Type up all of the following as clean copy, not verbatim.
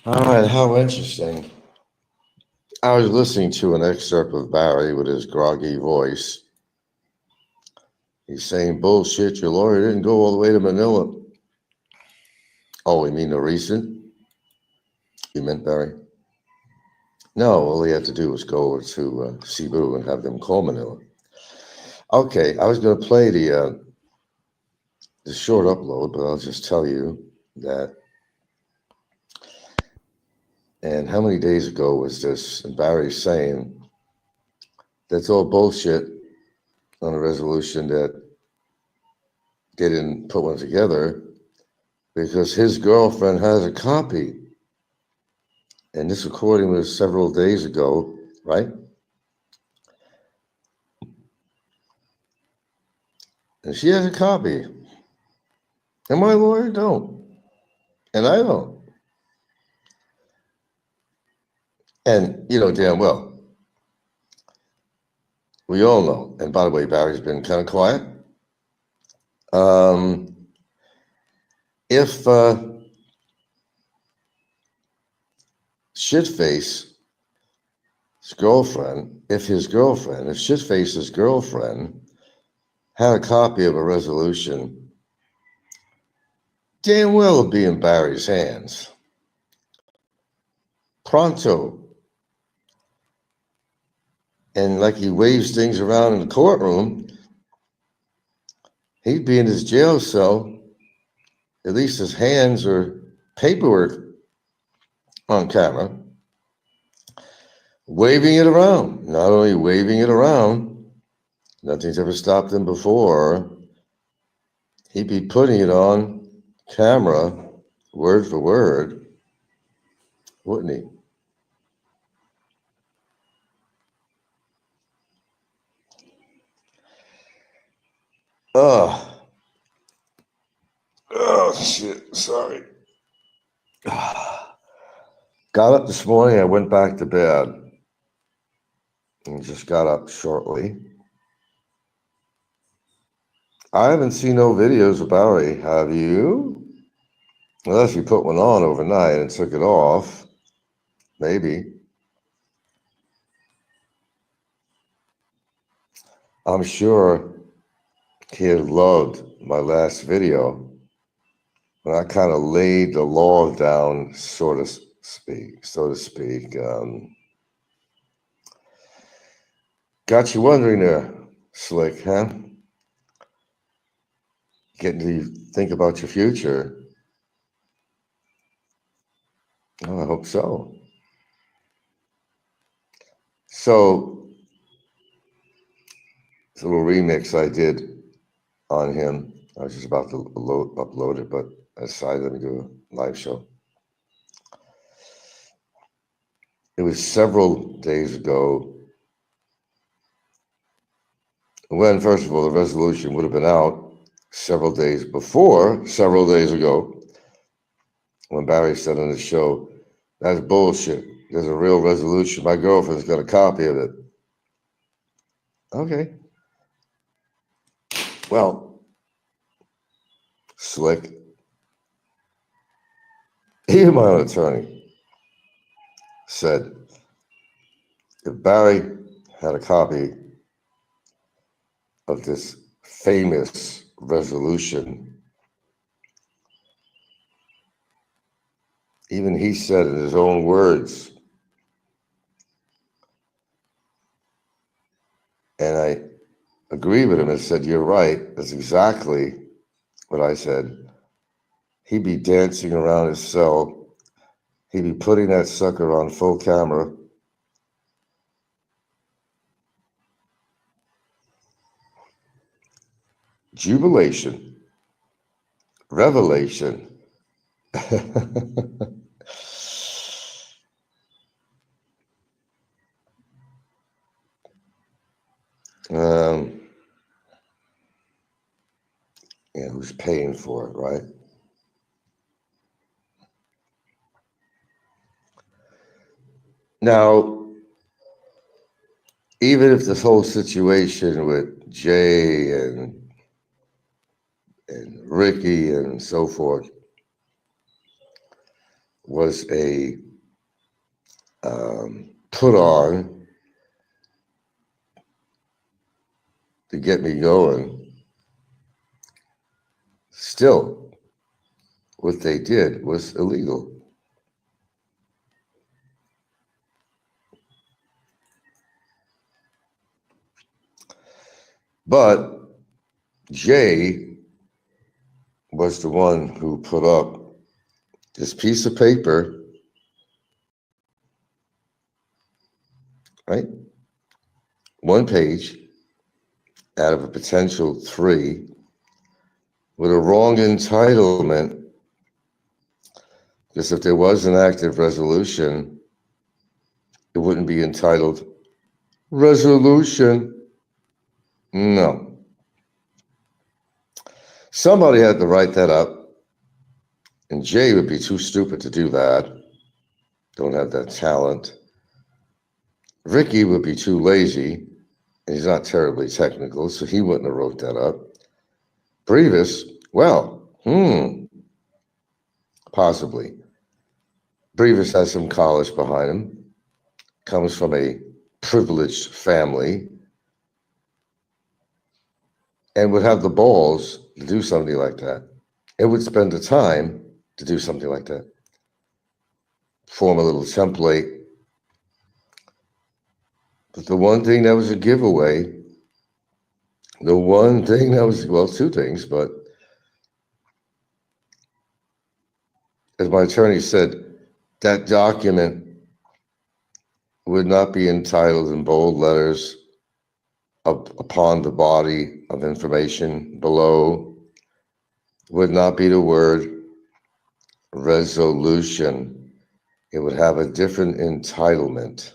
All right, how interesting. I was listening to an excerpt of Barry with his groggy voice. He's saying, bullshit, your lawyer didn't go all the way to Manila. Oh, you mean the recent? You meant Barry? No, all he had to do was go over to Cebu and have them call Manila. Okay, I was going to play the short upload, but I'll just tell you that. And how many days ago was this? And Barry's saying that's all bullshit on a resolution that they didn't put one together because his girlfriend has a copy. And this recording was several days ago, right? And she has a copy. And my lawyer don't. And I don't. And you know damn well, we all know. And by the way, Barry's been kind of quiet. If Shitface's girlfriend, if Shitface's girlfriend had a copy of a resolution, damn well it'll be in Barry's hands. Pronto. And like he waves things around in the courtroom, he'd be in his jail cell. At least his hands are paperwork on camera, waving it around. Not only waving it around, nothing's ever stopped him before. He'd be putting it on camera, word for word, wouldn't he? Oh shit, sorry. Got up this morning, I went back to bed and just got up shortly. I haven't seen no videos of Barry, have you? Unless you put one on overnight and took it off, maybe. I'm sure he had loved my last video when I kind of laid the law down, so to speak. Got you wondering there, Slick, huh? Getting to think about your future. Oh, I hope so. So, it's a little remix I did on him. I was just about to upload it, but I decided let me do a live show. It was several days ago when, first of all, the resolution would have been out several days ago, when Barry said on the show, that's bullshit. There's a real resolution. My girlfriend's got a copy of it. Okay. Well, Slick, even my own attorney said if Barry had a copy of this famous resolution, even he said in his own words, and I agree with him and said, you're right, that's exactly what I said. He'd be dancing around his cell. He'd be putting that sucker on full camera. Jubilation. Revelation. Yeah, who's paying for it, right? Now, even if this whole situation with Jay and Ricky and so forth, was a put on to get me going. Still, what they did was illegal. But Jay was the one who put up this piece of paper, right? One page out of a potential 3 with a wrong entitlement, because if there was an active resolution, it wouldn't be entitled resolution. No. Somebody had to write that up, and Jay would be too stupid to do that. Don't have that talent. Ricky would be too lazy, and he's not terribly technical, so he wouldn't have wrote that up. Brevis, well, possibly. Brevis has some college behind him, comes from a privileged family, and would have the balls to do something like that. It would spend the time to do something like that. Form a little template. But the one thing that was a giveaway, the one thing that was, well, 2 things, but as my attorney said, that document would not be entitled in bold letters upon the body of information below, would not be the word resolution. It would have a different entitlement.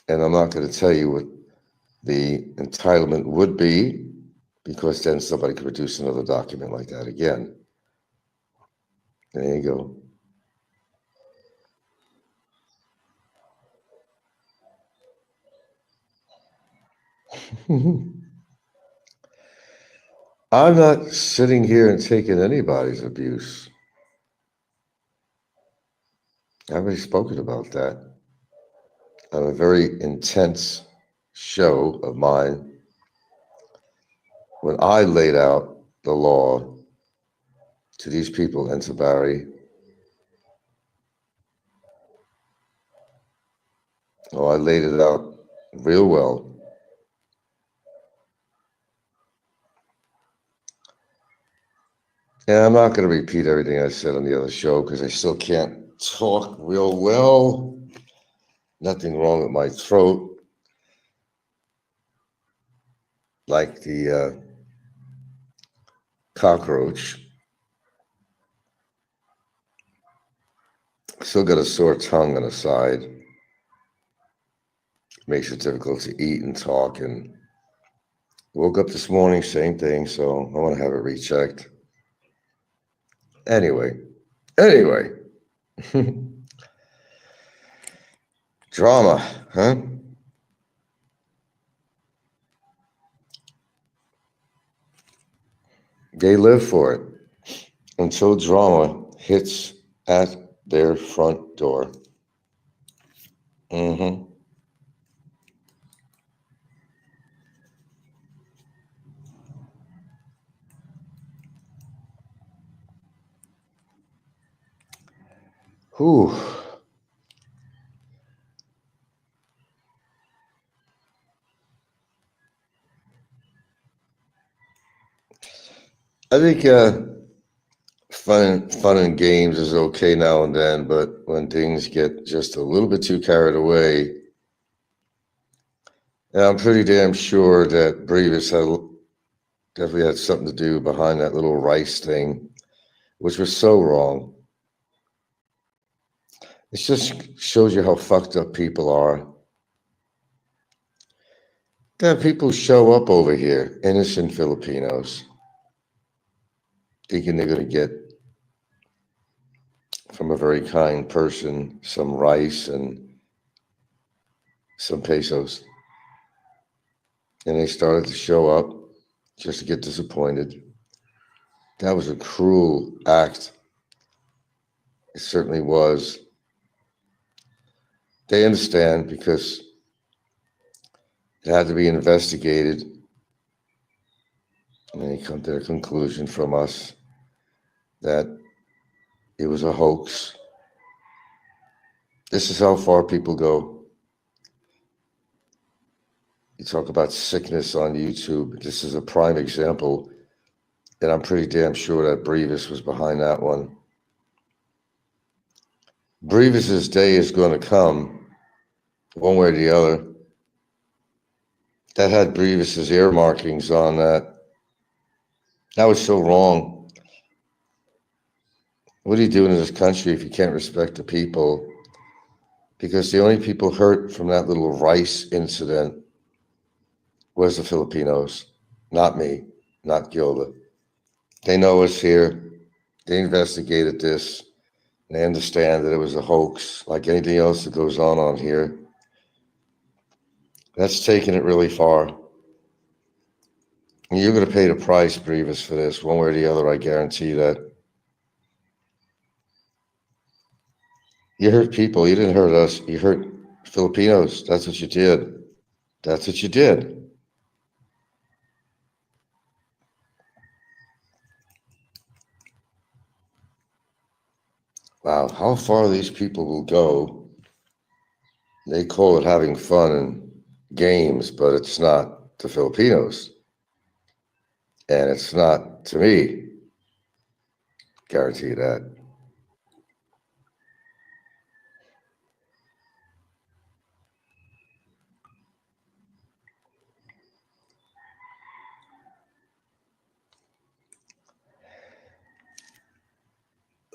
And I'm not going to tell you what the entitlement would be, because then somebody could produce another document like that again. There you go. I'm not sitting here and taking anybody's abuse. I've already spoken about that on a very intense show of mine when I laid out the law to these people in Tabari. Oh, I laid it out real well. And I'm not going to repeat everything I said on the other show because I still can't talk real well. Nothing wrong with my throat. Like the cockroach. Still got a sore tongue on the side. Makes it difficult to eat and talk. And woke up this morning, same thing. So I want to have it rechecked. Anyway. Drama, huh? They live for it until drama hits at their front door. Mm-hmm. Whew. I think fun and games is okay now and then, but when things get just a little bit too carried away, and I'm pretty damn sure that Brevis definitely had something to do behind that little rice thing, which was so wrong. It just shows you how fucked up people are. That people show up over here, innocent Filipinos, thinking they're going to get from a very kind person some rice and some pesos. And they started to show up just to get disappointed. That was a cruel act. It certainly was. They understand because it had to be investigated. And they come to the conclusion from us that it was a hoax. This is how far people go. You talk about sickness on YouTube. This is a prime example. And I'm pretty damn sure that Brevis was behind that one. Brevis's day is going to come, one way or the other. That had Brevis's ear markings on that. That was so wrong. What are you doing in this country if you can't respect the people? Because the only people hurt from that little rice incident was the Filipinos, not me, not Gilda. They know us here. They investigated this. They understand that it was a hoax, like anything else that goes on here. That's taking it really far. And you're going to pay the price, Brevis, for this, one way or the other, I guarantee that. You hurt people. You didn't hurt us. You hurt Filipinos. That's what you did. That's what you did. Wow, how far these people will go. They call it having fun and games, but it's not to Filipinos. And it's not to me. Guarantee that.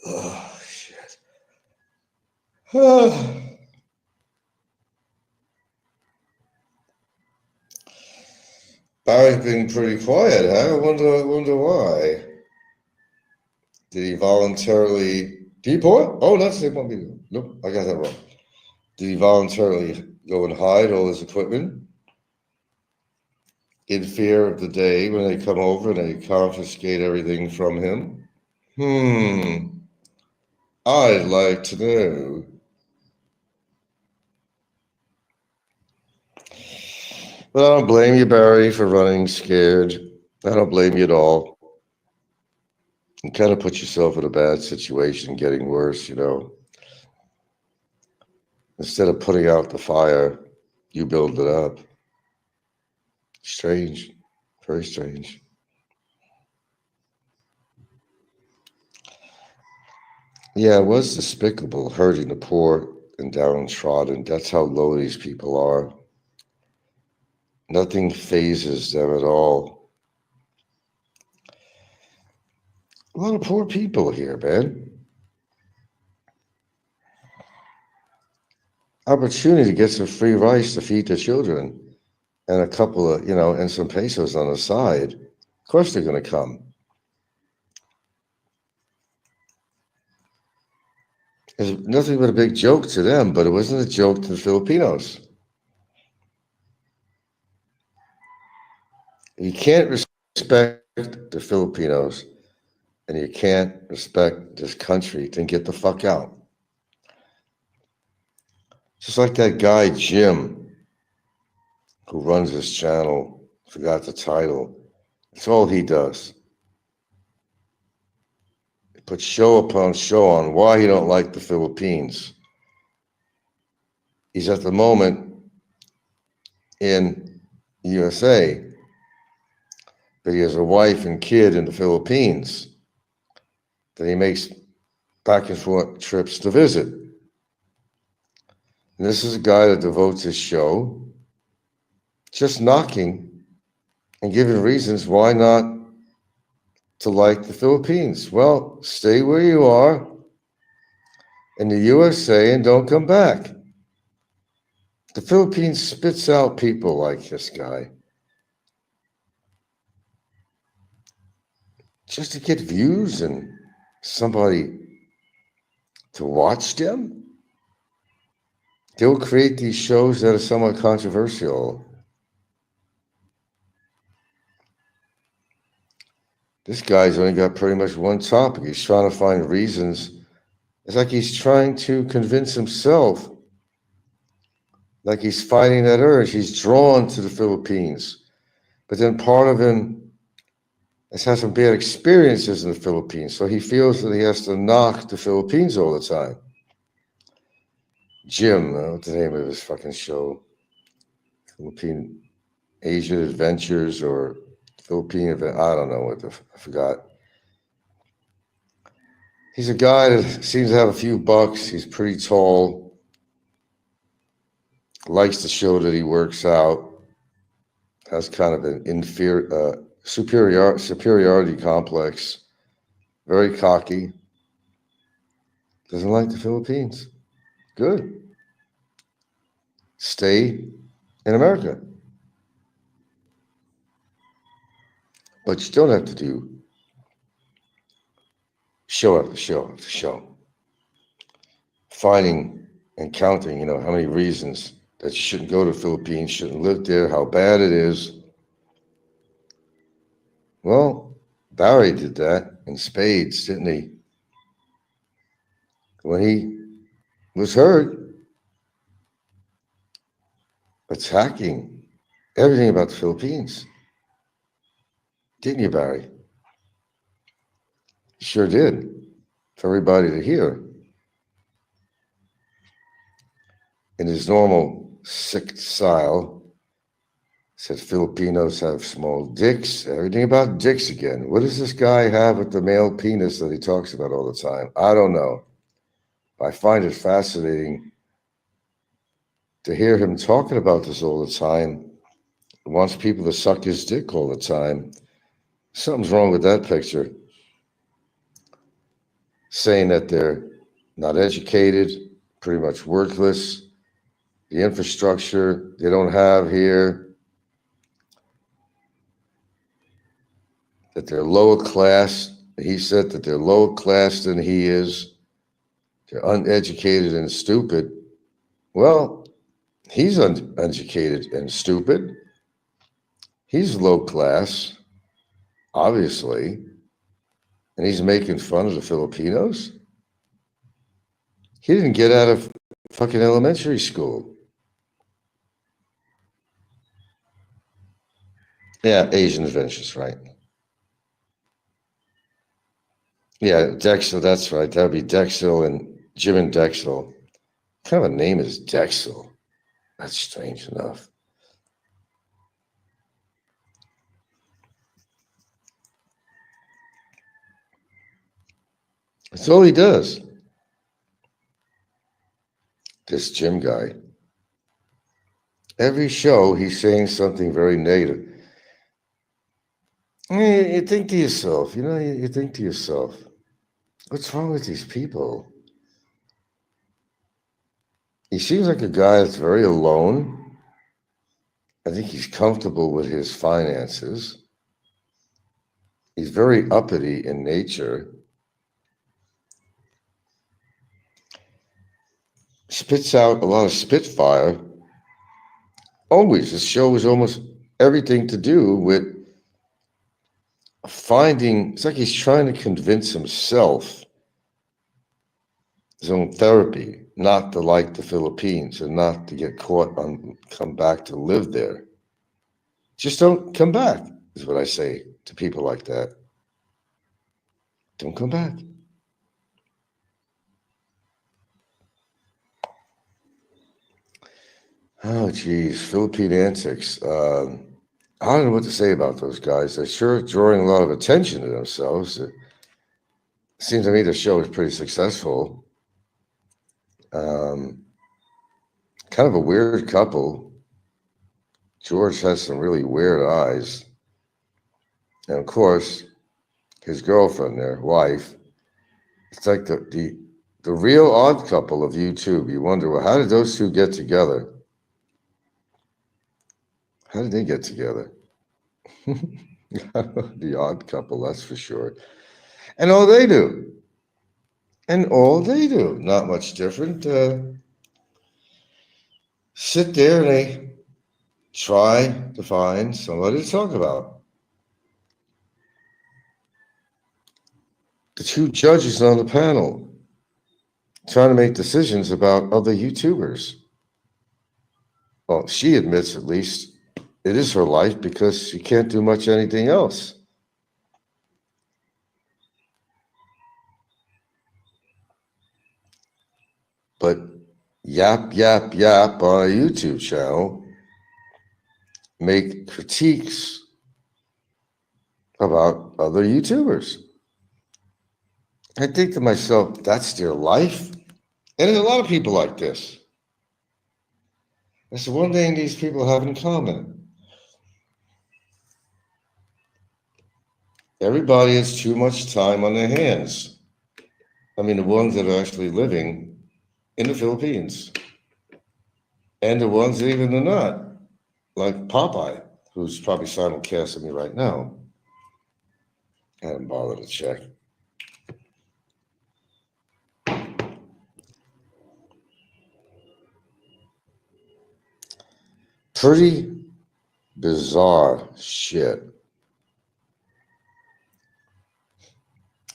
Oh, shit. Barry's been pretty quiet, huh? I wonder why. Did he voluntarily deport? Oh, that's the one video. Nope, I got that wrong. Did he voluntarily go and hide all his equipment in fear of the day when they come over and they confiscate everything from him? I'd like to know. But I don't blame you, Barry, for running scared. I don't blame you at all. You kind of put yourself in a bad situation, getting worse, Instead of putting out the fire, you build it up. Strange. Very strange. Yeah, it was despicable, hurting the poor and downtrodden. That's how low these people are. Nothing phases them at all. A lot of poor people here, man. Opportunity to get some free rice to feed their children and a couple of, and some pesos on the side. Of course they're going to come. It's nothing but a big joke to them, but it wasn't a joke to the Filipinos. You can't respect the Filipinos and you can't respect this country, then get the fuck out. Just like that guy, Jim, who runs this channel, forgot the title. That's all he does. He puts show upon show on why he don't like the Philippines. He's at the moment in the USA, but he has a wife and kid in the Philippines that he makes back and forth trips to visit. And this is a guy that devotes his show just knocking and giving reasons why not to like the Philippines. Well, stay where you are in the USA and don't come back. The Philippines spits out people like this guy just to get views and somebody to watch them. They'll create these shows that are somewhat controversial. This guy's only got pretty much one topic. He's trying to find reasons. It's like he's trying to convince himself, like he's fighting that urge. He's drawn to the Philippines. But then part of him has had some bad experiences in the Philippines. So he feels that he has to knock the Philippines all the time. Jim, what's the name of his fucking show? Philippine Asian Adventures or Philippine Event. I don't know what I forgot. He's a guy that seems to have a few bucks. He's pretty tall. Likes to show that he works out. Has kind of an superiority complex. Very cocky. Doesn't like the Philippines. Good. Stay in America. But you don't have to do show after show after show. Finding and counting, how many reasons that you shouldn't go to the Philippines, shouldn't live there, how bad it is. Well, Barry did that in spades, didn't he? When he was heard attacking everything about the Philippines. Didn't you, Barry? Sure did. For everybody to hear. In his normal sick style, said Filipinos have small dicks. Everything about dicks again. What does this guy have with the male penis that he talks about all the time? I don't know. I find it fascinating to hear him talking about this all the time. He wants people to suck his dick all the time. Something's wrong with that picture. Saying that they're not educated, pretty much worthless, the infrastructure they don't have here, that they're lower class. He said that they're lower class than he is. They're uneducated and stupid. Well, he's uneducated and stupid. He's low class, obviously, and he's making fun of the Filipinos. He didn't get out of fucking elementary school. Yeah, Asian Adventures, right? Yeah, Dexel, that's right. That would be Dexel and Jim and Dexel. What kind of a name is Dexel? That's strange enough. That's all he does. This Jim guy. Every show, he's saying something very negative. You think to yourself, you think to yourself, what's wrong with these people? He seems like a guy that's very alone. I think he's comfortable with his finances. He's very uppity in nature. Spits out a lot of spitfire. Always, this show is almost everything to do with finding, it's like he's trying to convince himself, his own therapy, not to like the Philippines and not to get caught on, come back to live there. Just don't come back, is what I say to people like that. Don't come back. Oh, geez, Philippine antics. I don't know what to say about those guys. They're sure drawing a lot of attention to themselves. It seems to me the show is pretty successful. Kind of a weird couple. George has some really weird eyes. And of course, his girlfriend, their wife, it's like the real odd couple of YouTube. You wonder, well, how did those two get together? How did they get together? The odd couple, that's for sure. And all they do. Not much different. Sit there and they try to find somebody to talk about. two judges on the panel trying to make decisions about other YouTubers. Well, she admits at least it is her life because she can't do much anything else. But yap, yap, yap on a YouTube channel make critiques about other YouTubers. I think to myself, that's their life. And there's a lot of people like this. That's the one thing these people have in common. Everybody has too much time on their hands. I mean, the ones that are actually living in the Philippines. And the ones that even are not, like Popeye, who's probably simulcasting me right now. I haven't bothered to check. Pretty bizarre shit.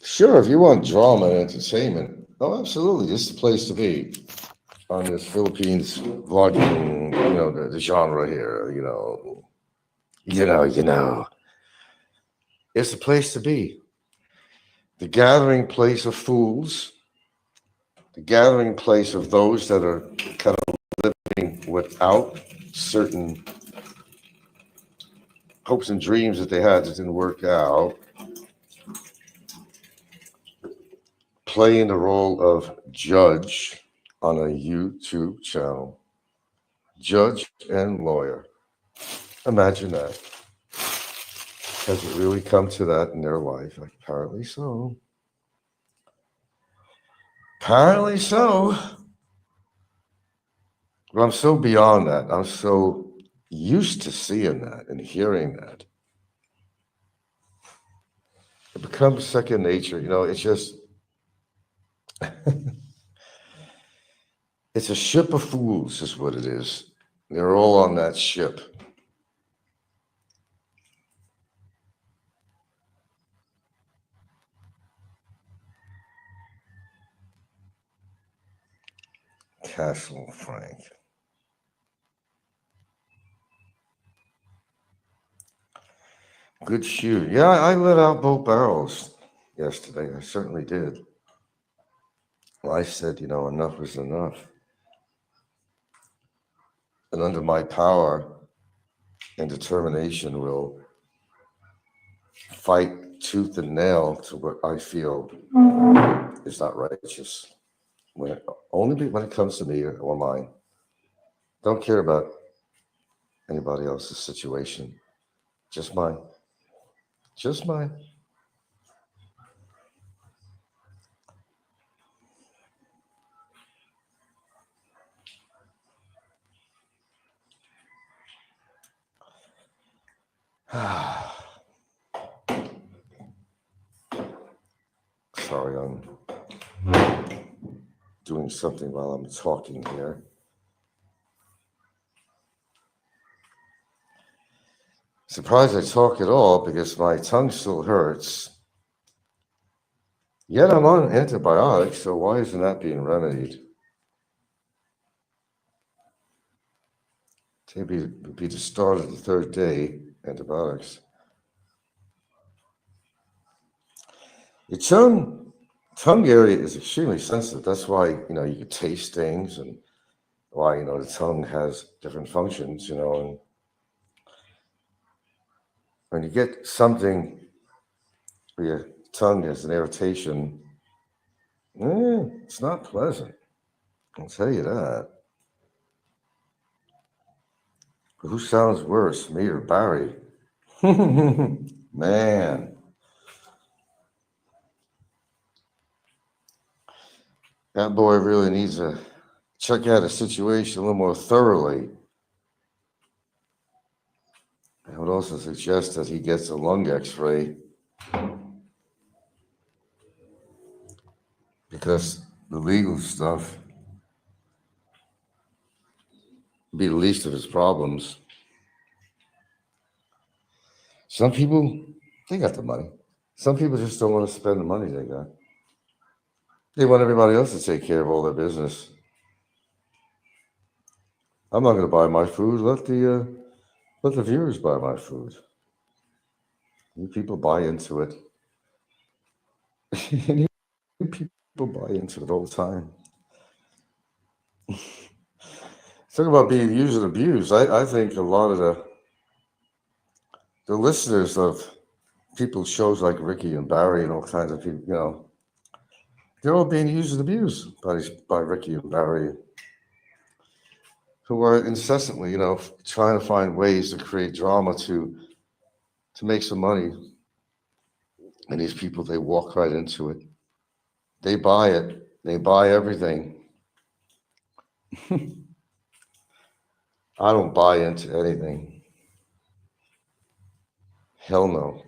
Sure, if you want drama and entertainment, oh, absolutely, this is the place to be on this Philippines vlogging, the genre here, It's the place to be. The gathering place of fools, the gathering place of those that are kind of living without certain hopes and dreams that they had that didn't work out, playing the role of judge on a YouTube channel. Judge and lawyer. Imagine that. Has it really come to that in their life? Apparently so. Apparently so. But I'm so beyond that. I'm so used to seeing that and hearing that. It becomes second nature. It's just, it's a ship of fools is what it is. They're all on that ship. Castle Frank. Good shoot. Yeah, I let out both barrels yesterday. I certainly did. Well, I said, enough was enough. And under my power and determination will fight tooth and nail to what I feel is not righteous. Only when it comes to me or mine. Don't care about anybody else's situation. Just mine. Just mine. Sorry, I'm doing something while I'm talking here. Surprised I talk at all because my tongue still hurts. Yet I'm on antibiotics, so why isn't that being remedied? Maybe it would be the start of the third day, antibiotics. Your tongue area is extremely sensitive. That's why, you can taste things and why, the tongue has different functions, and when you get something where your tongue has an irritation, it's not pleasant. I'll tell you that. Who sounds worse, me or Barry? Man. That boy really needs to check out the situation a little more thoroughly. I would also suggest that he gets a lung x-ray because the legal stuff would be the least of his problems. Some people, they got the money. Some people just don't want to spend the money they got. They want everybody else to take care of all their business. I'm not going to buy my food. Let the viewers buy my food. You people buy into it. You people buy into it all the time. Talk about being used and abused. I think a lot of the listeners of people's shows like Ricky and Barry and all kinds of people, they're all being used and abused by Ricky and Barry, who are incessantly, trying to find ways to create drama to make some money. And these people, they walk right into it. They buy it. They buy everything. I don't buy into anything. Hell no.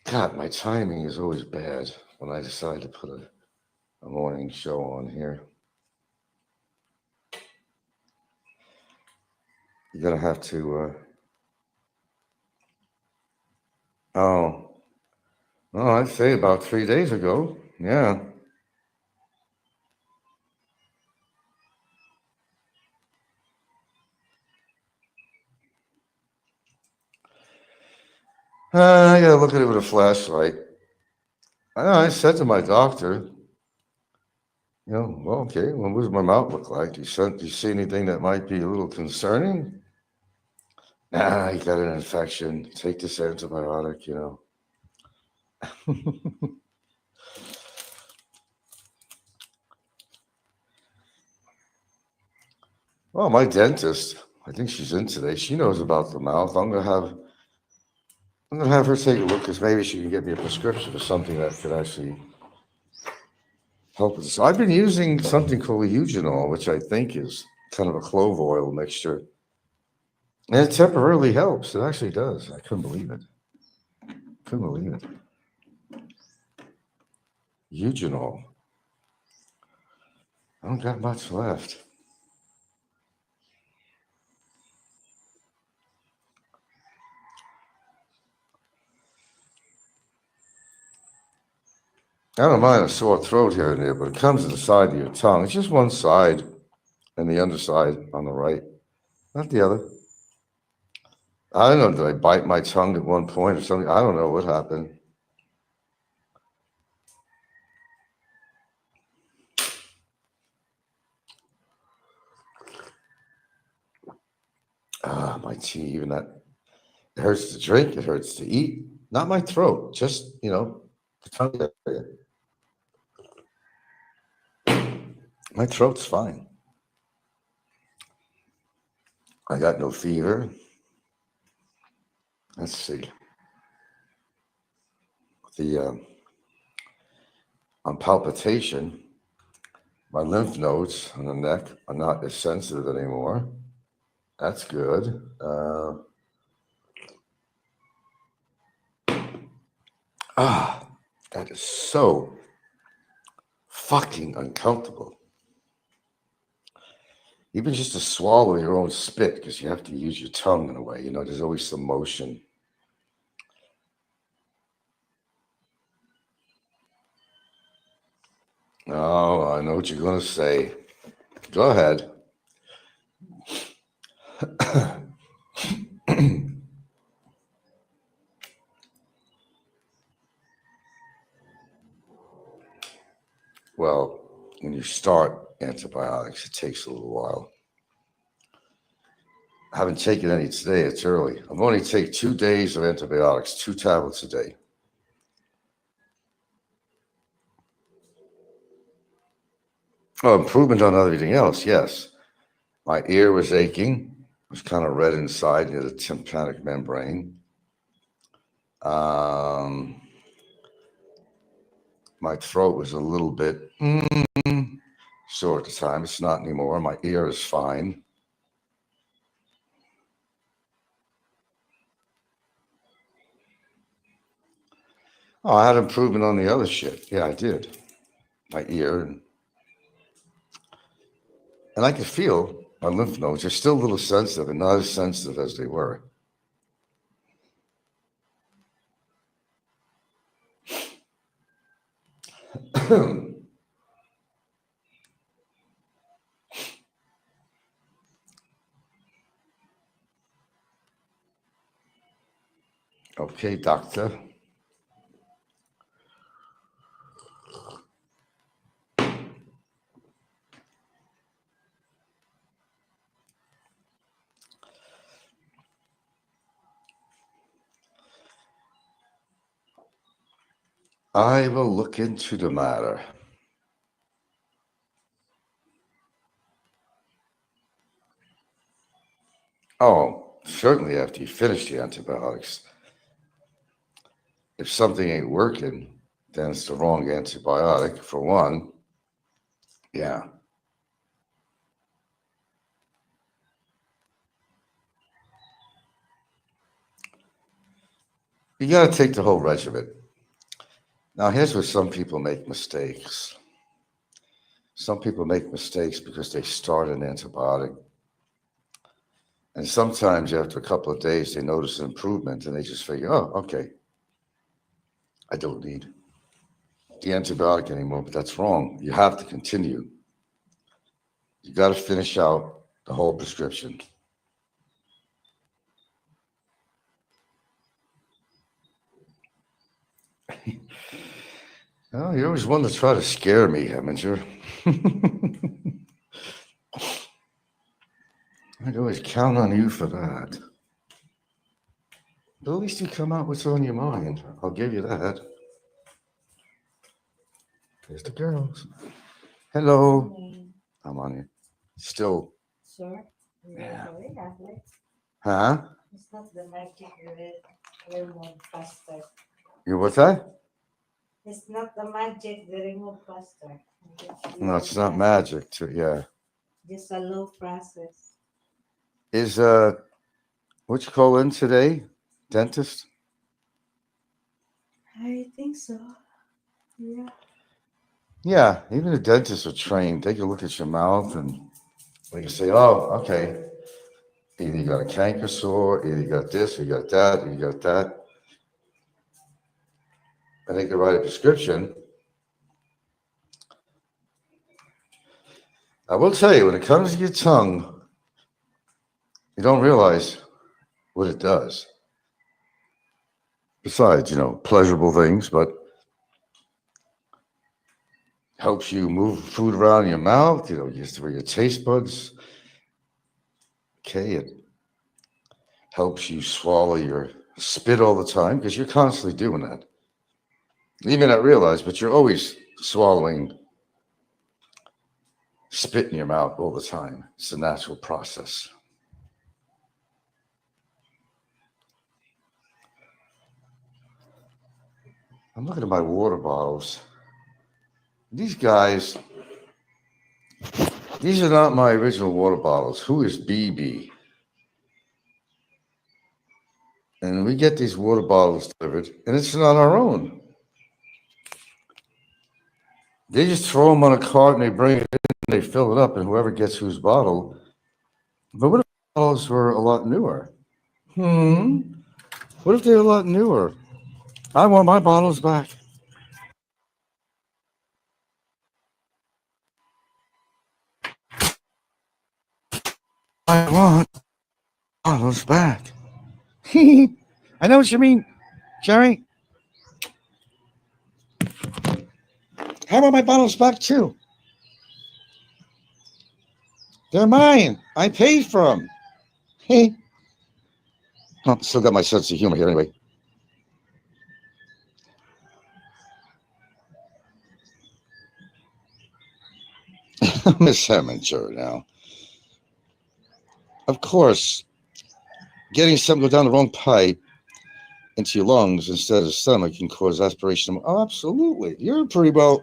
God, my timing is always bad when I decide to put a morning show on here. You're gonna have to. Oh, I'd say about 3 days ago. Yeah. I gotta look at it with a flashlight. I said to my doctor, well, okay, what does my mouth look like? Do you see anything that might be a little concerning? Nah, you got an infection. Take this antibiotic. Well, my dentist, I think she's in today. She knows about the mouth. I'm gonna have her take a look because maybe she can get me a prescription for something that could actually help with this. I've been using something called eugenol, which I think is kind of a clove oil mixture. And it temporarily helps. It actually does. I couldn't believe it. Couldn't believe it. Eugenol. I don't got much left. I don't mind a sore throat here and there, but it comes to the side of your tongue. It's just one side and the underside on the right, not the other. I don't know. Did I bite my tongue at one point or something? I don't know what happened. My tea, even that, it hurts to drink, it hurts to eat. Not my throat, just, the tongue area. My throat's fine. I got no fever. Let's see. The on palpitation, my lymph nodes on the neck are not as sensitive anymore. That's good. That is so fucking uncomfortable. Even just to swallow your own spit, because you have to use your tongue in a way. There's always some motion. Oh, I know what you're going to say. Go ahead. Well, when you start antibiotics, it takes a little while. I haven't taken any today. It's early. I've only taken 2 days of antibiotics, 2 tablets a day. Oh, improvement on everything else, yes. My ear was aching. It was kind of red inside near the tympanic membrane. My throat was a little bit sore at the time. It's not anymore. My ear is fine. Oh, I had improvement on the other shit. Yeah, I did. My ear. And I could feel my lymph nodes are still a little sensitive and not as sensitive as they were. Okay, doctor. I will look into the matter. Oh, certainly after you finish the antibiotics. If something ain't working, then it's the wrong antibiotic, for one. Yeah. You got to take the whole regimen. Now, here's where some people make mistakes. Some people make mistakes because they start an antibiotic. And sometimes after a couple of days, they notice an improvement and they just figure, oh, okay, I don't need the antibiotic anymore, but that's wrong. You have to continue. You got to finish out the whole prescription. Oh, you're always one to try to scare me, Heminger. I'd always count on you for that. But at least you come out what's on your mind. I'll give you that. There's the girls. Hello. I'm on you. Still. Sure. Yeah. Catholic. Huh? It's not the magic remove faster. You what's that? It's not the magic they remove faster. No, it's not magic. Yeah. Just a low process. Is what you call in today? Dentist? I think so. Yeah. Yeah, even the dentists are trained. They can look at your mouth and they can say, oh, okay. Either you got a canker sore, either you got this, or you got that, or you got that. And they can write a prescription. I will tell you, when it comes to your tongue, you don't realize what it does. Besides, pleasurable things, but helps you move food around in your mouth, just for your taste buds. Okay, it helps you swallow your spit all the time because you're constantly doing that. You may not realize, but you're always swallowing spit in your mouth all the time. It's a natural process. I'm looking at my water bottles. These guys, these are not my original water bottles. Who is BB? And we get these water bottles delivered, and it's not our own. They just throw them on a cart and they bring it in, and they fill it up, and whoever gets whose bottle. But what if the bottles were a lot newer? What if they're a lot newer? I want my bottles back. I want bottles back. I know what you mean, Jerry. How about my bottles back too? They're mine. I paid for them. Hey. Oh, still got my sense of humor here anyway. Miss Heminger now. Of course, getting something down the wrong pipe into your lungs instead of the stomach can cause aspiration. Oh, absolutely. You're pretty well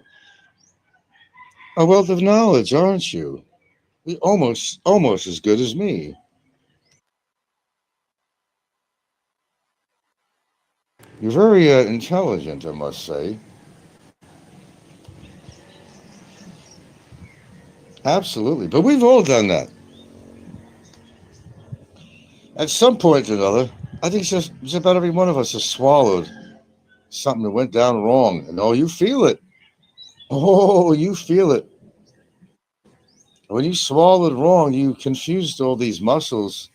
a wealth of knowledge, aren't you? Almost as good as me. You're very intelligent, I must say. Absolutely. But we've all done that. At some point or another, I think just about every one of us has swallowed something that went down wrong. And oh, you feel it. Oh, you feel it. When you swallowed wrong, you confused all these muscles,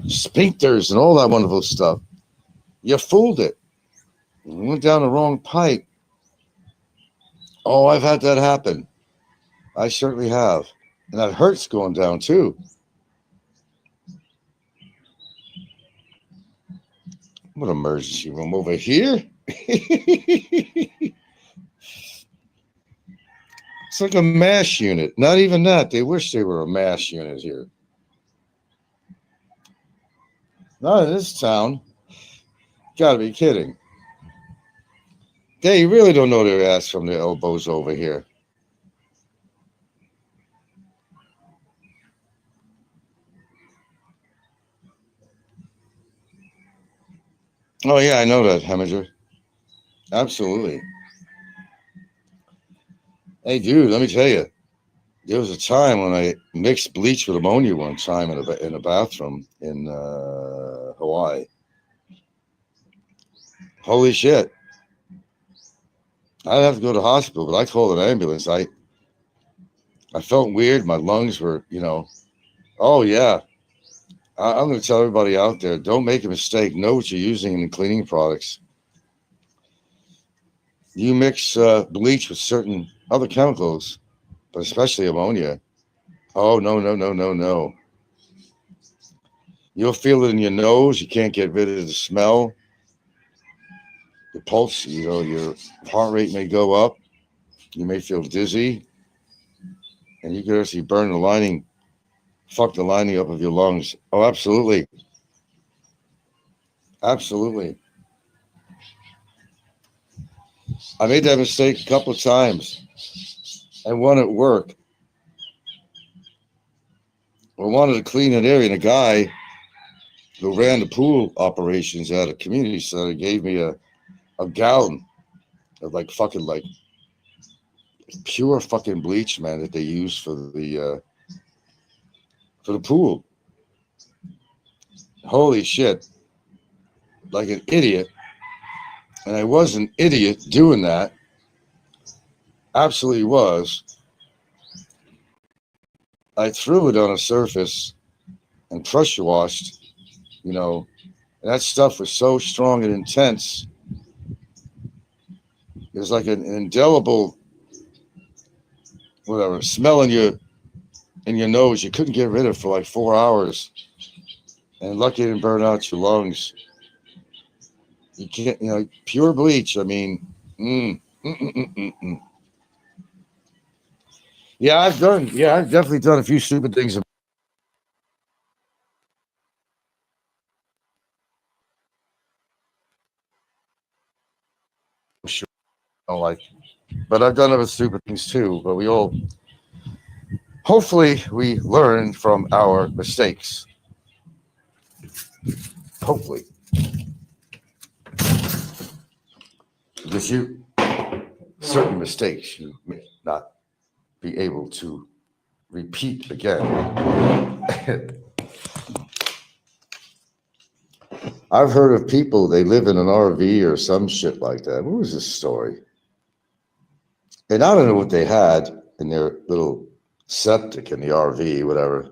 sphincters, and all that wonderful stuff. You fooled it. You went down the wrong pipe. Oh, I've had that happen. I certainly have. And that hurts going down too. What emergency room over here? It's like a MASH unit. Not even that. They wish they were a MASH unit here. Not in this town. Gotta be kidding. They really don't know their ass from their elbows over here. Oh, yeah, I know that, Heminger. Absolutely. Hey, dude, let me tell you. There was a time when I mixed bleach with ammonia one time in a bathroom in Hawaii. Holy shit. I'd have to go to the hospital, but I called an ambulance. I felt weird. My lungs were, oh, yeah. I'm going to tell everybody out there, don't make a mistake. Know what you're using in the cleaning products. You mix bleach with certain other chemicals, but especially ammonia. Oh, no, no, no, no, no. You'll feel it in your nose. You can't get rid of the smell. The pulse, your heart rate may go up. You may feel dizzy. And you could actually burn the lining, fuck the lining up of your lungs. Oh, absolutely. Absolutely. I made that mistake a couple of times. And one at work. I wanted to clean an area, and a guy who ran the pool operations at a community center gave me a gallon of like pure fucking bleach, man, that they use for the pool. Holy shit. Like an idiot. And I was an idiot doing that. Absolutely was. I threw it on a surface and pressure washed, and that stuff was so strong and intense. It was like an indelible, whatever, smell in your nose. You couldn't get rid of it for like 4 hours. And lucky it didn't burn out your lungs. You can't, pure bleach. I mean, mm, mm, mm, mm, mm, mm. Yeah, I've definitely done a few stupid things. Sure, I don't like, but I've done other stupid things too. But hopefully, we learn from our mistakes. Hopefully, because certain mistakes you may not be able to repeat again. I've heard of people, they live in an RV or some shit like that. What was this story? And I don't know what they had in their little septic in the RV, whatever,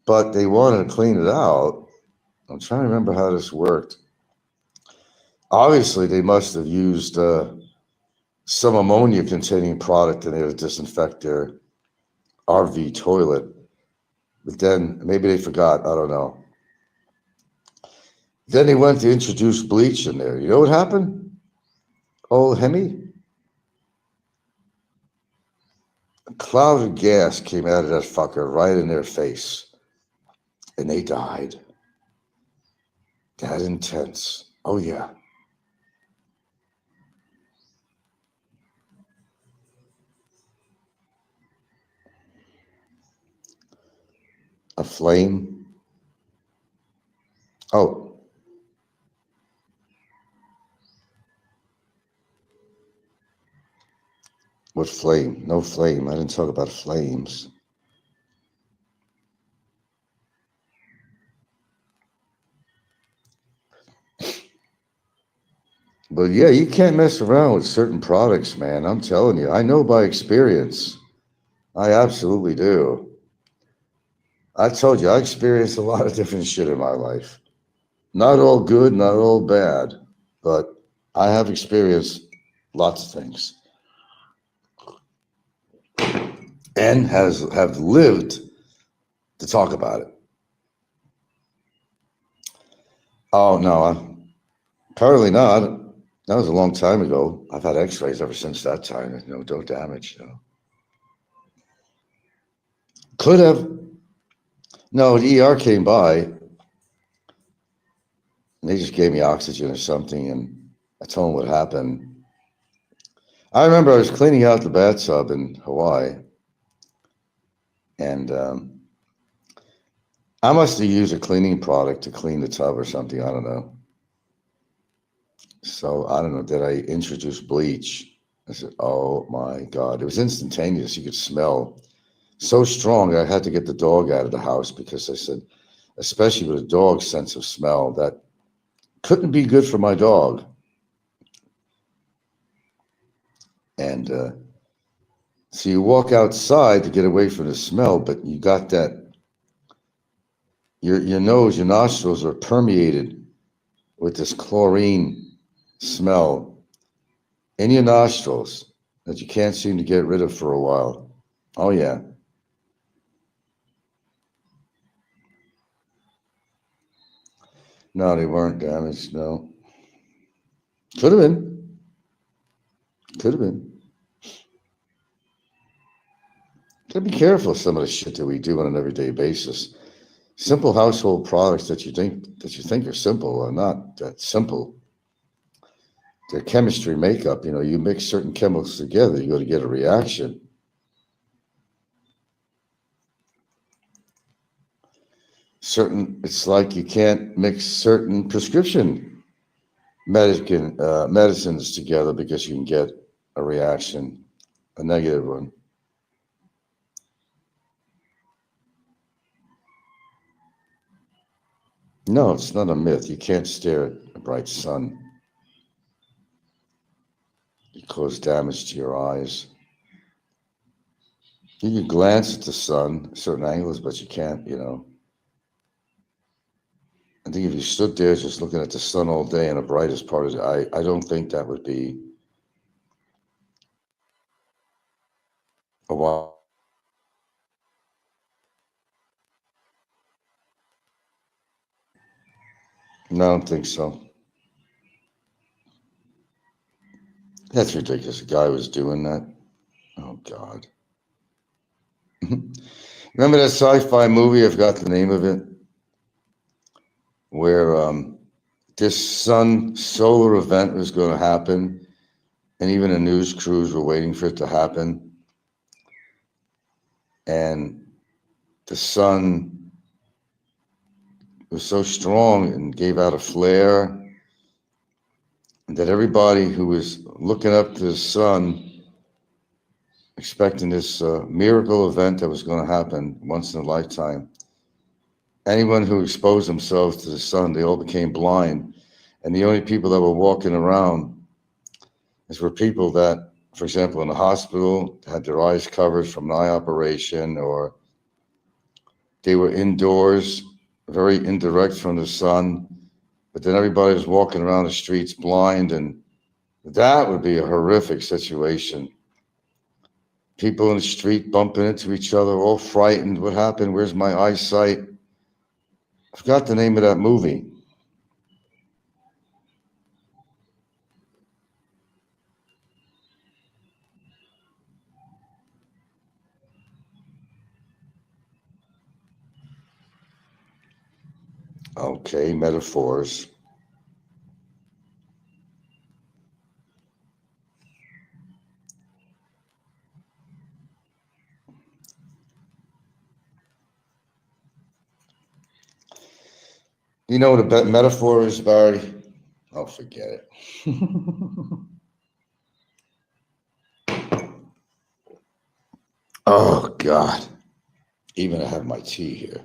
but they wanted to clean it out. I'm trying to remember how this worked. Obviously, they must have used some ammonia containing product in there to disinfect their RV toilet. But then maybe they forgot. I don't know. Then they went to introduce bleach in there. You know what happened? Old Hemi? A cloud of gas came out of that fucker right in their face. And they died. That intense. Oh, yeah. A flame. Oh. What flame? No flame. I didn't talk about flames. But yeah, you can't mess around with certain products, man. I'm telling you, I know by experience. I absolutely do. I told you, I experienced a lot of different shit in my life. Not all good, not all bad, but I have experienced lots of things and have lived to talk about it. Oh no, apparently not. That was a long time ago. I've had X-rays ever since that time. There's no damage. No. Could have. No, the ER came by and they just gave me oxygen or something, and I told them what happened. I remember I was cleaning out the bathtub in Hawaii, and I must have used a cleaning product to clean the tub or something. I don't know. So I don't know. Did I introduce bleach? I said, "Oh my God!" It was instantaneous. You could smell so strong. I had to get the dog out of the house because I said, especially with a dog's sense of smell, that couldn't be good for my dog. And so you walk outside to get away from the smell, but you got that. Your nose, your nostrils are permeated with this chlorine smell in your nostrils that you can't seem to get rid of for a while. Oh yeah. No, they weren't damaged. No. Could have been. Could have been. Gotta be careful of some of the shit that we do on an everyday basis. Simple household products that you think are simple are not that simple. Their chemistry makeup, you mix certain chemicals together, you're going to get a reaction. It's like you can't mix certain prescription medicines together because you can get a reaction, a negative one. No, it's not a myth. You can't stare at a bright sun. You cause damage to your eyes. You can glance at the sun at certain angles, but you can't. I think if you stood there just looking at the sun all day in the brightest part of it, I don't think that would be a while. No, I don't think so. That's ridiculous. A guy was doing that. Oh God. Remember that sci-fi movie? I forgot the name of it, where this sun solar event was going to happen, and even the news crews were waiting for it to happen. And the sun was so strong and gave out a flare that everybody who was looking up to the sun, expecting this miracle event that was going to happen once in a lifetime, anyone who exposed themselves to the sun, they all became blind. And the only people that were walking around were people that, for example, in the hospital, had their eyes covered from an eye operation, or they were indoors, very indirect from the sun. But then everybody was walking around the streets blind, and that would be a horrific situation. People in the street bumping into each other, all frightened. What happened? Where's my eyesight? I forgot the name of that movie. Okay, metaphors. You know what a metaphor is, Barry? Oh, forget it. Oh, God. Even I have my tea here.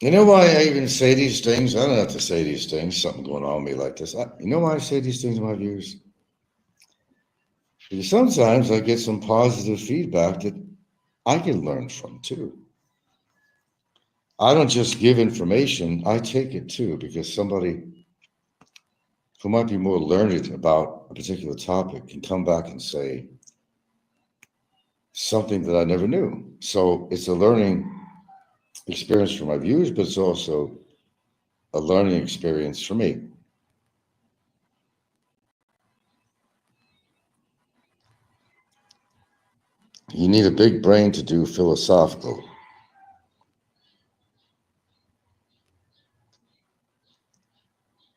You know why I even say these things? I don't have to say these things. Something going on with me like this. You know why I say these things, my viewers? Because sometimes I get some positive feedback that I can learn from too. I don't just give information, I take it too, because somebody who might be more learned about a particular topic can come back and say something that I never knew. So it's a learning experience for my viewers, but it's also a learning experience for me. You need a big brain to do philosophical.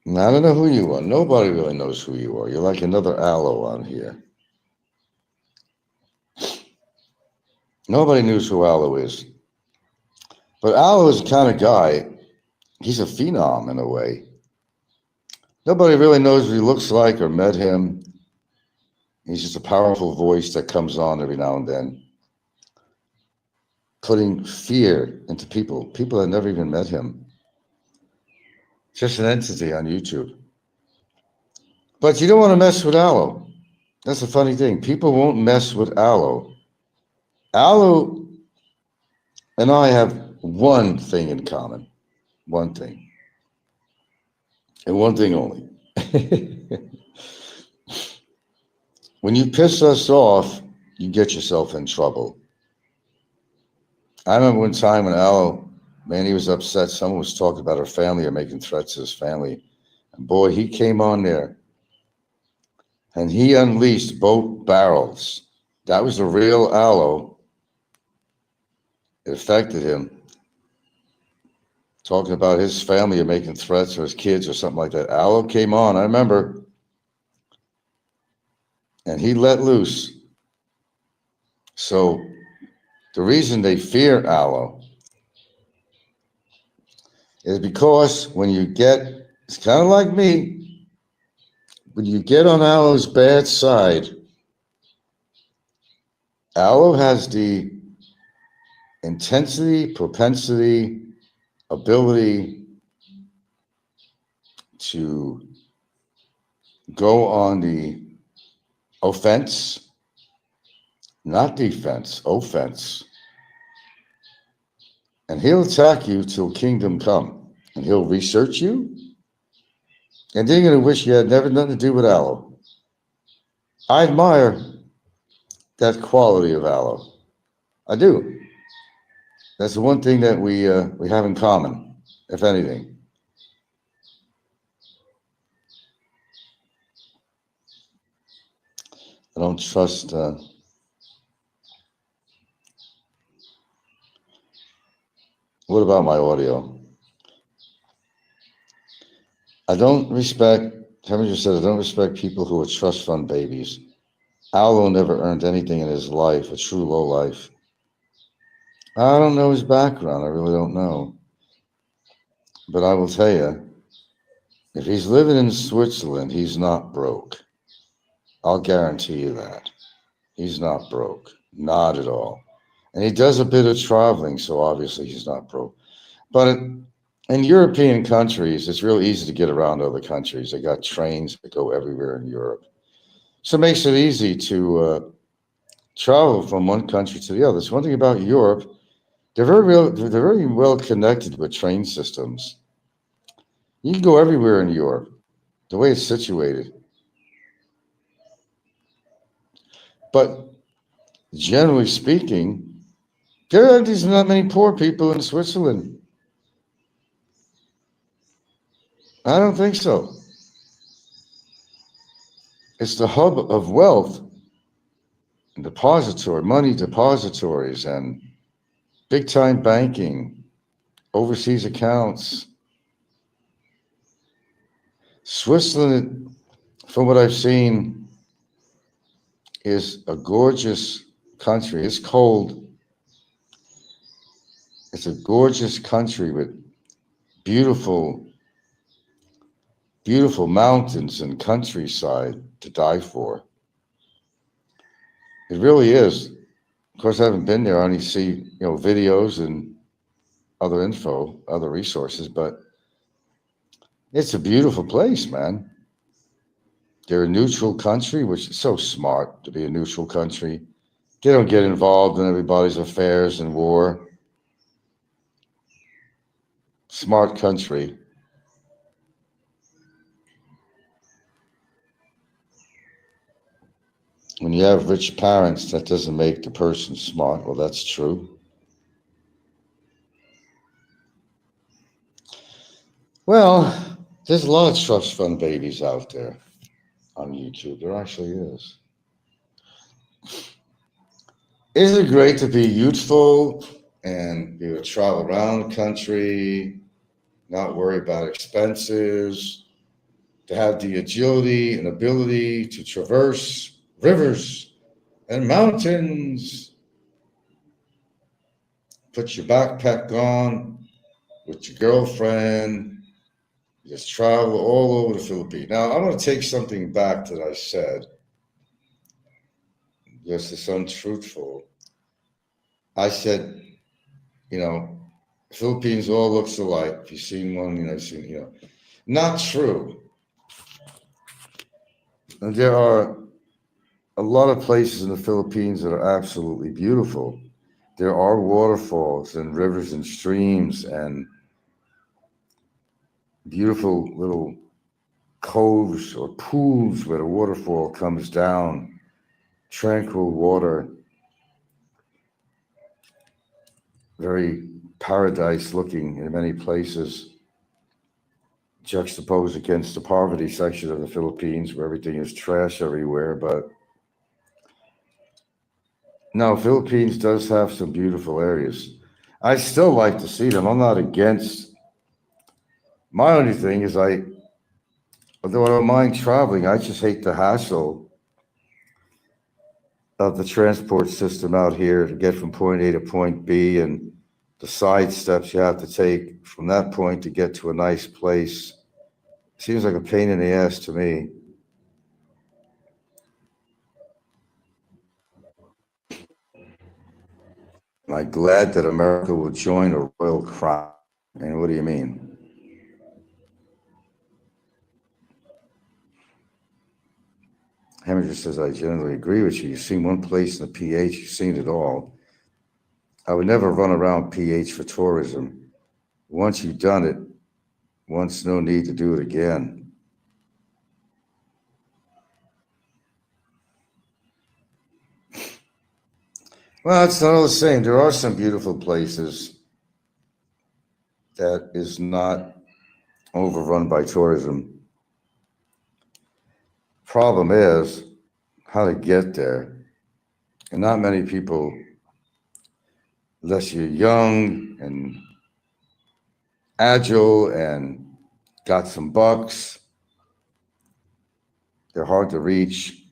Now, I don't know who you are. Nobody really knows who you are. You're like another aloe on here. Nobody knows who Aloe is. But Aloe is the kind of guy, he's a phenom in a way. Nobody really knows what he looks like or met him. He's just a powerful voice that comes on every now and then, putting fear into people that never even met him. Just an entity on YouTube. But you don't want to mess with Aloe. That's the funny thing. People won't mess with Aloe. Aloe and I have one thing in common. One thing. And one thing only. When you piss us off, you get yourself in trouble. I remember one time when Aloe, man, he was upset. Someone was talking about her family or making threats to his family. And boy, he came on there and he unleashed both barrels. That was the real Aloe. It affected him. Talking about his family or making threats or his kids or something like that. Aloe came on, I remember. And he let loose. So the reason they fear Aloe is because when you get, it's kind of like me, when you get on Aloe's bad side, Aloe has the intensity, propensity, ability to go on the offense, not defense, offense. And he'll attack you till kingdom come. And he'll research you. And then you're going to wish you had never nothing to do with Aloe. I admire that quality of Aloe. I do. That's the one thing that we have in common, if anything. I don't trust. What about my audio? I don't respect. Haven't just said I don't respect people who are trust fund babies. Aloe never earned anything in his life, a true low life. I don't know his background. I really don't know. But I will tell you, if he's living in Switzerland, he's not broke. I'll guarantee you that. He's not broke. Not at all. And he does a bit of traveling, so obviously he's not broke. But in European countries, it's real easy to get around other countries. They got trains that go everywhere in Europe. So it makes it easy to travel from one country to the other. It's one thing about Europe. They're very well connected with train systems. You can go everywhere in Europe, the way it's situated. But generally speaking, there's not many poor people in Switzerland. I don't think so. It's the hub of wealth and money depositories and big time banking, overseas accounts. Switzerland, from what I've seen, is a gorgeous country. It's cold. It's a gorgeous country with beautiful, beautiful mountains and countryside to die for. It really is. Of course, I haven't been there. I only see, videos and other info, other resources, but it's a beautiful place, man. They're a neutral country, which is so smart to be a neutral country. They don't get involved in everybody's affairs and war. Smart country. When you have rich parents, that doesn't make the person smart. Well, that's true. Well, there's a lot of trust fund babies out there on YouTube. There actually is. Isn't it great to be youthful and be able to travel around the country, not worry about expenses, to have the agility and ability to traverse rivers and mountains, put your backpack on with your girlfriend, just travel all over the Philippines. Now, I'm going to take something back that I said, because it's untruthful. I said, you know, Philippines all looks alike. If you've seen one, not true. And there are a lot of places in the Philippines that are absolutely beautiful. There are waterfalls and rivers and streams and beautiful little coves or pools where the waterfall comes down, tranquil water, very paradise looking in many places, juxtaposed against the poverty section of the Philippines where everything is trash everywhere. But no, Philippines does have some beautiful areas. I still like to see them. I'm not against. My only thing is although I don't mind traveling, I just hate the hassle of the transport system out here to get from point A to point B and the side steps you have to take from that point to get to a nice place. Seems like a pain in the ass to me. Am I glad that America will join a royal crown? And what do you mean? Heminger says, I generally agree with you. You've seen one place in the PH, you've seen it all. I would never run around PH for tourism. Once you've done it, once no need to do it again. Well, it's not all the same. There are some beautiful places that is not overrun by tourism. Problem is how to get there. And not many people, unless you're young and agile and got some bucks, they're hard to reach.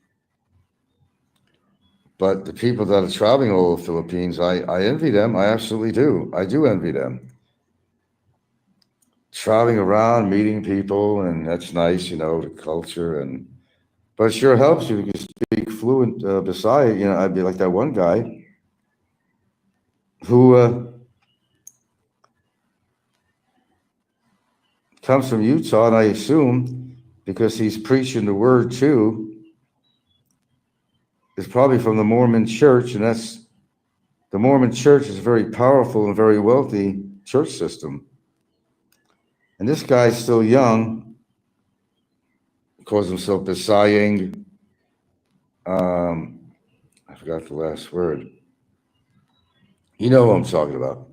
But the people that are traveling all over the Philippines, I envy them. I absolutely do. I do envy them. Traveling around, meeting people, and that's nice, the culture. But it sure helps you if you can speak fluent Bisaya. I'd be like that one guy who comes from Utah, and I assume because he's preaching the word too, is probably from the Mormon church, and the Mormon church is a very powerful and very wealthy church system. And this guy's still young, calls himself Bisaying. I forgot the last word. You know what I'm talking about.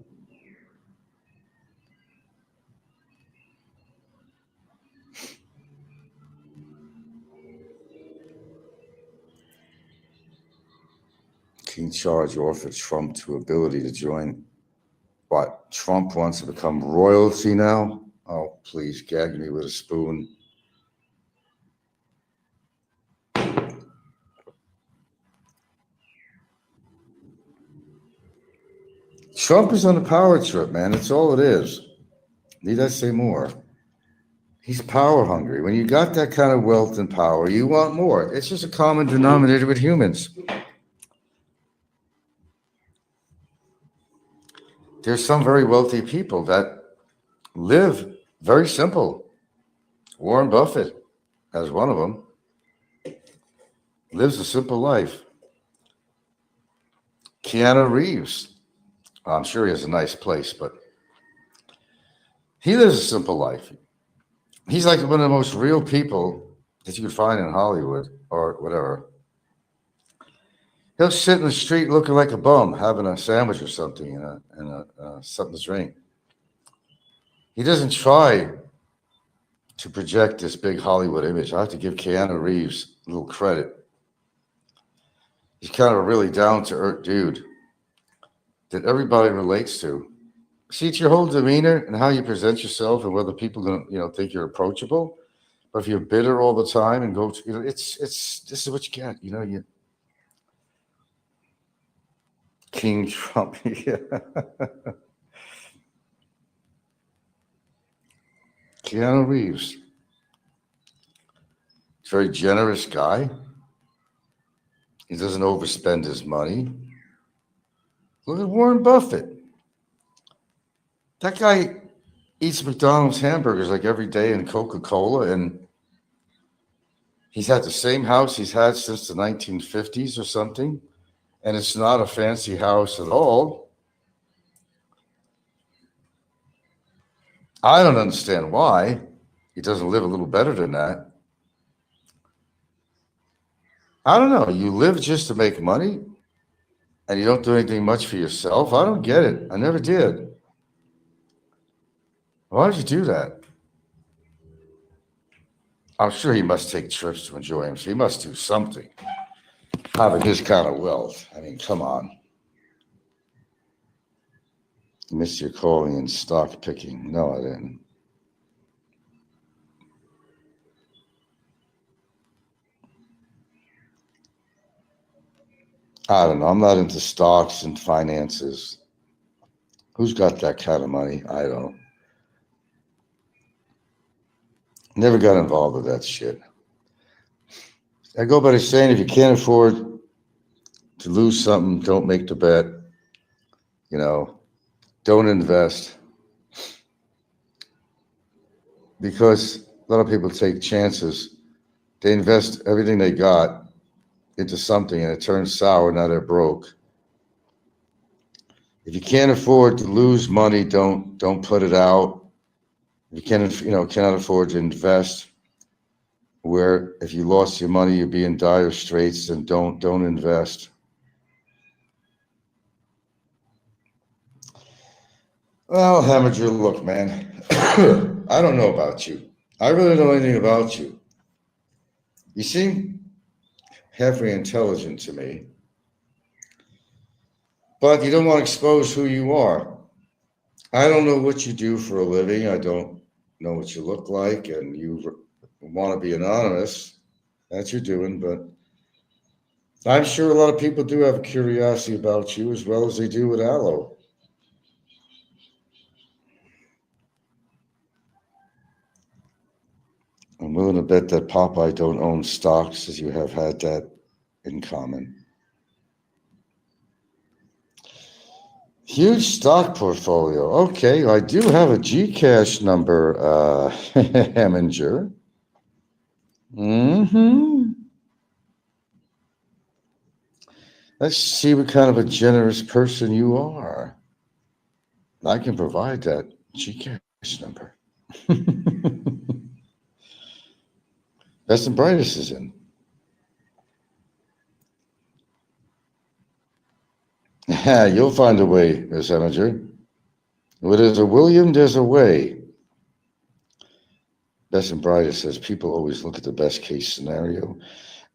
King Charles offered Trump to ability to join. What? Trump wants to become royalty now? Oh, please gag me with a spoon. Trump is on a power trip, man. That's all it is. Need I say more? He's power hungry. When you got that kind of wealth and power, you want more. It's just a common denominator with humans. There's some very wealthy people that live very simple. Warren Buffett, as one of them, lives a simple life. Keanu Reeves, I'm sure he has a nice place, but he lives a simple life. He's like one of the most real people that you could find in Hollywood or whatever. He'll sit in the street looking like a bum, having a sandwich or something and something to drink. He doesn't try to project this big Hollywood image. I have to give Keanu Reeves a little credit. He's kind of a really down to earth dude that everybody relates to. See, it's your whole demeanor and how you present yourself and whether people gonna, think you're approachable. But if you're bitter all the time and go, it's this is what you get. You King Trump. Yeah. Keanu Reeves. He's a very generous guy. He doesn't overspend his money. Look at Warren Buffett. That guy eats McDonald's hamburgers like every day and Coca-Cola, and he's had the same house he's had since the 1950s or something, and it's not a fancy house at all. I don't understand why he doesn't live a little better than that. I don't know. You live just to make money, and you don't do anything much for yourself. I don't get it. I never did. Why did you do that? I'm sure he must take trips to enjoy him. So he must do something. Having his kind of wealth. I mean, come on. You missed your calling and stock picking. No, I didn't. I don't know. I'm not into stocks and finances. Who's got that kind of money? I don't. Never got involved with that shit. I go by saying if you can't afford to lose something, don't make the bet. Don't invest. Because a lot of people take chances. They invest everything they got into something and it turns sour, now they're broke. If you can't afford to lose money, don't put it out. If you cannot afford to invest, where if you lost your money, you'd be in dire straits, then don't invest. Well, Hamager, look, man, I don't know about you. I really don't know anything about you. You seem halfway intelligent to me, but you don't want to expose who you are. I don't know what you do for a living. I don't know what you look like, and you want to be anonymous. That's what you're doing, but I'm sure a lot of people do have a curiosity about you as well as they do with Aloe. I'm willing to bet that Popeye don't own stocks, as you have had that in common. Huge stock portfolio. Okay, I do have a Gcash number, Heminger. Let's see what kind of a generous person you are. I can provide that Gcash number. Best and brightest is in. You'll find a way, Miss Heminger. Where there's a William, there's a way. Best and brightest says people always look at the best case scenario.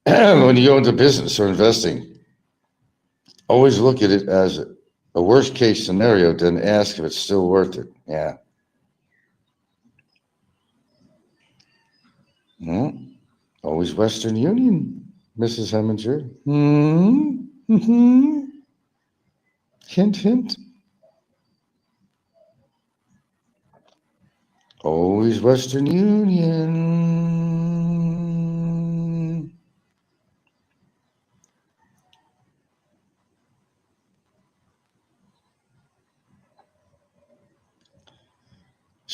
When you go into business or investing, always look at it as a worst case scenario, then ask if it's still worth it. Yeah. Always Western Union, Mrs. Heminger. Hint, hint. Always Western Union.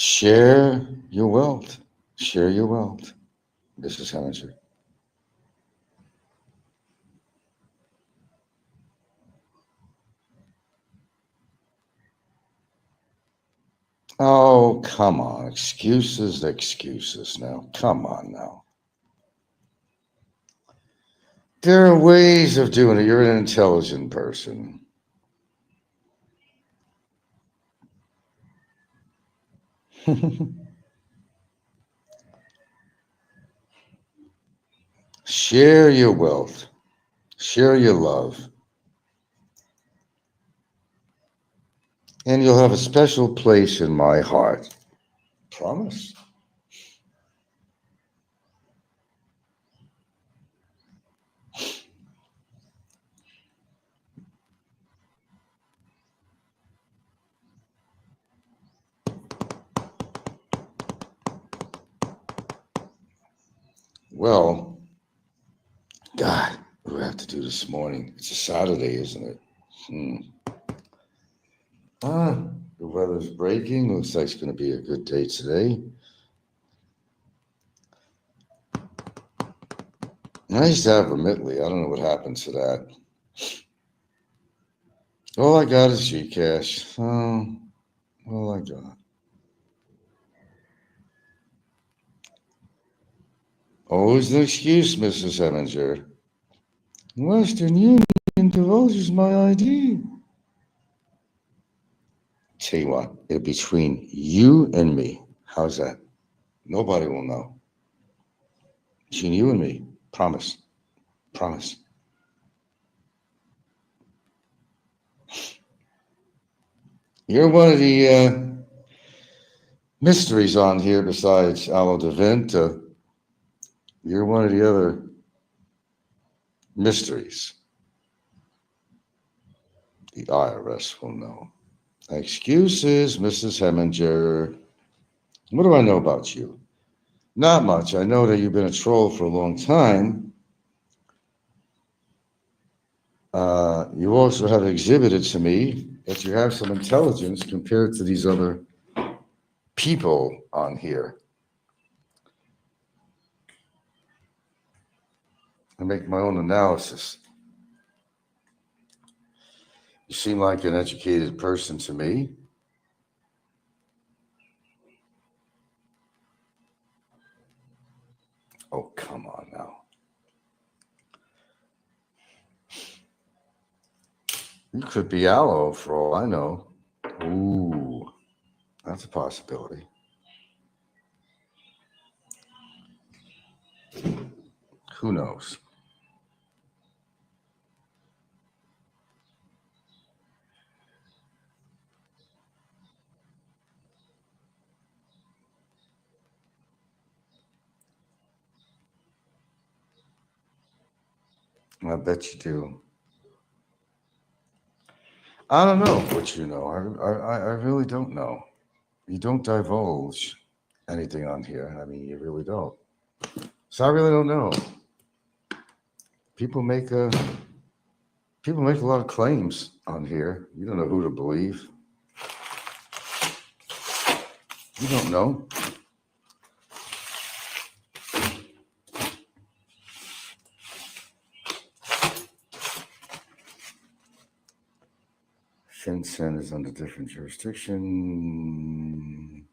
Share your wealth. Share your wealth, Mrs. Heminger. Oh, come on. Excuses, excuses now. Come on now. There are ways of doing it. You're an intelligent person. Share your wealth. Share your love. And you'll have a special place in my heart. Promise? Well, God, what do we have to do this morning? It's a Saturday, isn't it? The weather's breaking. Looks like it's going to be a good day today. I used to have Remitly. I don't know what happened to that. All I got is Gcash. Oh, all I got. Always an excuse, Mrs. Heminger. Western Union divulges my ID. Tell you what, it's between you and me. How's that? Nobody will know. Between you and me. Promise. Promise. You're one of the mysteries on here besides Alo Devent. You're one of the other mysteries. The IRS will know. Excuses, Mrs. Heminger. What do I know about you? Not much. I know that you've been a troll for a long time. You also have exhibited to me that you have some intelligence compared to these other people on here. I make my own analysis. You seem like an educated person to me. Oh, come on now. You could be aloe for all I know. Ooh, that's a possibility. Who knows? I bet you do. I don't know what you know. I really don't know. You don't divulge anything on here. I mean, you really don't. So I really don't know. People make a lot of claims on here. You don't know who to believe. You don't know. FinCEN is under different jurisdiction.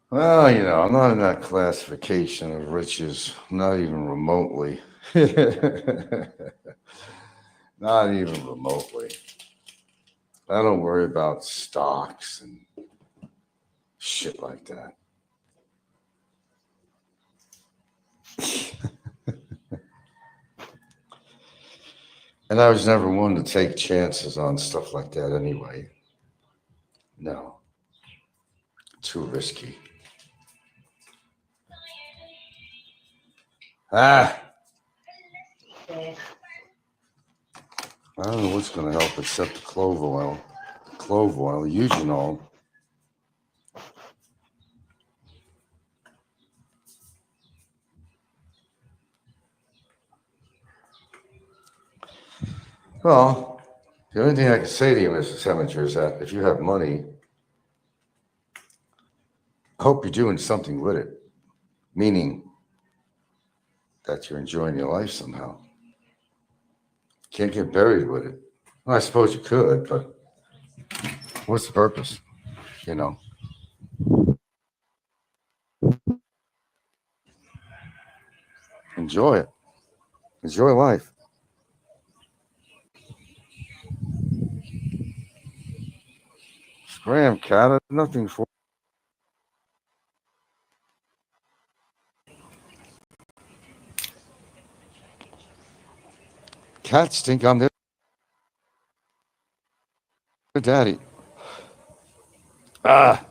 Well, I'm not in that classification of riches, not even remotely. Not even remotely. I don't worry about stocks and shit like that. And I was never one to take chances on stuff like that anyway. No, too risky. I don't know what's going to help except the clove oil, eugenol. Well, The only thing I can say to you, Mrs. Heminger, is that if you have money, I hope you're doing something with it, meaning that you're enjoying your life somehow. Can't get buried with it. Well, I suppose you could, but what's the purpose? You know, enjoy it. Enjoy life. Scram, cat. Nothing for. Cats think I'm their daddy. Ah,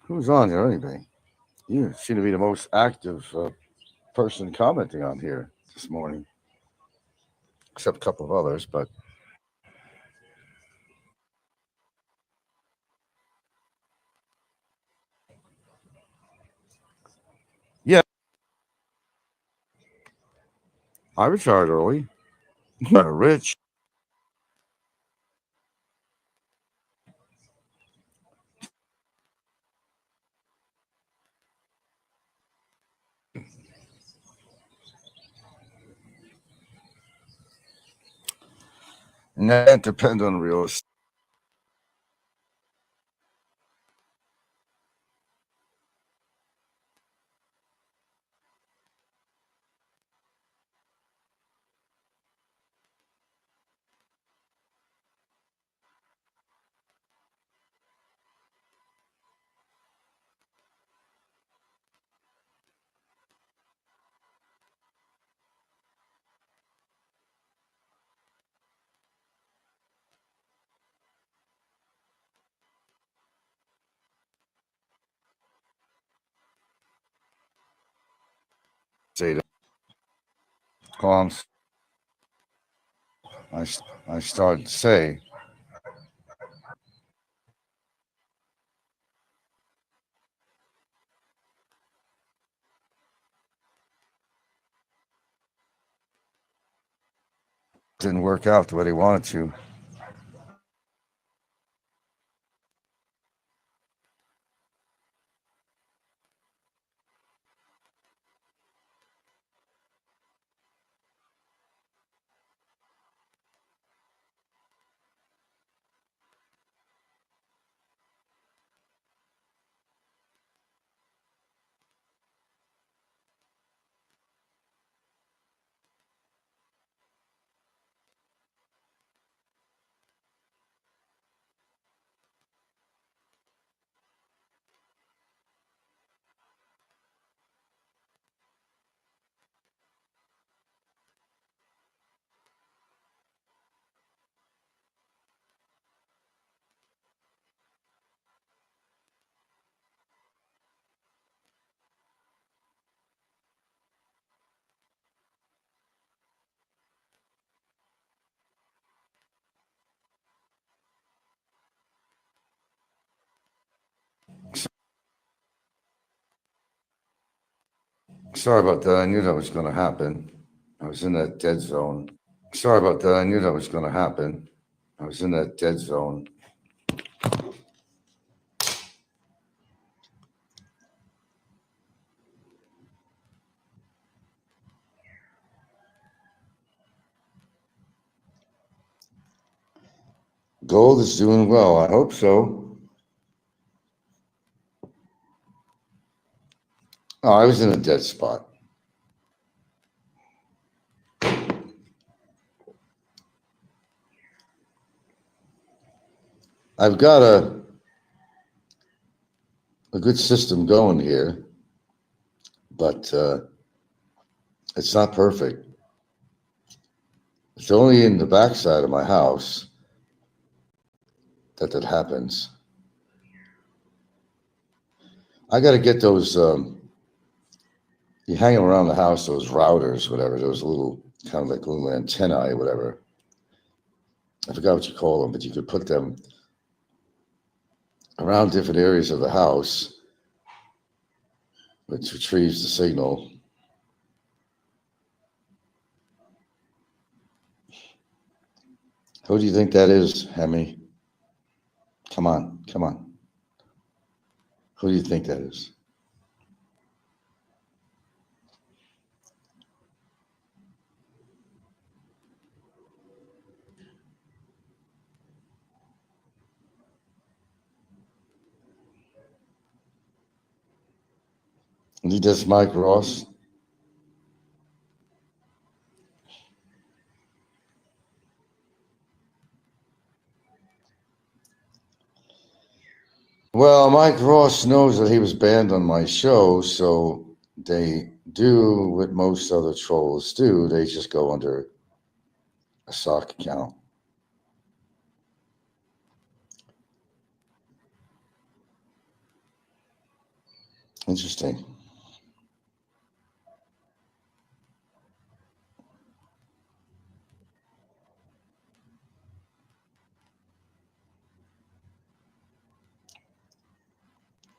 who's on here anyway? You seem to be the most active person commenting on here this morning, except a couple of others. But yeah, I retired early. Rich. And that depends on real estate. Columns. I started to say didn't work out the way they wanted to. Sorry about that. I knew that was going to happen. I was in that dead zone. Sorry about that. I knew that was going to happen. I was in that dead zone. Gold is doing well. I hope so. Oh, I was in a dead spot. I've got a good system going here, but it's not perfect. It's only in the backside of my house that happens. I got to get those. You hang them around the house, those routers, whatever. Those little kind of like little antennae, whatever. I forgot what you call them, but you could put them around different areas of the house which retrieves the signal. Who do you think that is, Hemi? Come on, come on. Who do you think that is? I think that's Mike Ross. Well, Mike Ross knows that he was banned on my show, so they do what most other trolls do. They just go under a sock account. Interesting.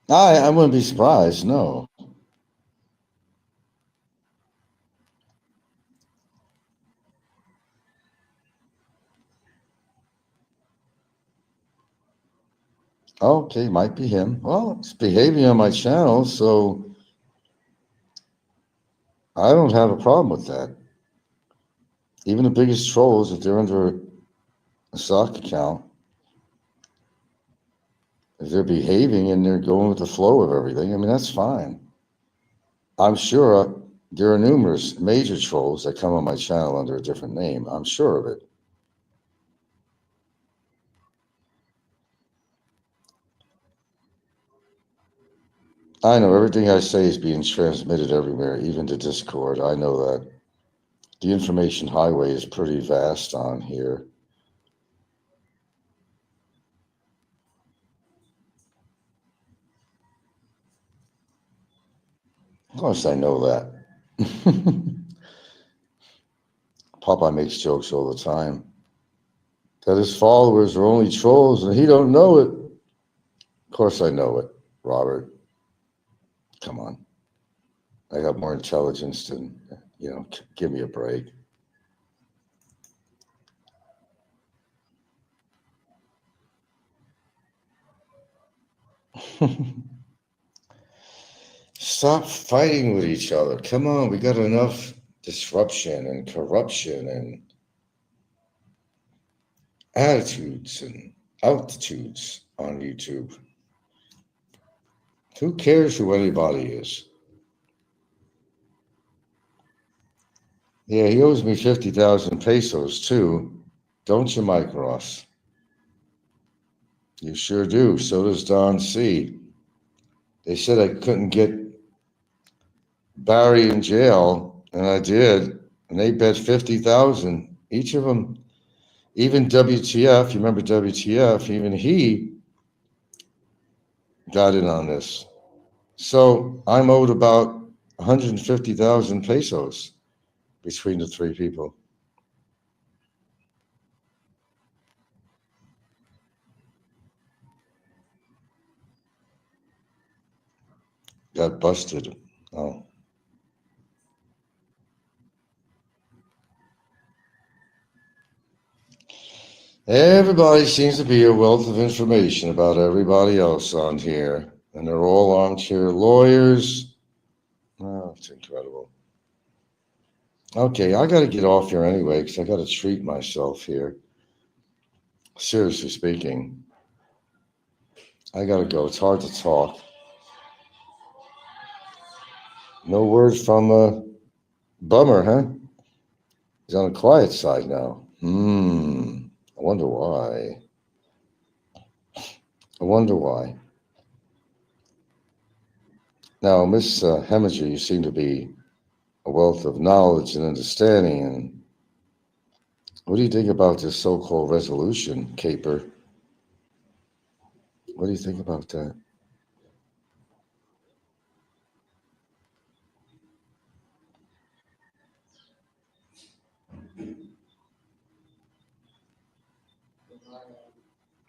I wouldn't be surprised, no. Okay, might be him. Well, it's behaving on my channel, so I don't have a problem with that. Even the biggest trolls, if they're under a sock account, if they're behaving and they're going with the flow of everything, I mean, that's fine. I'm sure there are numerous major trolls that come on my channel under a different name. I'm sure of it. I know everything I say is being transmitted everywhere, even to Discord. I know that. The information highway is pretty vast on here. Of course, I know that. Popeye makes jokes all the time that his followers are only trolls and he don't know it. Of course, I know it, Robert. Come on. I got more intelligence than, give me a break. Stop fighting with each other. Come on, we got enough disruption and corruption and attitudes and altitudes on YouTube. Who cares who anybody is? Yeah, he owes me 50,000 pesos too. Don't you, Mike Ross? You sure do. So does Don C. They said I couldn't get Barry in jail, and I did. And they bet 50,000 each of them. Even WTF, you remember WTF? Even he got in on this. So I'm owed about 150,000 pesos between the three people. Got busted. Oh. Everybody seems to be a wealth of information about everybody else on here, and they're all armchair lawyers. Oh, it's incredible. Okay, I got to get off here anyway because I got to treat myself here. Seriously speaking, I got to go. It's hard to talk. No word from Bummer, huh? He's on the quiet side now. I wonder why. I wonder why. Now, Miss Heminger, you seem to be a wealth of knowledge and understanding. And what do you think about this so-called resolution caper? What do you think about that?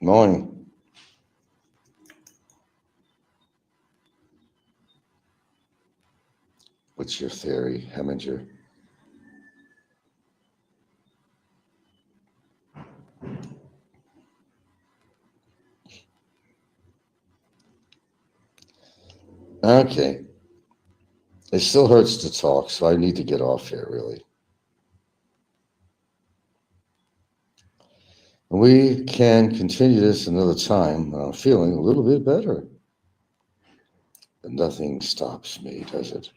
Morning. What's your theory, Heminger? Okay. It still hurts to talk, so I need to get off here, really. We can continue this another time when I'm feeling a little bit better. But nothing stops me, does it?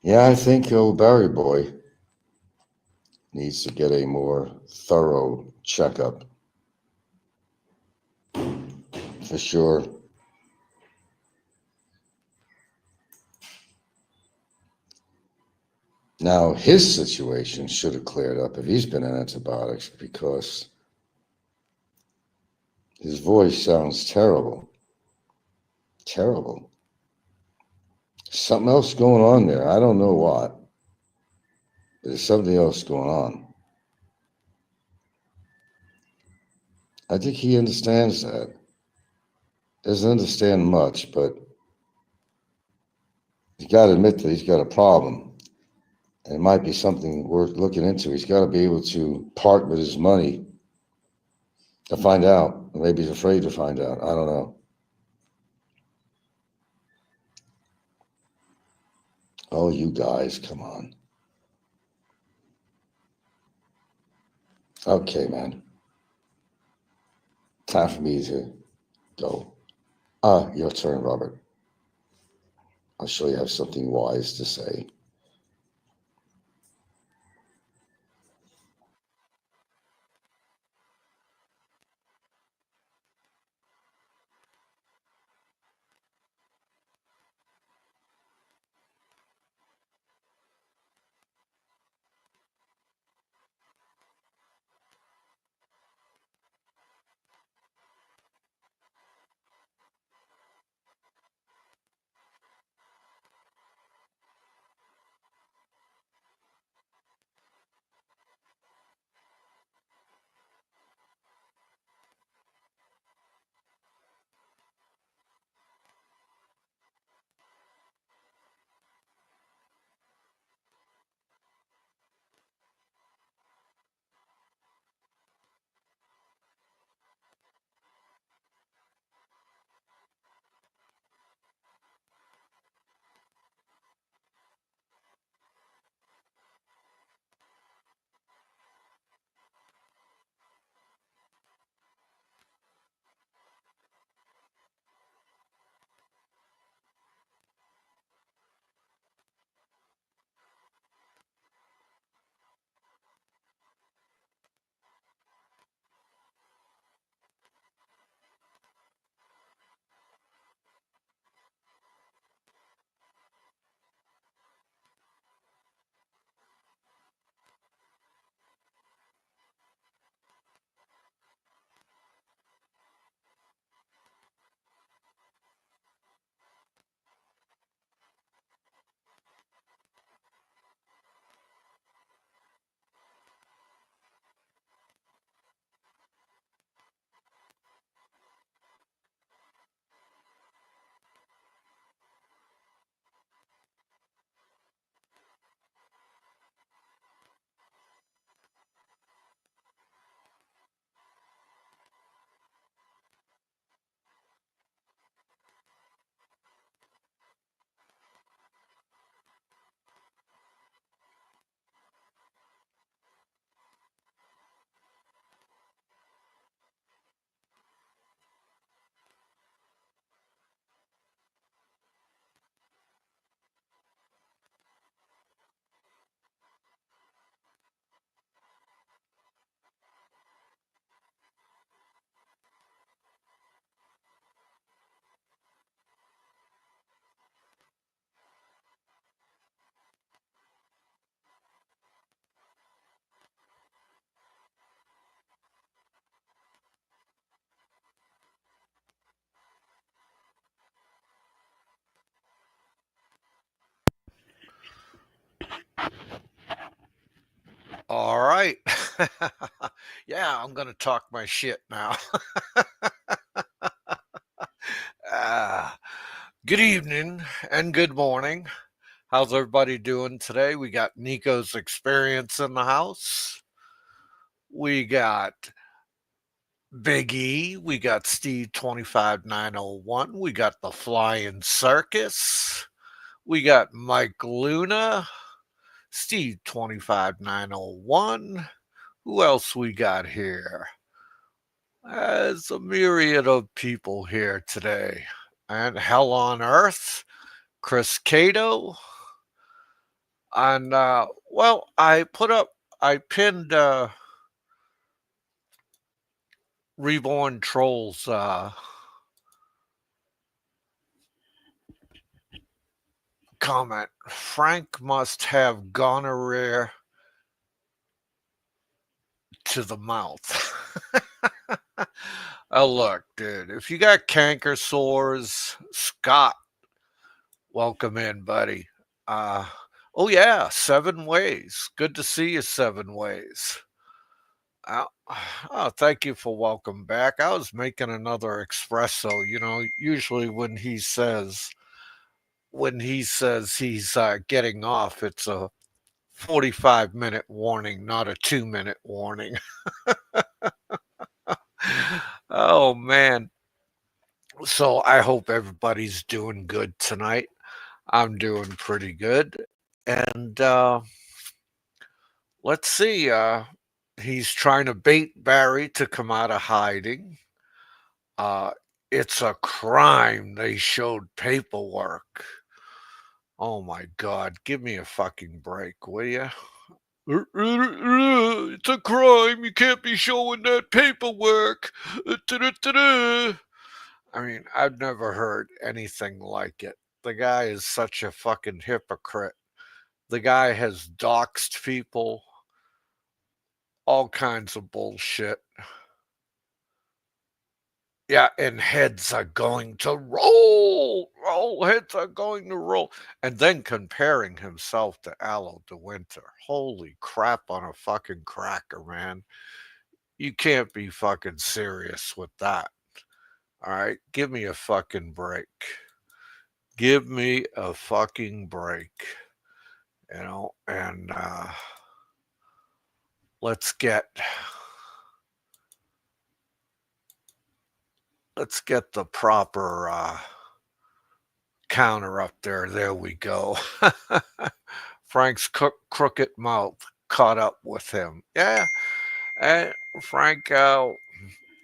Yeah, I think old Barry Boy needs to get a more thorough checkup. For sure. Now, his situation should have cleared up if he's been on antibiotics because his voice sounds terrible. Terrible. Something else going on there. I don't know what, but there's something else going on. I think he understands that. Doesn't understand much, but he's got to admit that he's got a problem. And it might be something worth looking into. He's got to be able to part with his money to find out. Maybe he's afraid to find out. I don't know. Oh, you guys, come on. Okay, man. Time for me to go. Your turn, Robert. I'm sure you have something wise to say. All right. Yeah, I'm gonna talk my shit now. Ah, good evening and good morning. How's everybody doing today? We got Nico's Experience in the house. We got Big E. We got Steve 25901. We got the Flying Circus. We got Mike Luna. Steve 25901. Who else we got here? There's a myriad of people here today. And Hell on Earth, Chris Cato. And, well, I pinned Reborn Trolls comment. Frank must have gonorrhea to the mouth. Oh, look, dude, if you got canker sores, Scott, welcome in, buddy. Uh, oh, yeah, 7 ways. Good to see you, 7 ways. Oh, oh, thank you for welcome back. I was making another espresso. Usually when he says he's getting off, it's a 45-minute warning, not a 2-minute warning. Oh man. So I hope everybody's doing good tonight. I'm doing pretty good. And let's see. He's trying to bait Barry to come out of hiding. Uh, it's a crime they showed paperwork. Oh my God, give me a fucking break, will you? It's a crime. You can't be showing that paperwork. I mean, I've never heard anything like it. The guy is such a fucking hypocrite. The guy has doxed people, all kinds of bullshit. Yeah, and heads are going to roll. Roll, heads are going to roll. And then comparing himself to Aloe de Winter. Holy crap on a fucking cracker, man. You can't be fucking serious with that. All right, give me a fucking break. Give me a fucking break. And let's get the proper counter up there. There we go. Frank's crooked mouth caught up with him. Yeah, and Frank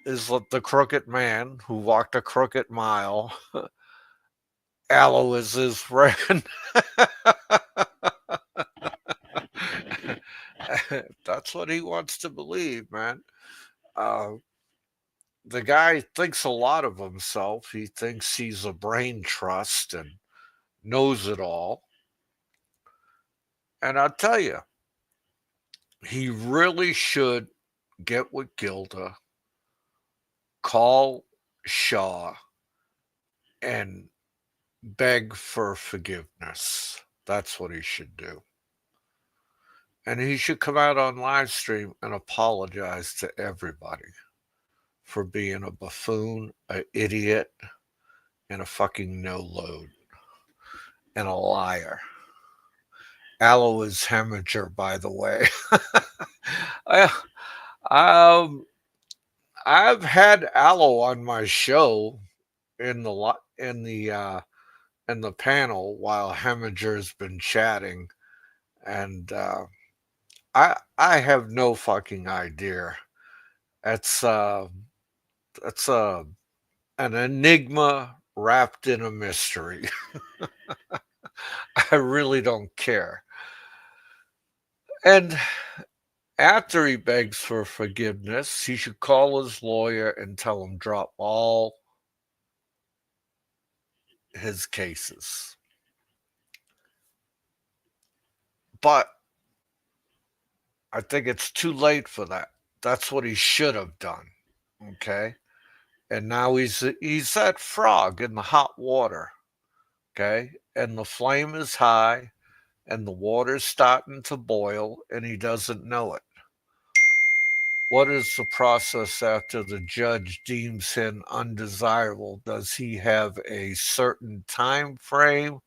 is the crooked man who walked a crooked mile. Aloe is his friend. That's what he wants to believe, man. Uh, the guy thinks a lot of himself. He thinks he's a brain trust and knows it all. And I'll tell you, he really should get with Gilda, call Shaw, and beg for forgiveness. That's what he should do. And he should come out on live stream and apologize to everybody for being a buffoon, an idiot, and a fucking no load, and a liar. Aloe is Heminger, by the way. I, um, I've had Aloe on my show in the panel while Heminger's been chatting, and I have no fucking idea. It's it's an enigma wrapped in a mystery. I really don't care. And after he begs for forgiveness, he should call his lawyer and tell him drop all his cases. But I think it's too late for that. That's what he should have done. Okay? And now he's that frog in the hot water. Okay? And the flame is high and the water's starting to boil and he doesn't know it. What is the process after the judge deems him undesirable? Does he have a certain time frame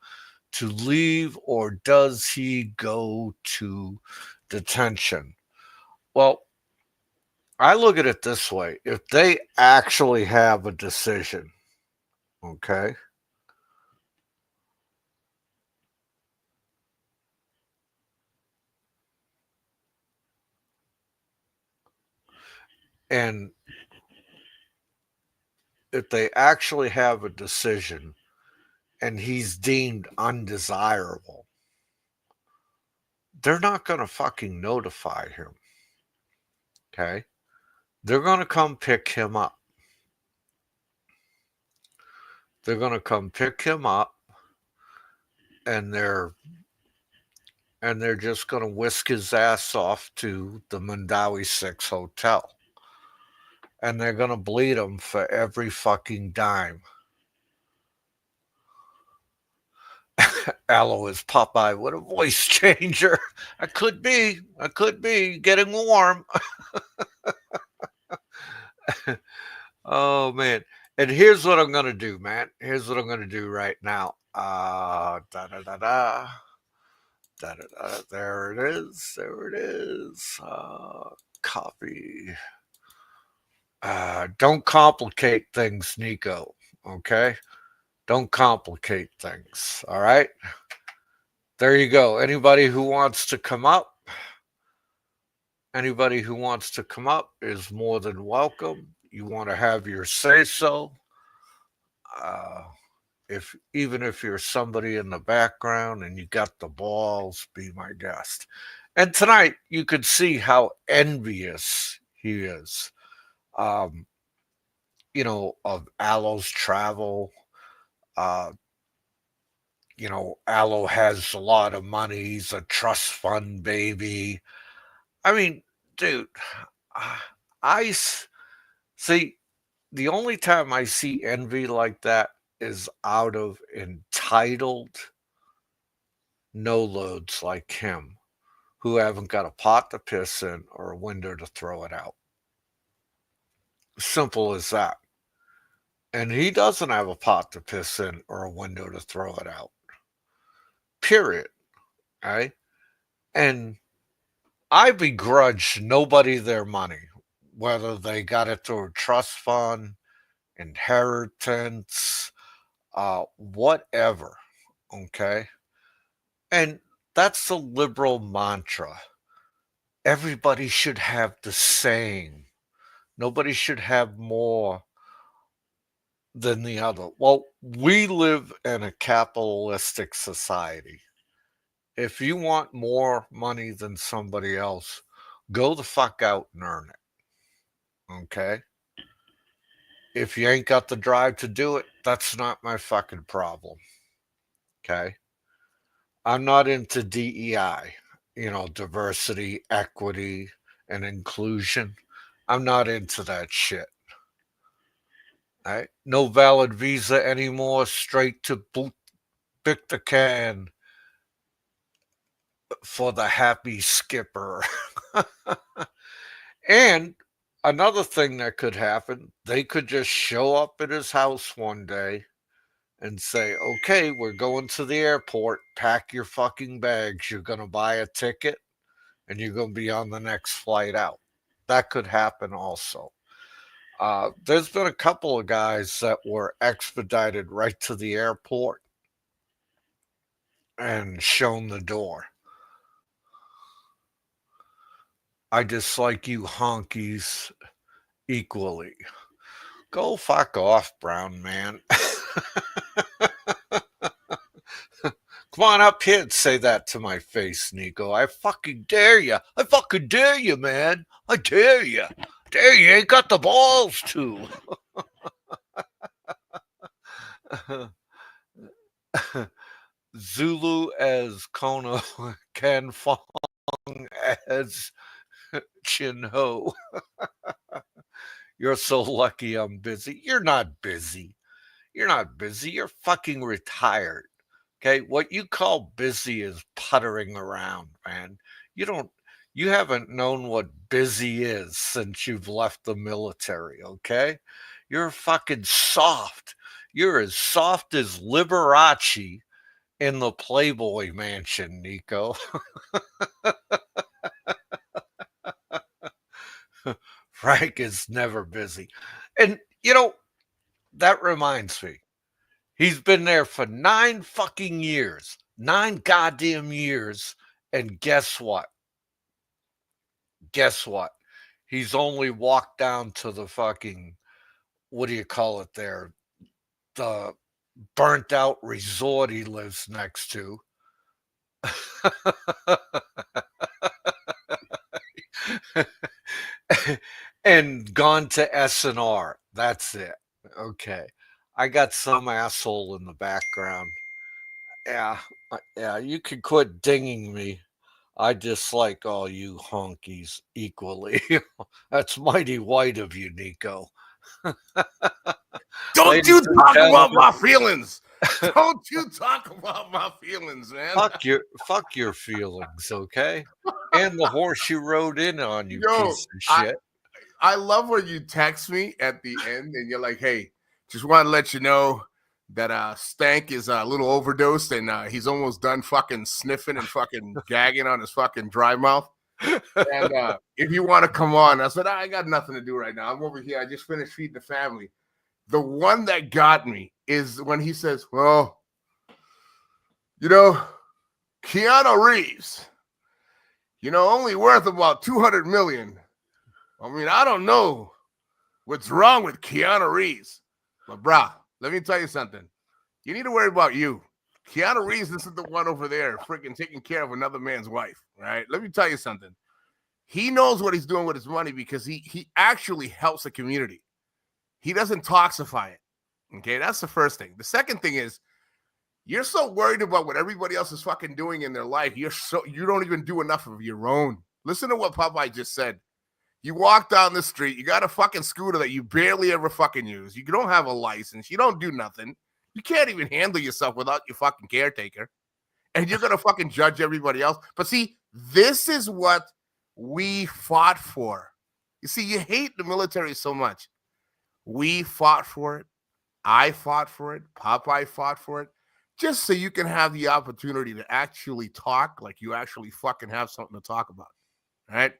to leave, or does he go to detention? Well, I look at it this way. If they actually have a decision, okay, and if they actually have a decision and he's deemed undesirable, they're not going to fucking notify him, okay? They're going to come pick him up. They're going to come pick him up, and they're just going to whisk his ass off to the Mandawi 6 hotel. And they're going to bleed him for every fucking dime. Aloe is Popeye. What a voice changer. I could be getting warm. Oh, man. And here's what I'm going to do, man. Here's what I'm going to do right now. Da da da da. Da, da, da. There it is. There it is. Copy. Don't complicate things, Nico. Okay? Don't complicate things. All right? There you go. Anybody who wants to come up, is more than welcome. You want to have your say so. Even if you're somebody in the background and you got the balls, be my guest. And tonight you could see how envious he is. Of Aloe's travel. Aloe has a lot of money. He's a trust fund baby. I mean, dude, I see. The only time I see envy like that is out of entitled no loads like him who haven't got a pot to piss in or a window to throw it out. Simple as that. And he doesn't have a pot to piss in or a window to throw it out. Period. Right? And I begrudge nobody their money, whether they got it through a trust fund, inheritance, whatever. Okay. And that's the liberal mantra. Everybody should have the same. Nobody should have more than the other. Well, we live in a capitalistic society. If you want more money than somebody else, go the fuck out and earn it. Okay? If you ain't got the drive to do it, that's not my fucking problem. Okay? I'm not into DEI, diversity, equity, and inclusion. I'm not into that shit. Right? No valid visa anymore, straight to boot pick the can for the happy skipper. And another thing that could happen, they could just show up at his house one day and say, okay, we're going to the airport. Pack your fucking bags. You're going to buy a ticket and you're going to be on the next flight out. That could happen also. There's been a couple of guys that were expedited right to the airport and shown the door. I dislike you honkies equally. Go fuck off, brown man. Come on up here and say that to my face, Nico. I fucking dare you. I fucking dare you, man. I dare you. Dare you ain't got the balls to. Zulu as Kono, Can Fong as Chin Ho. You're so lucky I'm busy. You're not busy. You're not busy. You're fucking retired. Okay, what you call busy is puttering around, man. You You haven't known what busy is since you've left the military, okay? You're fucking soft. You're as soft as Liberace in the Playboy Mansion, Nico. Frank is never busy. And, that reminds me. He's been there for 9 fucking years. 9 goddamn years. And guess what? Guess what? He's only walked down to the fucking, what do you call it there? The burnt out resort he lives next to. And gone to S&R. That's it. Okay. I got some asshole in the background. Yeah. Yeah, you can quit dinging me. I dislike all you honkies equally. That's mighty white of you, Nico. Don't Ladies you and talk about gentlemen, my feelings. Don't you talk about my feelings, man. fuck your feelings, okay? And the horse you rode in on, you Yo, piece of shit. I love when you text me at the end and you're like, hey, just want to let you know that Stank is a little overdosed and he's almost done fucking sniffing and fucking gagging on his fucking dry mouth. And if you want to come on, I said, I got nothing to do right now. I'm over here. I just finished feeding the family. The one that got me is when he says, well, Keanu Reeves, only worth about 200 million. I mean, I don't know what's wrong with Keanu Reeves. But, brah, let me tell you something. You need to worry about you. Keanu Reeves isn't the one over there freaking taking care of another man's wife, right? Let me tell you something. He knows what he's doing with his money because he actually helps the community. He doesn't toxify it. Okay, that's the first thing. The second thing is you're so worried about what everybody else is fucking doing in their life. You don't even do enough of your own. Listen to what Popeye just said. You walk down the street, you got a fucking scooter that you barely ever fucking use. You don't have a license. You don't do nothing. You can't even handle yourself without your fucking caretaker. And you're going to fucking judge everybody else. But see, this is what we fought for. You see, you hate the military so much. We fought for it. I fought for it. Popeye fought for it. Just so you can have the opportunity to actually talk like you actually fucking have something to talk about. All right?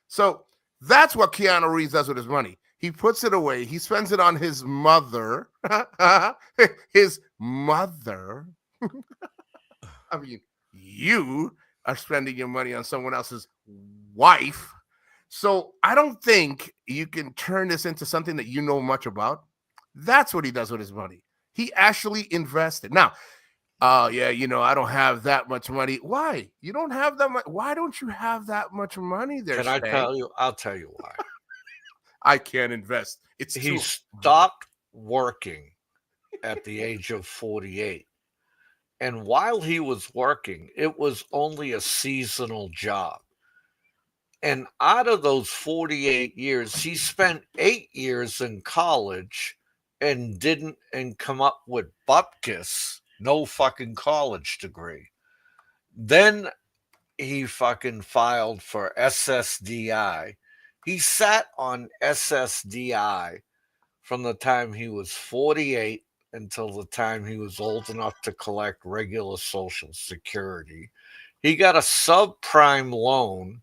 So that's what Keanu Reeves does with his money. He puts it away. He spends it on his mother. His mother. I mean, you are spending your money on someone else's wife. So I don't think you can turn this into something that you know much about. That's what he does with his money. He actually invested. Now, I don't have that much money. Why? You don't have that much. Why don't you have that much money there? Can I tell you? I'll tell you why. I can't invest. He stopped working at the age of 48. And while he was working, it was only a seasonal job. And out of those 48 years, he spent 8 years in college and didn't come up with bupkis, no fucking college degree. Then he fucking filed for SSDI. He sat on SSDI from the time he was 48 until the time he was old enough to collect regular Social Security. He got a subprime loan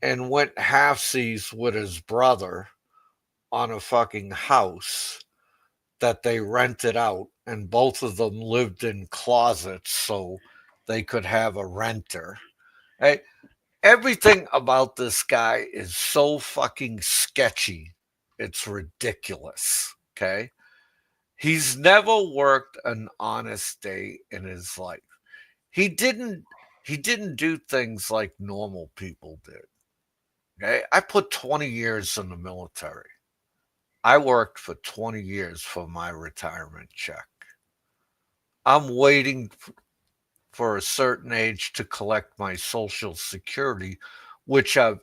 and went halfsies with his brother on a fucking house that they rented out, and both of them lived in closets so they could have a renter. Hey, everything about this guy is so fucking sketchy. It's ridiculous. Okay. He's never worked an honest day in his life. He didn't do things like normal people did. Okay. I put 20 years in the military. I worked for 20 years for my retirement check. I'm waiting for a certain age to collect my Social Security, which I've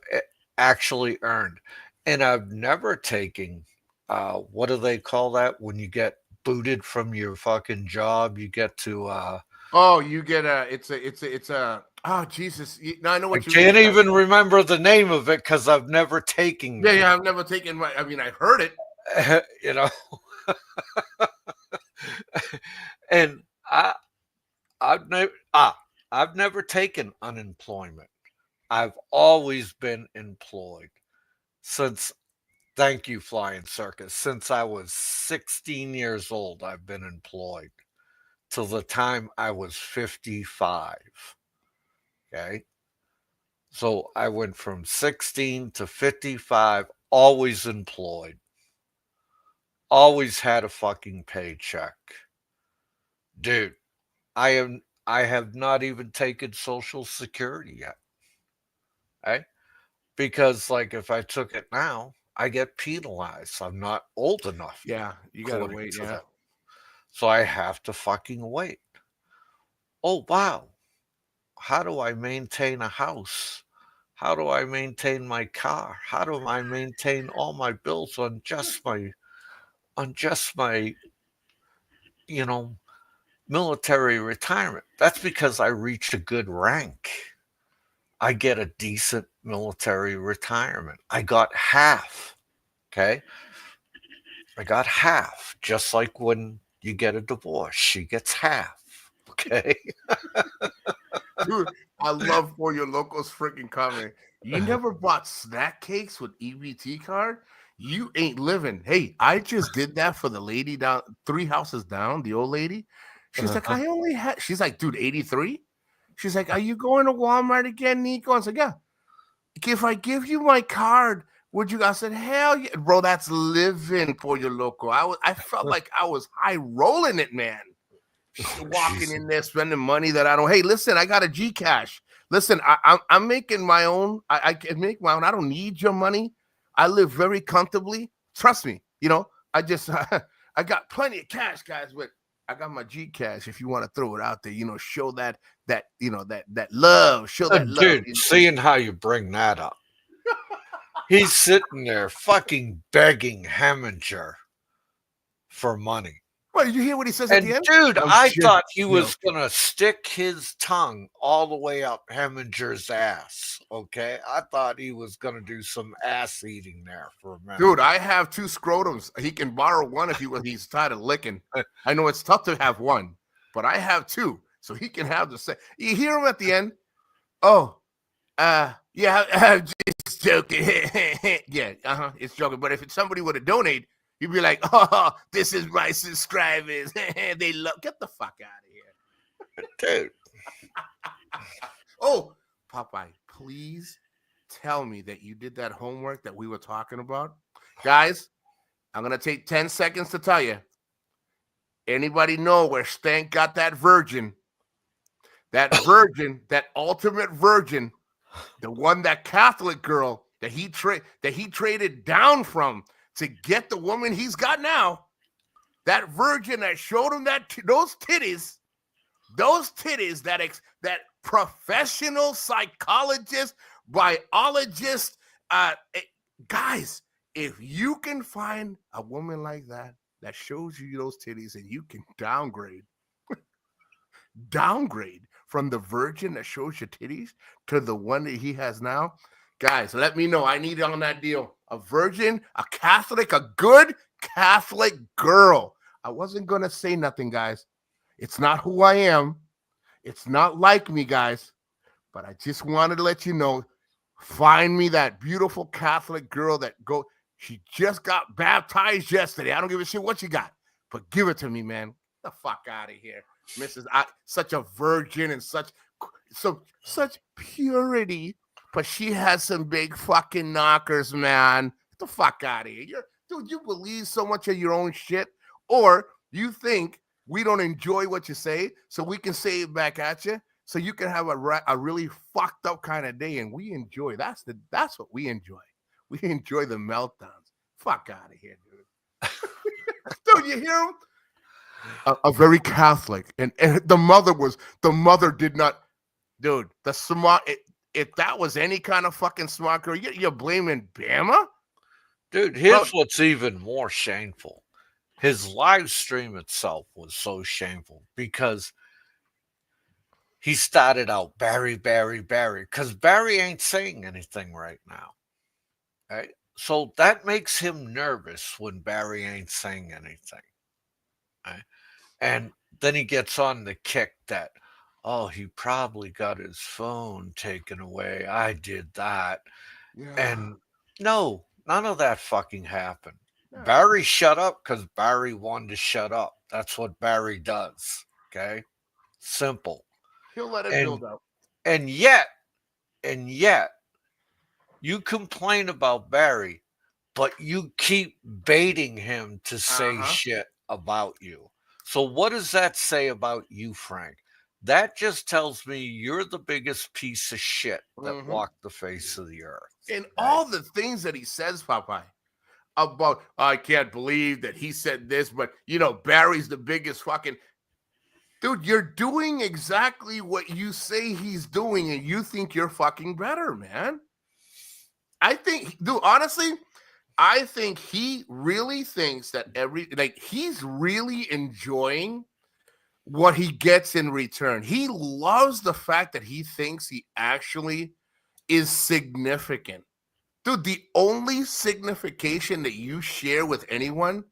actually earned. And I've never taken, what do they call that? When you get booted from your fucking job, you get to, you get Oh Jesus! Now I know I what you can't mean. even remember the name of it because I've never taken Yeah, yeah. I've never taken my. I mean, I've heard it. you know. And I've never taken unemployment. I've always been employed since. Thank you, Flying Circus. Since I was 16 years old, I've been employed till the time I was 55. Okay. So I went from 16 to 55, always employed, always had a fucking paycheck. Dude, I have not even taken Social Security yet. Okay? Because like if I took it now, I get penalized. I'm not old enough, Yeah, you gotta according wait. to Yeah. them. So I have to fucking wait. Oh wow. How do I maintain a house? How do I maintain my car? How do I maintain all my bills on just my, you know, military retirement? That's because I reached a good rank. I get a decent military retirement. I got half. Okay. I got half, just like when you get a divorce, she gets half. Okay. Dude, I love For Your Locals freaking comment. You never bought snack cakes with EBT card? You ain't living. Hey, I just did that for the lady down 3 houses down, the old lady. She's like, I only had, she's like, dude, 83? She's like, are you going to Walmart again, Nico? I was like, yeah. If I give you my card, would you? I said, hell yeah, bro, that's living For Your Local. I felt like I was high rolling it, man. Walking Jeez. in there spending money that I don't. Hey, listen, I got a G Cash. Listen, I'm making my own. I can make my own. I don't need your money. I live very comfortably. Trust me. I just I got plenty of cash, guys. But I got my G Cash. If you want to throw it out there, show that that love. Show that love. Dude, seeing how you bring that up, he's sitting there fucking begging Heminger for money. What did you hear? What he says at And the end? dude, I'm I just thought he was joking. gonna stick his tongue all the way up Heminger's ass. Okay, I thought he was gonna do some ass eating there for a minute. Dude, I have 2 scrotums. He can borrow one if he's tired of licking. I know it's tough to have one, but I have 2, so he can have the same. You hear him at the end? Oh, yeah, I'm just joking. Yeah, it's joking. But if somebody were to donate, you'd be like, oh, this is my subscribers. They love. Get the fuck out of here, Dude. Oh, Popeye, please tell me that you did that homework that we were talking about. Guys, I'm going to take 10 seconds to tell you. Anybody know where Stank got that virgin? That virgin, that ultimate virgin, the one, that Catholic girl that he traded down from to get the woman he's got now. That virgin that showed him those titties, that professional psychologist, biologist, guys, if you can find a woman like that shows you those titties, and you can downgrade from the virgin that shows your titties to the one that he has now, guys, let me know. I need on that deal. A virgin, a Catholic, a good Catholic girl. I wasn't going to say nothing, guys. It's not who I am. It's not like me, guys. But I just wanted to let you know, find me that beautiful Catholic girl she just got baptized yesterday. I don't give a shit what you got, but give it to me, man. Get the fuck out of here. Such a virgin and such purity, but she has some big fucking knockers, man. Get the fuck out of here. Dude, you believe so much of your own shit, or you think we don't enjoy what you say, so we can say it back at you, so you can have a really fucked up kind of day, and we enjoy. That's what we enjoy. We enjoy the meltdowns. Fuck out of here, dude. Dude, you hear him? A very Catholic, and the mother did not, dude. The smart, if that was any kind of fucking smart girl, you're blaming Bama, Dude, here's what's even more shameful. His live stream itself was so shameful because he started out Barry, because Barry ain't saying anything right now. Right? So that makes him nervous when Barry ain't saying anything. Right? And then he gets on the kick that, oh, he probably got his phone taken away. I did that. Yeah. And no, none of that fucking happened. Yeah. Barry shut up because Barry wanted to shut up. That's what Barry does. Okay. Simple. He'll let it And build up. and yet, you complain about Barry, but you keep baiting him to say Uh-huh. shit about you. So what does that say about you, Frank? That just tells me you're the biggest piece of shit that Mhm. walked the face of the earth. And okay? all the things that he says, Popeye, about I can't believe that he said this, but Barry's the biggest fucking dude. You're doing exactly what you say he's doing, and you think you're fucking better, man. I think, dude, honestly, I think he really thinks that he's really enjoying what he gets in return. He loves the fact that he thinks he actually is significant. Dude, the only signification that you share with anyone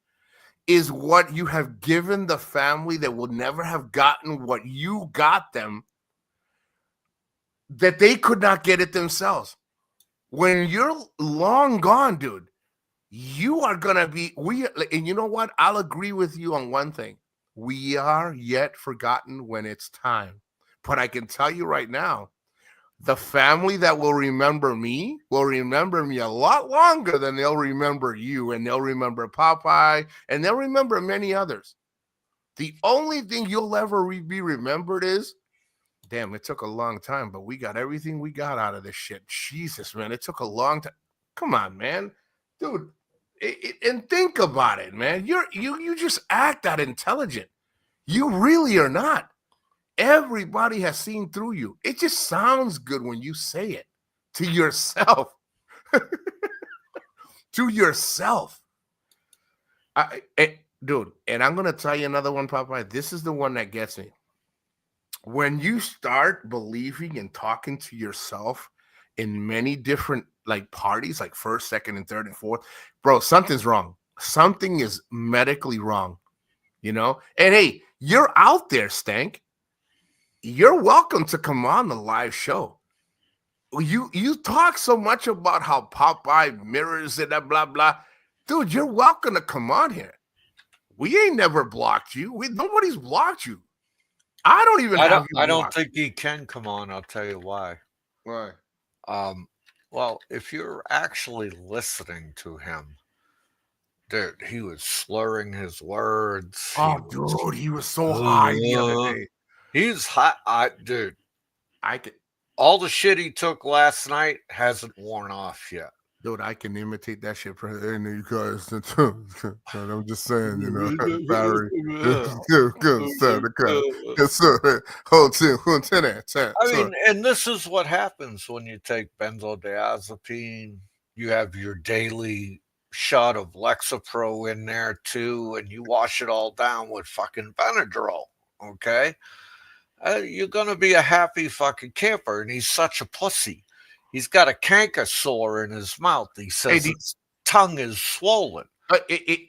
is what you have given the family that will never have gotten what you got them, that they could not get it themselves. When you're long gone, dude, you are going to be, and you know what? I'll agree with you on one thing. We are yet forgotten when it's time. But I can tell you right now, the family that will remember me a lot longer than they'll remember you, and they'll remember Popeye, and they'll remember many others. The only thing you'll ever be remembered is, damn, it took a long time, but we got everything we got out of this shit. Jesus, man, it took a long time. Come on, man, dude, and think about it, man. You just act that intelligent. You really are not. Everybody has seen through you. It just sounds good when you say it to yourself. To yourself. Dude, and I'm going to tell you another one, Popeye. This is the one that gets me. When you start believing and talking to yourself in many different parties, like first, second, and third, and fourth, bro, something's wrong. Something is medically wrong, And hey, you're out there, Stank. You're welcome to come on the live show. You talk so much about how Popeye mirrors it, blah blah. Dude, you're welcome to come on here. We ain't never blocked you. Nobody's blocked you. I don't even have you I don't blocked. think he can come on. I'll tell you why. Why? Well, if you're actually listening to him, dude, he was slurring his words. Dude, he was so high the other day. He's hot, dude. I can, all the shit he took last night hasn't worn off yet. dude, I can imitate that shit for you guys. I'm just saying, Barry. I mean, and this is what happens when you take benzodiazepine. You have your daily shot of Lexapro in there too, and you wash it all down with fucking Benadryl. Okay, you're gonna be a happy fucking camper. And he's such a pussy. He's got a canker sore in his mouth. He says his tongue is swollen.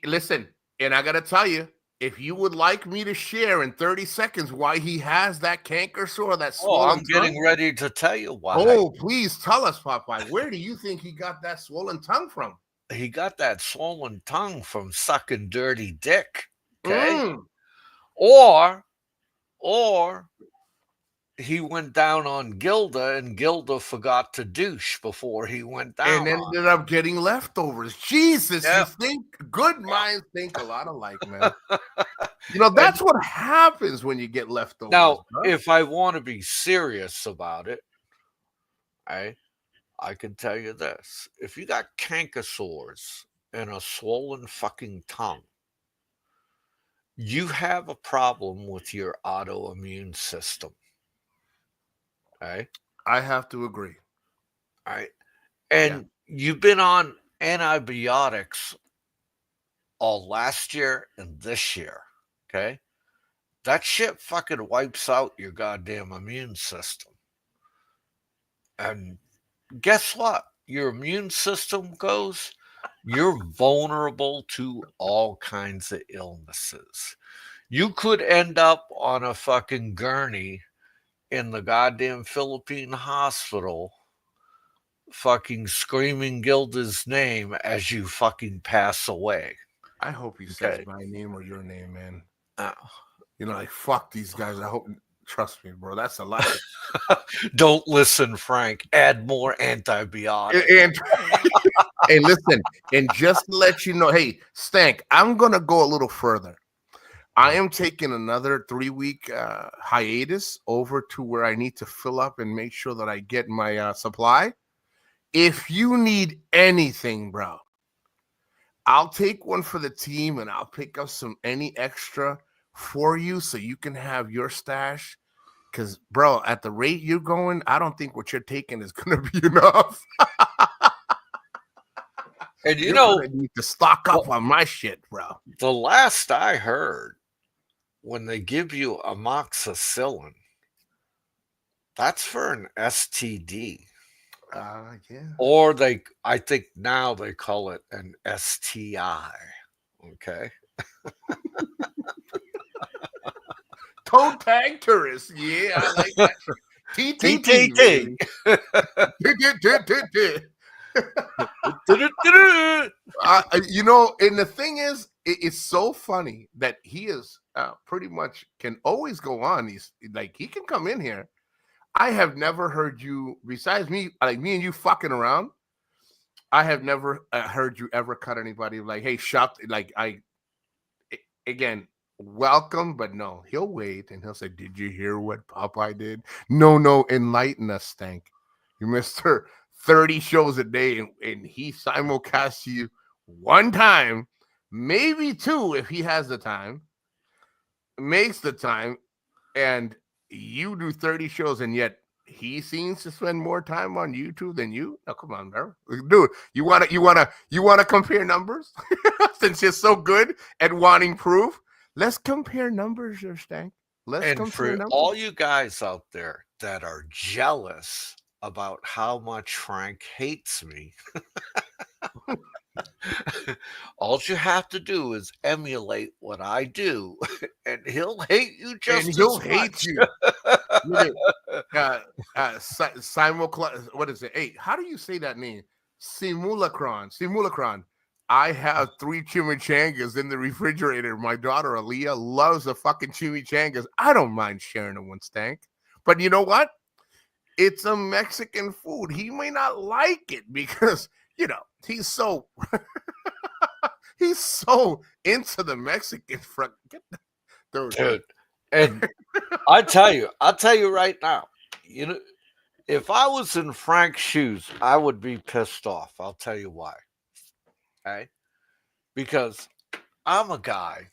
Listen, and I gotta tell you, if you would like me to share in 30 seconds why he has that canker sore, that swollen I'm getting ready to tell you why. Oh, please tell us, Popeye. Where do you think he got that swollen tongue from? He got that swollen tongue from sucking dirty dick. Okay. Or he went down on Gilda and Gilda forgot to douche before he went down. And ended up getting leftovers. Jesus, you think good minds think a lot alike, man. That's what happens when you get leftovers. Now, if I want to be serious about it, I can tell you this. If you got canker sores and a swollen fucking tongue, you have a problem with your autoimmune system. Okay? I have to agree. All right. And you've been on antibiotics all last year and this year. Okay. that shit fucking wipes out your goddamn immune system. And guess what? Your immune system goes, you're vulnerable to all kinds of illnesses. You could end up on a fucking gurney in the goddamn Philippine hospital, fucking screaming Gilda's name as you fucking pass away. I hope he says Okay. my name or your name, man. Uh, You know, like fuck these guys. I hope. Trust me, bro. That's a lot. don't listen, Frank. Add more antibiotics. And hey, listen, and just to let you know, hey, Stank, I'm gonna go a little further. I am taking another 3-week hiatus over to where I need to fill up and make sure that I get my supply. If you need anything, bro, I'll take one for the team and I'll pick up any extra for you so you can have your stash. Because, bro, at the rate you're going, I don't think what you're taking is going to be enough. And you You're know, gonna need to stock up on my shit, bro. the last I heard, when they give you amoxicillin, that's for an STD. Yeah. Or I think now they call it an STI. Okay. Toe tag tourist. Yeah, I like that. TTT. TTT. You know, and the thing is, it's so funny that he is pretty much can always go on. He's like, he can come in here. I have never heard you, besides me, like me and you fucking around. I have never heard you ever cut anybody like, hey, shop. Like, again, welcome, but no, he'll wait and he'll say, did you hear what Popeye did? No, enlighten us, Stank. You missed 30 shows a day and he simulcasts you one time, maybe two if he has the time, makes the time, and you do 30 shows, and yet he seems to spend more time on YouTube than you. Oh, come on, bro. Dude, you wanna compare numbers? Since you're so good at wanting proof, let's compare numbers, Stank. Let's And compare for numbers. all you guys out there that are jealous about how much Frank hates me, all you have to do is emulate what I do, and he'll hate you just And he'll as hate much. you. Look at what is it? Hey, how do you say that name? Simulacron. I have 3 chimichangas in the refrigerator. My daughter Aaliyah loves the fucking chimichangas. I don't mind sharing them with Stank. But you know what? It's a Mexican food. He may not like it because, you know, he's so he's so into the Mexican front. Dude. And I'll tell you right now, you know, if I was in Frank's shoes, I would be pissed off. I'll tell you why. Okay? Because I'm a guy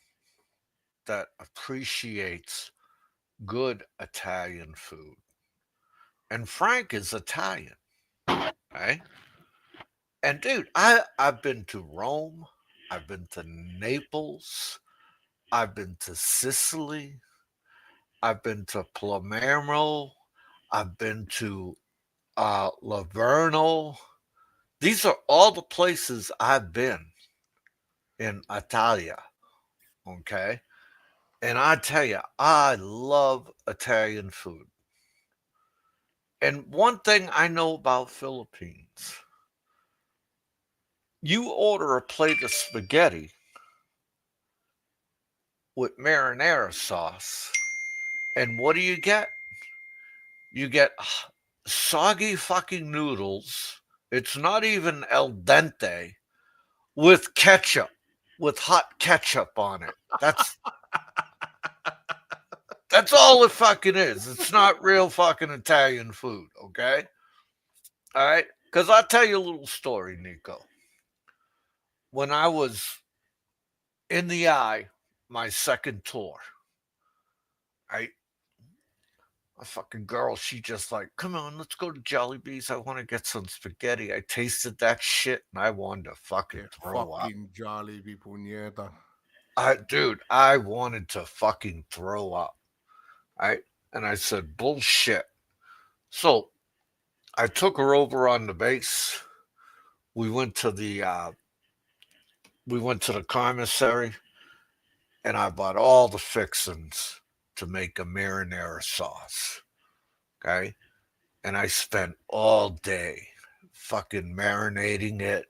that appreciates good Italian food. And Frank is Italian. Okay? And dude, I've been to Rome, I've been to Naples, I've been to Sicily, I've been to Palermo, I've been to Livorno. These are all the places I've been in Italia. Okay. And I tell you, I love Italian food. And one thing I know about Philippines, you order a plate of spaghetti with marinara sauce, and what do you get? You get soggy fucking noodles. It's not even al dente with ketchup, with hot ketchup on it. That's all it fucking is. It's not real fucking Italian food, okay? All right? Because I'll tell you a little story, Nico. When I was in the eye, my second tour, right? A fucking girl, she just like, come on, let's go to Jollibee's. I want to get some spaghetti. I tasted that shit and I wanted to fucking throw up. Fucking Jollibee puñeta. I wanted to fucking throw up. Right? And I said, bullshit. So I took her over on the base. We went to the commissary, and I bought all the fixings to make a marinara sauce. Okay. And I spent all day fucking marinating it,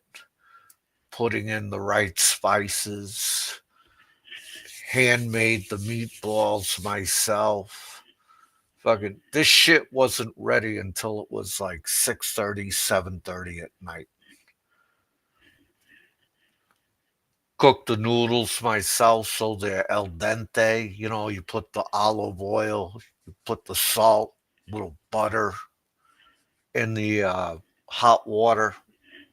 putting in the right spices, handmade the meatballs myself. Fucking this shit wasn't ready until it was like 6:30, 7:30 at night. Cooked the noodles myself so they're al dente. You know, you put the olive oil, you put the salt, little butter in the hot water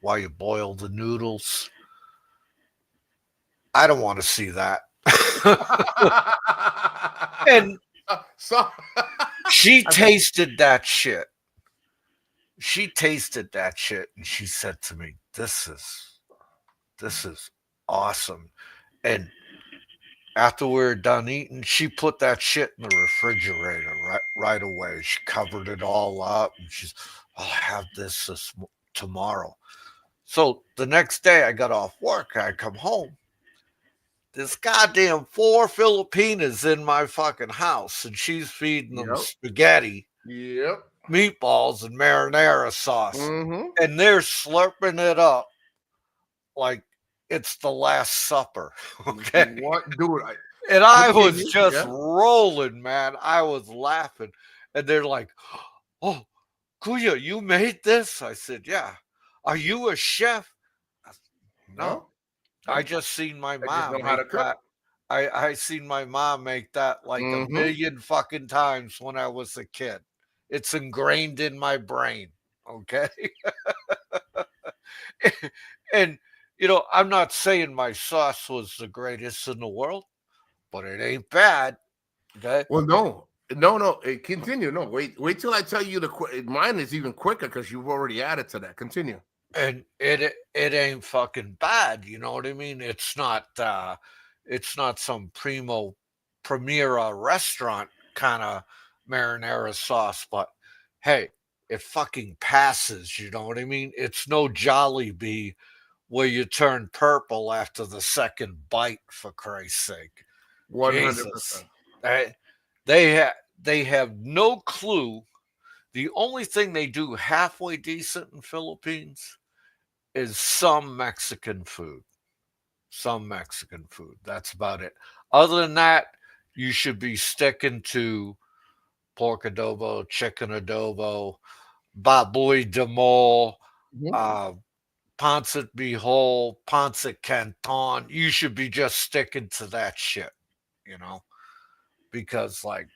while you boil the noodles. I don't want to see that. And So she tasted that shit. She tasted that shit and she said to me, this is awesome. And after we were done eating, she put that shit in the refrigerator right away. She covered it all up and she's, I'll have this tomorrow. So the next day I got off work, I come home. This goddamn 4 Filipinas in my fucking house, and she's feeding them Yep. spaghetti, Yep. meatballs, and marinara sauce. Mm-hmm. And they're slurping it up like it's the Last Supper. Okay. What, dude? And I was Continue, just yeah. rolling, man. I was laughing. And they're like, oh, Kuya, you made this? I said, yeah. Are you a chef? I said, no. I just seen my I just mom know how to make cook. that. I seen my mom make that like a Mhm. million fucking times when I was a kid. It's ingrained in my brain. Okay. And you know, I'm not saying my sauce was the greatest in the world, but it ain't bad. Okay. Well, no. Continue. No, wait till I tell you mine is even quicker because you've already added to that. Continue. And it ain't fucking bad, you know what I mean? It's not some premier restaurant kind of marinara sauce, but hey, it fucking passes, you know what I mean? It's no Jollibee where you turn purple after the second bite, for Christ's sake. 100%. Jesus. They they have no clue. The only thing they do halfway decent in Philippines is some Mexican food. Some Mexican food. That's about it. Other than that, you should be sticking to pork adobo, chicken adobo, baboy de mole, Mhm. pancit bihol, pancit canton. You should be just sticking to that shit, you know, because like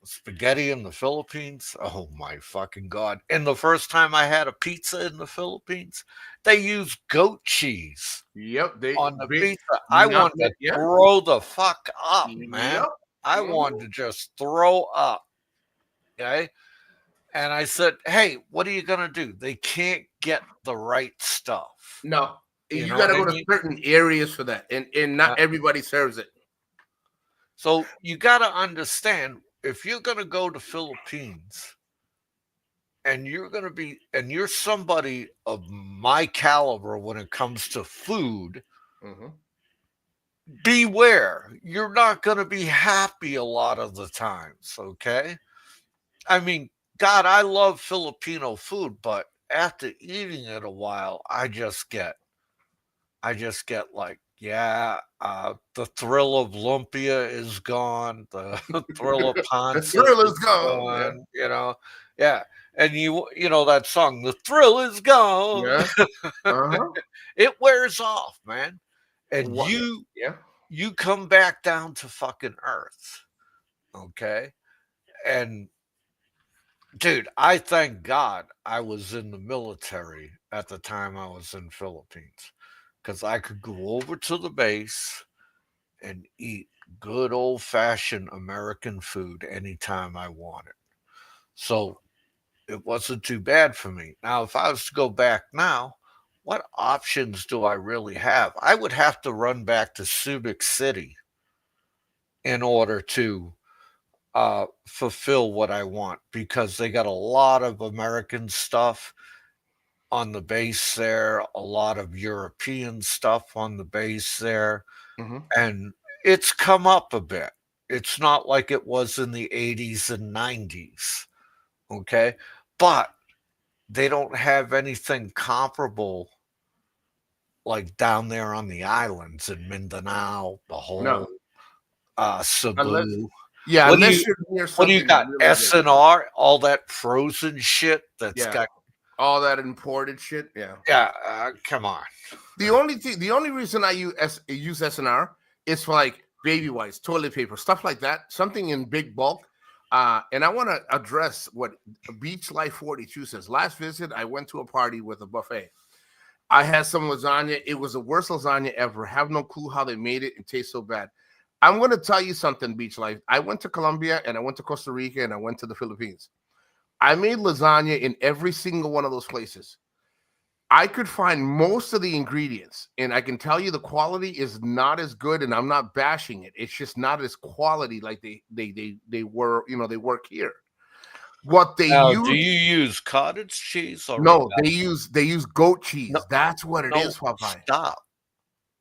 spaghetti in the Philippines. Oh my fucking god! And the first time I had a pizza in the Philippines, they used goat cheese Yep. They on the big pizza. I wanted to nutmeg. Yeah. throw the fuck up, man. Yep. I Mhm. wanted to just throw up. Okay. And I said, hey, what are you gonna do? They can't get the right stuff. No, You you know got what to I go to mean? certain areas for that, and Uh, not everybody serves it. so you gotta understand if you're gonna go to Philippines and you're somebody of my caliber when it comes to food, Mhm. beware. You're not going to be happy a lot of the times, okay? I mean, god, I love Filipino food, but after eating it a while, I just get like, yeah, the thrill of lumpia is gone, the thrill of The pancit thrill is is gone. Yeah. gone, you know. Yeah. And you know that song, the thrill is gone. Yeah. Uh-huh. It wears off, man. And What? Yeah. you come back down to fucking earth, okay? And dude, I thank God I was in the military at the time I was in Philippines because I could go over to the base and eat good old fashioned American food anytime I wanted. So it wasn't too bad for me. Now, if I was to go back now, what options do I really have? I would have to run back to Subic City in order to fulfill what I want because they got a lot of American stuff on the base there, a lot of European stuff on the base there, Mhm. and it's come up a bit. It's not like it was in the 80s and 90s, okay? But they don't have anything comparable like down there on the islands in Mindanao, the No, whole unless Cebu. yeah, What do unless you you're near what do you something got? really good. SNR, all that frozen shit that's Yeah, got all that imported shit. Yeah. yeah, come on. The only reason I use SNR is for like baby wipes, toilet paper, stuff like that, something in big bulk. And I want to address what Beach Life 42 says. Last visit, I went to a party with a buffet. I had some lasagna. It was the worst lasagna ever. Have no clue how they made it. It tastes so bad. I'm going to tell you something, Beach Life. I went to Colombia and I went to Costa Rica and I went to the Philippines. I made lasagna in every single one of those places. I could find most of the ingredients, and I can tell you the quality is not as good. And I'm not bashing it; it's just not as quality like they were. You know, they work here. What they Now, do use? you use cottage cheese or No, ricotta? they use goat cheese. No, That's what it no, is, Popeye. stop.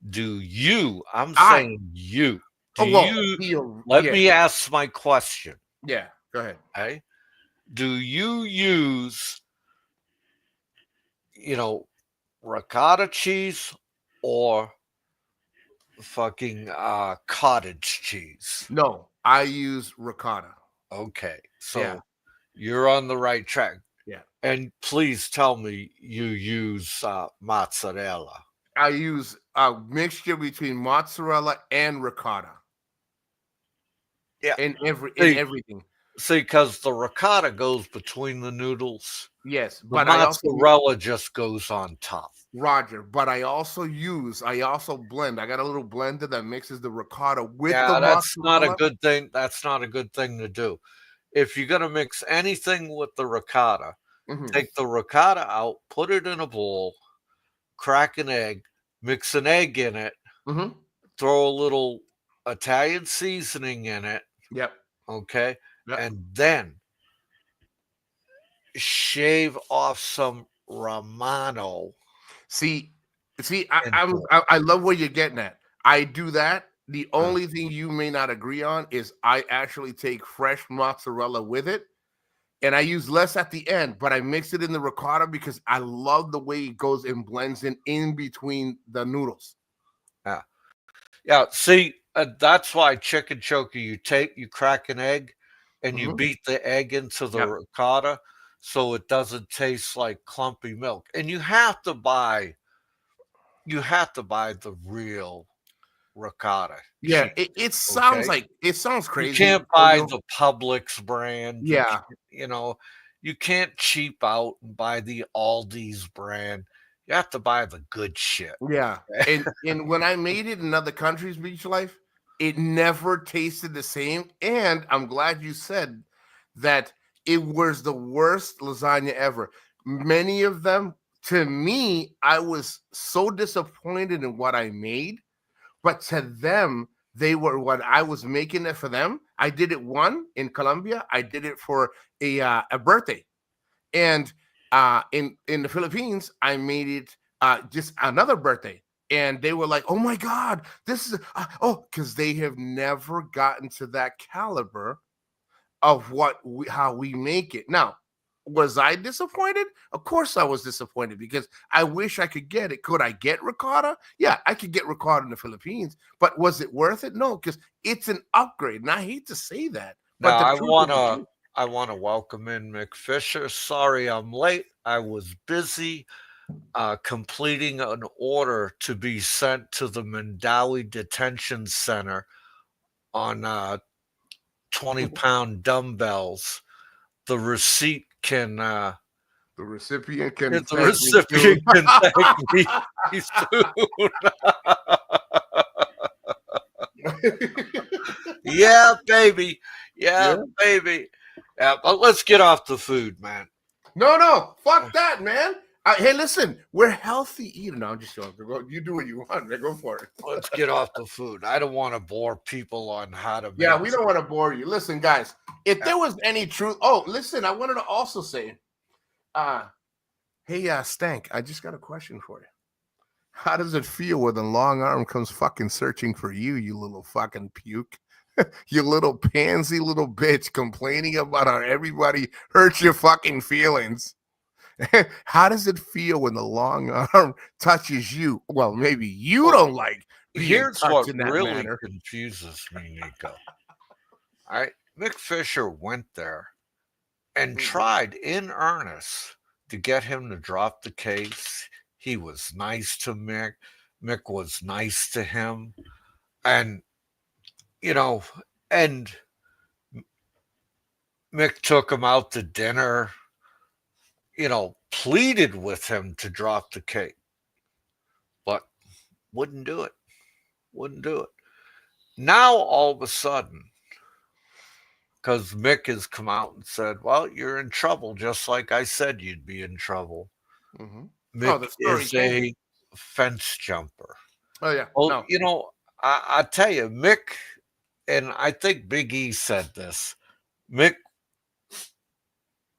Do you? I'm I saying you. Do oh well, you? Let yeah, me ask my question. yeah. Go ahead. Okay. Do you use, you know, ricotta cheese or fucking cottage cheese? No, I use ricotta. Okay. Yeah, So you're on the right track. yeah. And please tell me you use mozzarella. I use a mixture between mozzarella and ricotta Yeah. in everything. See, because the ricotta goes between the noodles. Yes, The but mozzarella just goes on top. Roger, but I also blend. I got a little blender that mixes the ricotta with the Yeah, that's not a mozzarella. good thing. That's not a good thing to do. If you're gonna mix anything with the ricotta, Mhm, take the ricotta out, put it in a bowl, crack an egg, mix an egg in it, mhm. throw a little Italian seasoning in it, Yep, okay, yep. and then shave off some Romano See, see, I, and I'm put. I love where you're getting at. I do that. The Uh, only thing you may not agree on is I actually take fresh mozzarella with it, and I use less at the end, but I mix it in the ricotta because I love the way it goes and blends in between the noodles. yeah, yeah. See, that's why chicken choker. You crack an egg, and you Mhm. beat the egg into the Yep. ricotta, so it doesn't taste like clumpy milk. And you have to buy the real ricotta Yeah, cheese. it Okay, it sounds you crazy, can't buy Antonio. the Publix brand. You Yeah, can't, you can't cheap out and buy the Aldi's brand. You have to buy the good shit. yeah. And when I made it in other countries, Beach Life, it never tasted the same. And I'm glad you said that it was the worst lasagna ever. Many of them, to me, I was so disappointed in what I made, but to them, they were what I was making it for them. I did it one in Colombia. I did it for a birthday. And in the Philippines, I made it just another birthday, and they were like, "Oh my god, this is because they have never gotten to that caliber of how we make it." Now, was I disappointed? Of course, I was disappointed because I wish I could get it. Could I get ricotta? Yeah, I could get ricotta in the Philippines, but was it worth it? No, because it's an upgrade, and I hate to say that, but Now the I truth is the wanna truth. I wanna welcome in Mick Fisher. Sorry I'm late. I was busy completing an order to be sent to the Mandawi Detention Center on 20-pound dumbbells. The receipt can The recipient can the thank me soon. recipient can thank me soon. Yeah, baby. Yeah. Yeah, baby. Yeah, but let's get off the food, man. No, fuck that, man. Hey, listen, we're healthy eating. No, I'm just joking. Go, you do what you want. Man. Go for it. Let's get off the food. I don't want to bore people on how to Yeah, make. we don't want to bore you. Listen, guys, if there was any truth. Oh, listen, I wanted to also say, hey, Stank, I just got a question for you. How does it feel when the long arm comes fucking searching for you, you little fucking puke? You little pansy little bitch complaining about how everybody hurts your fucking feelings. How does it feel when the long arm touches you? Well, maybe you don't like being Here's touched what in that really manner. confuses me, Nico. All right, Mick Fisher went there and tried in earnest to get him to drop the case. He was nice to Mick. Mick was nice to him. And, you know, and Mick took him out to dinner, pleaded with him to drop the case, but wouldn't do it. Wouldn't do it. Now, all of a sudden, because Mick has come out and said, well, you're in trouble, just like I said you'd be in trouble. Mm-hmm. Mick the story is a fence jumper. Oh, yeah. Well, No. I tell you, Mick, and I think Big E said this, Mick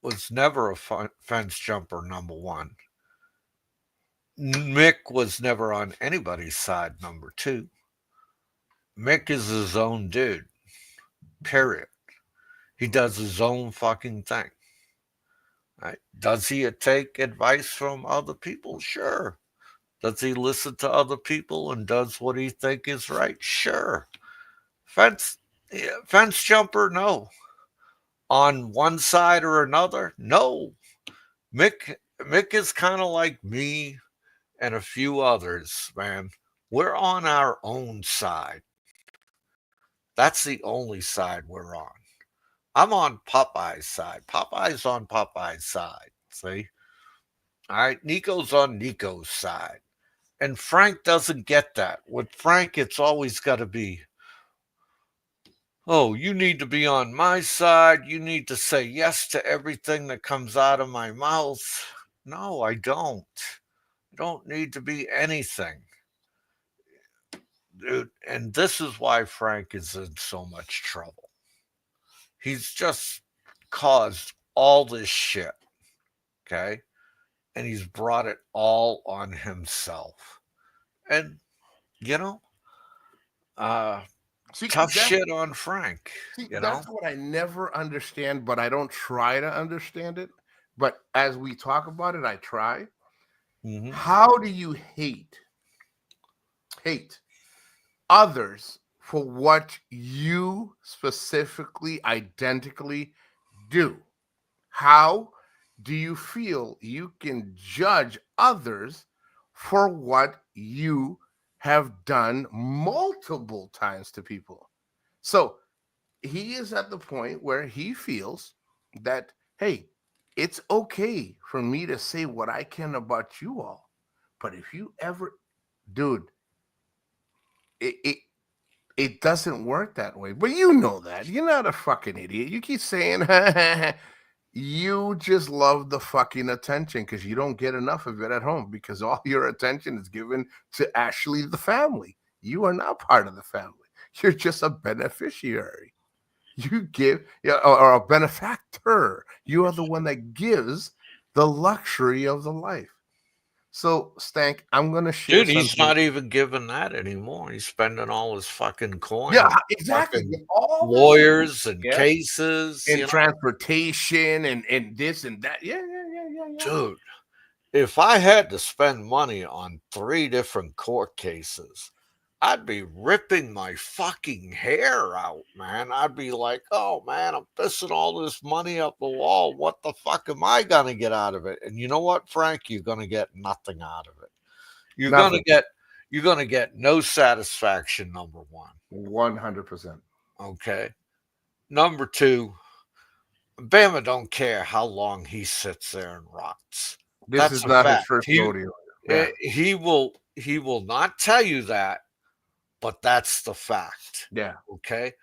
was never a fence jumper, number one. Mick was never on anybody's side, number two. Mick is his own dude, period. He does his own fucking thing. Right? Does he take advice from other people? Sure. Does he listen to other people and does what he think is right? Sure. Fence jumper, no. On one side or another, no. Mick is kind of like me and a few others, man. We're on our own side. That's the only side we're on. I'm on Popeye's side. Popeye's on Popeye's side. See? All right. Nico's on Nico's side. And Frank doesn't get that. With Frank, it's always got to be, oh, you need to be on my side. You need to say yes to everything that comes out of my mouth. No, I don't. I don't need to be anything. Dude, and this is why Frank is in so much trouble. He's just caused all this shit. Okay? And he's brought it all on himself. And, tough shit on Frank. That's what I never understand, but I don't try to understand it. But as we talk about it, I try. Mm-hmm. How do you hate others for what you specifically, identically do? How do you feel you can judge others for what you have done multiple times to people? So he is at the point where he feels that, hey, it's okay for me to say what I can about you all. But if you ever, dude, it doesn't work that way. But you know that. You're not a fucking idiot. You keep saying, you just love the fucking attention because you don't get enough of it at home because all your attention is given to actually the family. You are not part of the family. You're just a beneficiary. You give, or a benefactor. You are the one that gives the luxury of the life. So, Stank, I'm going to share. Dude, he's not even giving that anymore. He's spending all his fucking coins. Yeah, exactly. All lawyers and cases. And transportation and this and that. Yeah. Dude, if I had to spend money on 3 different court cases, I'd be ripping my fucking hair out, man. I'd be like, oh, man, I'm pissing all this money up the wall. What the fuck am I going to get out of it? And you know what, Frank? You're going to get nothing out of it. You're going to get no satisfaction, number one. 100%. Okay. Number 2, Bama don't care how long he sits there and rots. This is not his first rodeo. Yeah. He will not tell you that. But that's the fact. Yeah. Okay.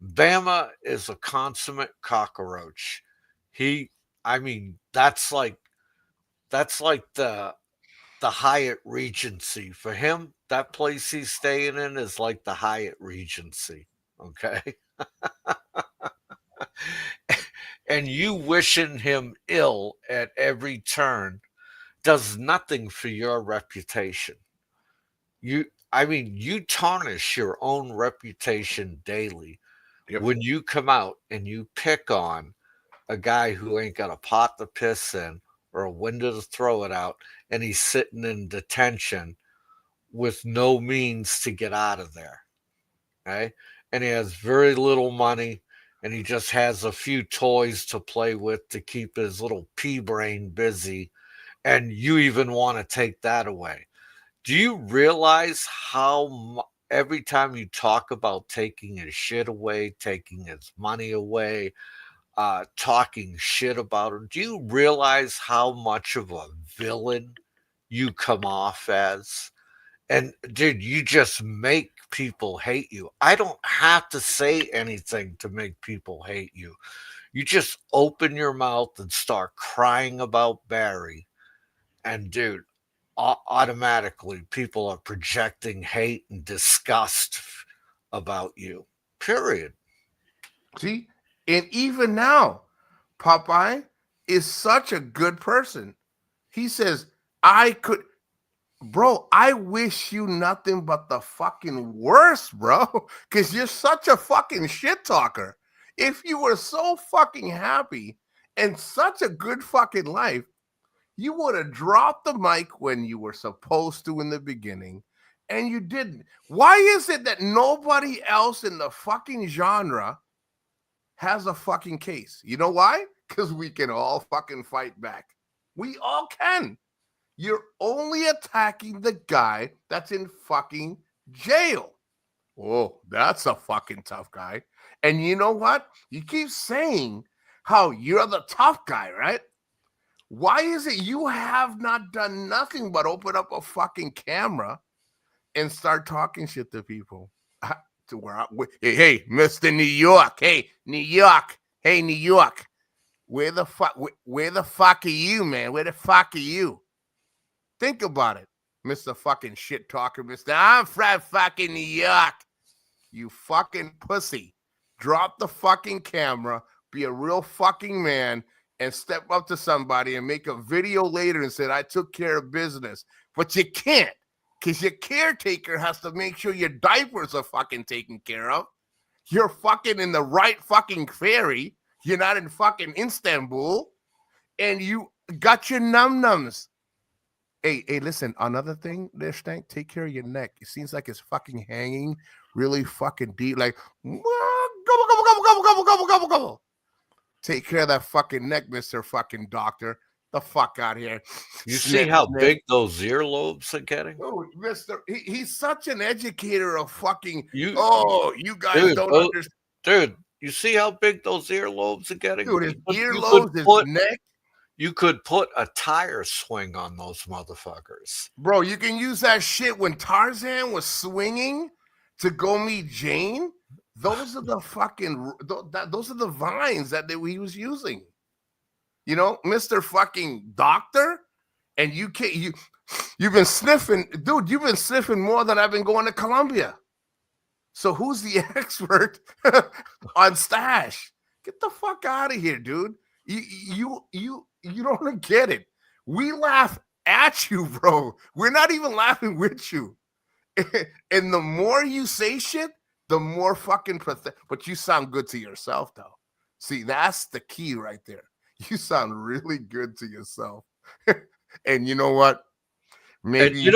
Bama is a consummate cockroach. That's like That's like the Hyatt Regency. For him, that place he's staying in is like the Hyatt Regency. Okay. And you wishing him ill at every turn does nothing for your reputation. You tarnish your own reputation daily Yep. when you come out and you pick on a guy who ain't got a pot to piss in or a window to throw it out, and he's sitting in detention with no means to get out of there. Okay. And he has very little money, and he just has a few toys to play with to keep his little pea brain busy. And you even want to take that away. Do you realize how every time you talk about taking his shit away, taking his money away, talking shit about him, do you realize how much of a villain you come off as? And dude, you just make people hate you. I don't have to say anything to make people hate you. You just open your mouth and start crying about Barry. And dude, automatically people are projecting hate and disgust about you. Period. See, and even now, Popeye is such a good person. He says, I could, bro, I wish you nothing but the fucking worst, bro, because you're such a fucking shit talker. If you were so fucking happy and such a good fucking life, you would have dropped the mic when you were supposed to in the beginning, and you didn't. Why is it that nobody else in the fucking genre has a fucking case? You know why? Because we can all fucking fight back. We all can. You're only attacking the guy that's in fucking jail. Oh, that's a fucking tough guy. And you know what? You keep saying how you're the tough guy, right? Why is it you have not done nothing but open up a fucking camera and start talking shit to people? To where hey, Mr. New York. Hey, New York. Hey, New York. Where the fuck are you, man? Where the fuck are you? Think about it, Mr. fucking shit talker, Mr. I'm from fucking New York. You fucking pussy. Drop the fucking camera, be a real fucking man, and step up to somebody and make a video later and say, I took care of business. But you can't, because your caretaker has to make sure your diapers are fucking taken care of. You're fucking in the right fucking ferry. You're not in fucking Istanbul. And you got your num-nums. Hey, listen, another thing there, Stank, take care of your neck. It seems like it's fucking hanging really fucking deep. Like, gobble, gobble, gobble, gobble, gobble, gobble, gobble, gobble. Take care of that fucking neck, Mr. fucking doctor. The fuck out here. You see how big those earlobes are getting? Oh, he's such an educator of fucking, you guys dude, don't understand. Dude, you see how big those earlobes are getting? Dude, his earlobes, his neck. You could put a tire swing on those motherfuckers. Bro, you can use that shit when Tarzan was swinging to go meet Jane. Those are the fucking, those are the vines that he was using. You know, Mr. fucking doctor. And you've been sniffing, dude, you've been sniffing more than I've been going to Colombia. So who's the expert on stash? Get the fuck out of here, dude. You don't get it. We laugh at you, bro. We're not even laughing with you. And the more you say shit, the more fucking pathetic. But you sound good to yourself, though. See, that's the key right there. You sound really good to yourself. And you know what? Maybe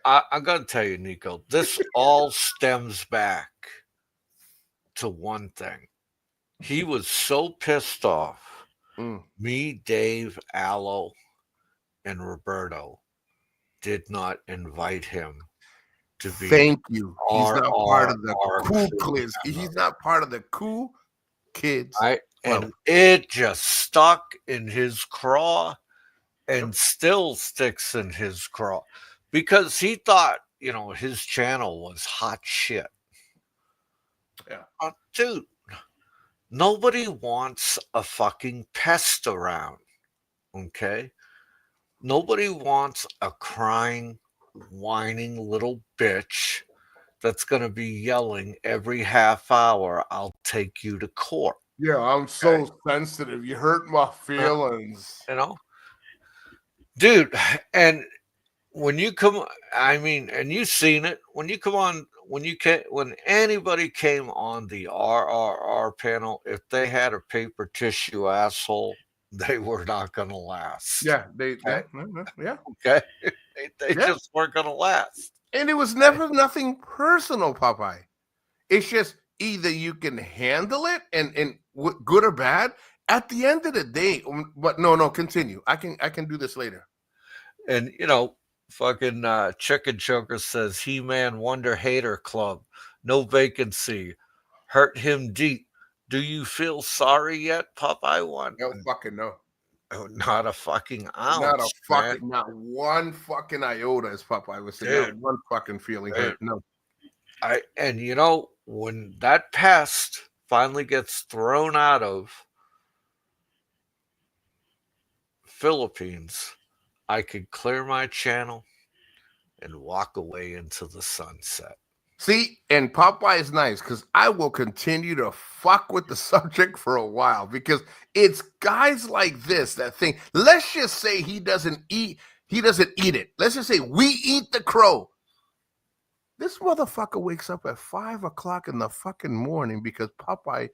I'm gonna tell you, Nico. This all stems back to one thing. He was so pissed off. Me, Dave, Allo, and Roberto did not invite him to be. Thank you. He's not part of the cool kids. He's not part of the cool kids. And it just stuck in his craw and still sticks in his craw because he thought, his channel was hot shit. Yeah. Dude. Nobody wants a fucking pest around, okay? Nobody wants a crying, whining little bitch that's going to be yelling every half hour, I'll take you to court. Yeah, I'm so sensitive. You hurt my feelings. You know, dude. And when you come, I mean, and you've seen it when you come on, when anybody came on the RRR panel, if they had a paper tissue asshole, they were not going to last. Yeah, Okay? yeah. Okay. They Yeah. just weren't going to last. And it was never nothing personal, Popeye. It's just either you can handle it and good or bad. At the end of the day, but no, continue. I can do this later. And, you know, fucking Chicken Choker says He-Man Wonder Hater Club, no vacancy, hurt him deep. Do you feel sorry yet, Popeye One? No fucking no. Oh, not a fucking ounce, Not a fucking, man. not one fucking iota, as Popeye would say. Dude. Not one fucking feeling Dude. hurt. No. And you know, when that pest finally gets thrown out of Philippines, I could clear my channel and walk away into the sunset. See, and Popeye is nice because I will continue to fuck with the subject for a while because it's guys like this that think, let's just say he doesn't eat it. Let's just say we eat the crow. This motherfucker wakes up at 5 o'clock in the fucking morning because Popeye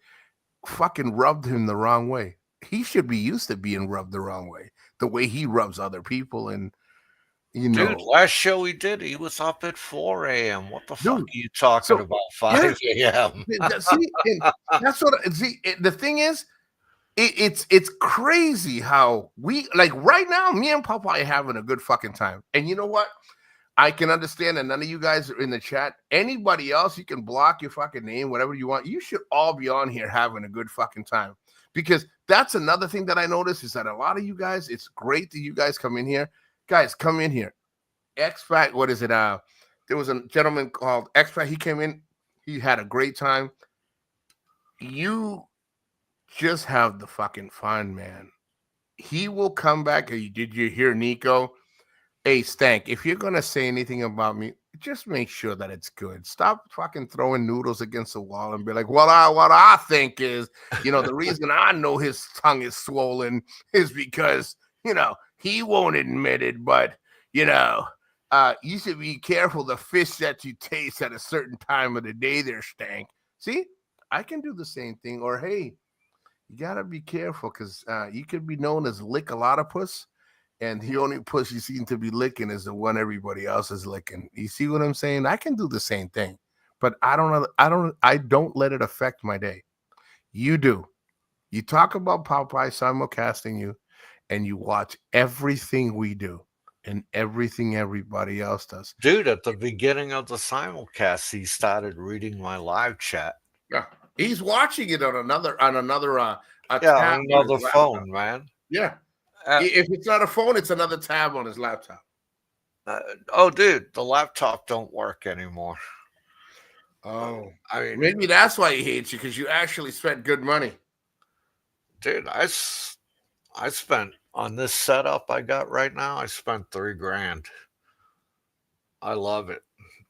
fucking rubbed him the wrong way. He should be used to being rubbed the wrong way, the way he rubs other people. And, you know. Dude, last show he did, he was up at 4 a.m. What the fuck are you talking so- about 5 a.m.? See, and that's what. See, the thing is, it's crazy how we like right now. Me and Popeye are having a good fucking time, and you know what? I can understand that none of you guys are in the chat. Anybody else, you can block your fucking name, whatever you want. You should all be on here having a good fucking time because that's another thing that I noticed is that a lot of you guys. It's great that you guys come in here. Guys, come in here. X-Fact, what is it? There was a gentleman called X-Fact. He came in. He had a great time. You just have the fucking fun, man. He will come back. Did you hear Nico? Hey, Stank, if you're going to say anything about me, just make sure that it's good. Stop fucking throwing noodles against the wall and be like, what I think is, the reason I know his tongue is swollen is because, he won't admit it, but, you should be careful the fish that you taste at a certain time of the day there, Stank. See, I can do the same thing. Or, hey, you got to be careful because you could be known as Lick-a-lot-of-puss. And the only puss you seem to be licking is the one everybody else is licking. You see what I'm saying? I can do the same thing, but I don't let it affect my day. You do. You talk about Popeye simulcasting you, and you watch everything we do and everything everybody else does. Dude, at the beginning of the simulcast, he started reading my live chat. Yeah, he's watching it on another on another phone, man. Yeah. If it's not a phone, it's another tab on his laptop. Dude, the laptop don't work anymore. Oh, I mean, maybe that's why he hates you because you actually spent good money. Dude, I spent on this setup I got right now. I spent $3,000. I love it.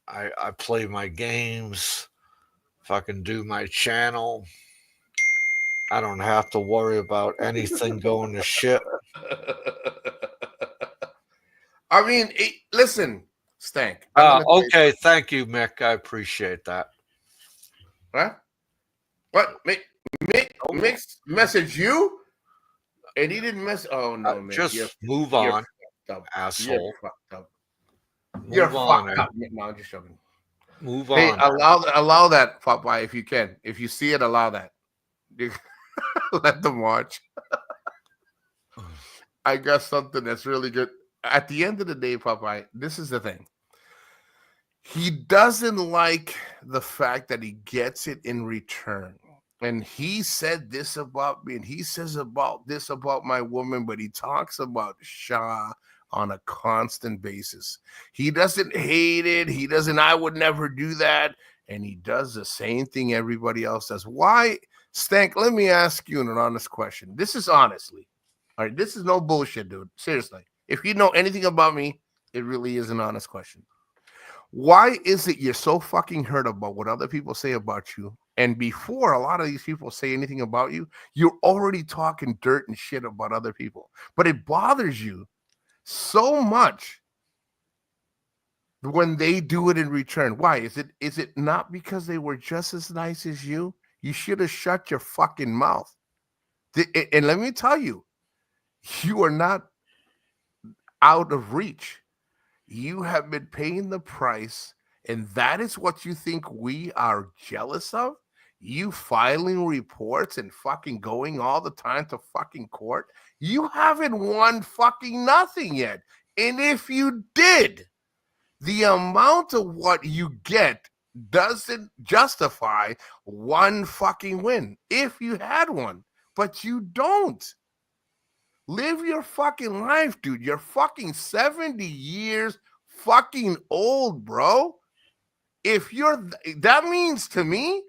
I play my games, fucking do my channel. I don't have to worry about anything going to shit. I mean, listen, Stank. Okay, thank you, Mick. I appreciate that. Huh? What? Mick message you? And he didn't mess. Oh, no, man. Just move on, asshole. You're fucked up. You're fucked up. No, I'm just joking. Move on. Hey, allow that, Popeye, if you can. If you see it, allow that. Let them watch. I got something that's really good. At the end of the day, Popeye, this is the thing. He doesn't like the fact that he gets it in return. And he said this about me, and he says about this about my woman, but he talks about Shah on a constant basis. He doesn't hate it. He doesn't, I would never do that. And he does the same thing everybody else does. Why? Stank, let me ask you an honest question. This is honestly. All right, this is no bullshit, dude. Seriously. If you know anything about me, it really is an honest question. Why is it you're so fucking hurt about what other people say about you? And before a lot of these people say anything about you, you're already talking dirt and shit about other people. But it bothers you so much when they do it in return. Why? Is it not because they were just as nice as you? You should have shut your fucking mouth. And let me tell you, you are not out of reach. You have been paying the price, and that is what you think we are jealous of? You filing reports and fucking going all the time to fucking court? You haven't won fucking nothing yet. And if you did, the amount of what you get doesn't justify one fucking win if you had one, but you don't. Live your fucking life, dude. You're fucking 70 years fucking old, bro. If that means to me,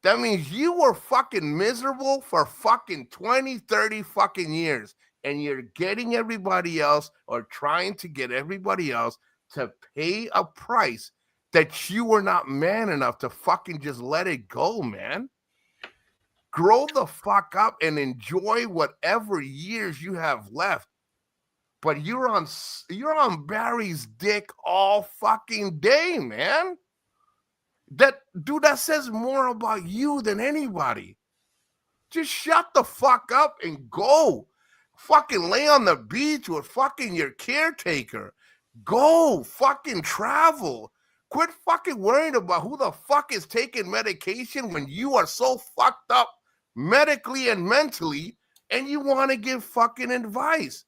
that means you were fucking miserable for fucking 20, 30 fucking years. And you're getting everybody else or trying to get everybody else to pay a price that you were not man enough to fucking just let it go, man. Grow the fuck up and enjoy whatever years you have left. But you're on Barry's dick all fucking day, man. That says more about you than anybody. Just shut the fuck up and go. Fucking lay on the beach with fucking your caretaker. Go fucking travel. Quit fucking worrying about who the fuck is taking medication when you are so fucked up medically and mentally, and you want to give fucking advice.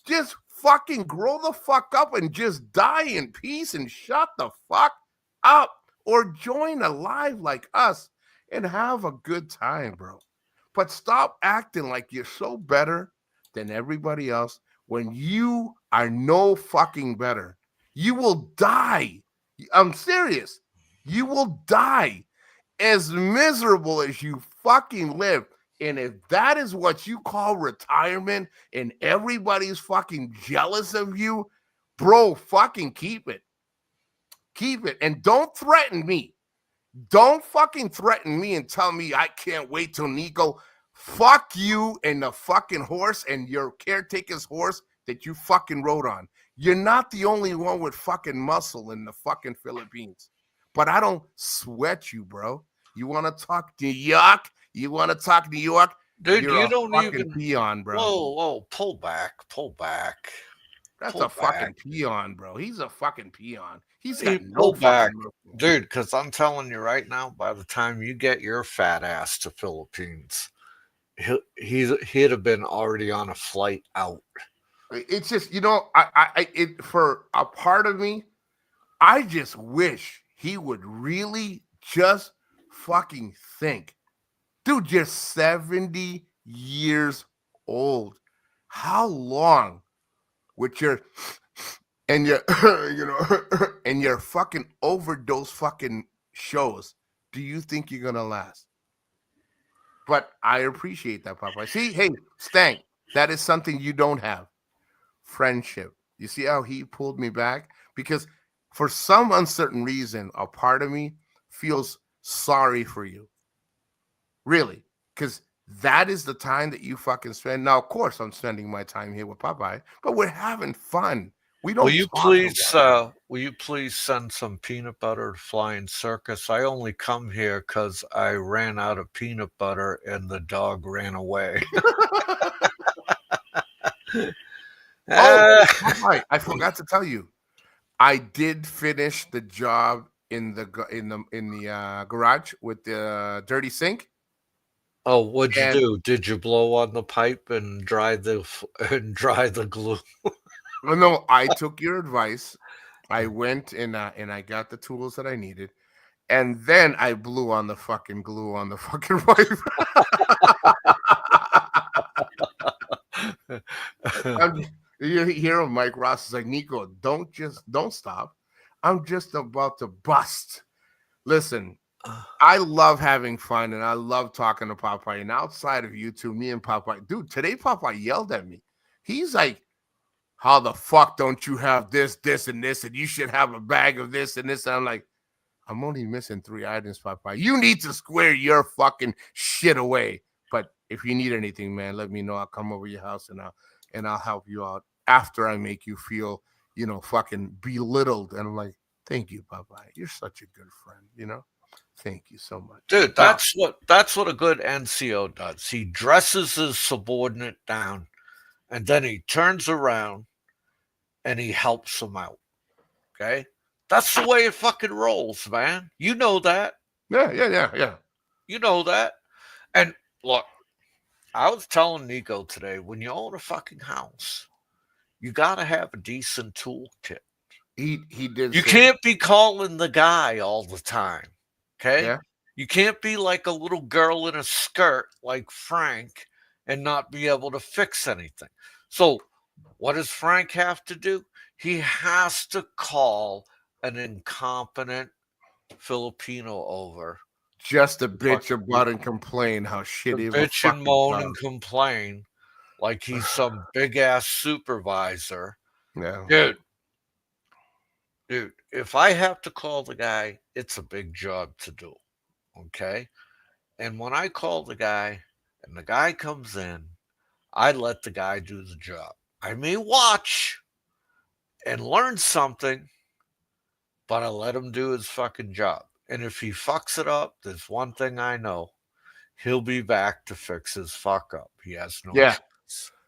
Just fucking grow the fuck up and just die in peace and shut the fuck up, or join a live like us and have a good time, bro. But stop acting like you're so better than everybody else when you are no fucking better. You will die. I'm serious. You will die as miserable as you fucking live. And if that is what you call retirement and everybody's fucking jealous of you, bro, fucking keep it. Keep it. And don't threaten me. Don't fucking threaten me and tell me I can't wait till Nico. Fuck you and the fucking horse and your caretaker's horse that you fucking rode on. You're not the only one with fucking muscle in the fucking Philippines. But I don't sweat you, bro. You want to talk New York? You want to talk New York? Dude, You're you a don't fucking even. peon, bro. Whoa, pull back. That's pull a fucking back. peon, bro. He's a fucking peon. He's You got pull no back. fucking muscle. Dude, because I'm telling you right now, by the time you get your fat ass to Philippines, he'd have been already on a flight out. It's just, for a part of me, I just wish he would really just fucking think. Dude, you're 70 years old. How long with your and your and your fucking overdose fucking shows do you think you're gonna last? But I appreciate that, Papa. See, hey, Stank, that is something you don't have. Friendship. You see how he pulled me back? Because for some uncertain reason, a part of me feels sorry for you. Really. Because that is the time that you fucking spend. Now, of course, I'm spending my time here with Popeye, but we're having fun. We don't Will you talk please about it. will you please send some peanut butter to Flying Circus? I only come here because I ran out of peanut butter and the dog ran away. Oh, Popeye, I forgot to tell you. I did finish the job in the garage with the dirty sink. Oh, what'd you And do? Did you blow on the pipe and dry the glue? no, I took your advice. I went and I got the tools that I needed, and then I blew on the fucking glue on the fucking pipe. You hear Mike Ross is like, Nico, don't stop. I'm just about to bust. Listen, I love having fun and I love talking to Popeye. And outside of YouTube, me and Popeye, dude, today Popeye yelled at me. He's like, how the fuck don't you have this, this, and this, and you should have a bag of this and this. And I'm like, I'm only missing 3 items, Popeye. You need to square your fucking shit away. But if you need anything, man, let me know. I'll come over your house and I'll help you out after I make you feel, fucking belittled. And I'm like, thank you, Popeye. You're such a good friend, Thank you so much. Dude, that's what a good NCO does. He dresses his subordinate down, and then he turns around and he helps him out. Okay? That's the way it fucking rolls, man. You know that. Yeah. You know that. And look, I was telling Nico today, when you own a fucking house, you gotta have a decent toolkit. He did. You can't be calling the guy all the time. Okay? Yeah. You can't be like a little girl in a skirt like Frank and not be able to fix anything. So, what does Frank have to do? He has to call an incompetent Filipino over. Just to bitch about and complain how shitty of a Bitch and fucking moan job. and complain like he's some big ass supervisor. Yeah. Dude, if I have to call the guy, it's a big job to do. Okay? And when I call the guy and the guy comes in, I let the guy do the job. I may watch and learn something, but I let him do his fucking job. And if he fucks it up, there's one thing I know. He'll be back to fix his fuck up. He has no choice.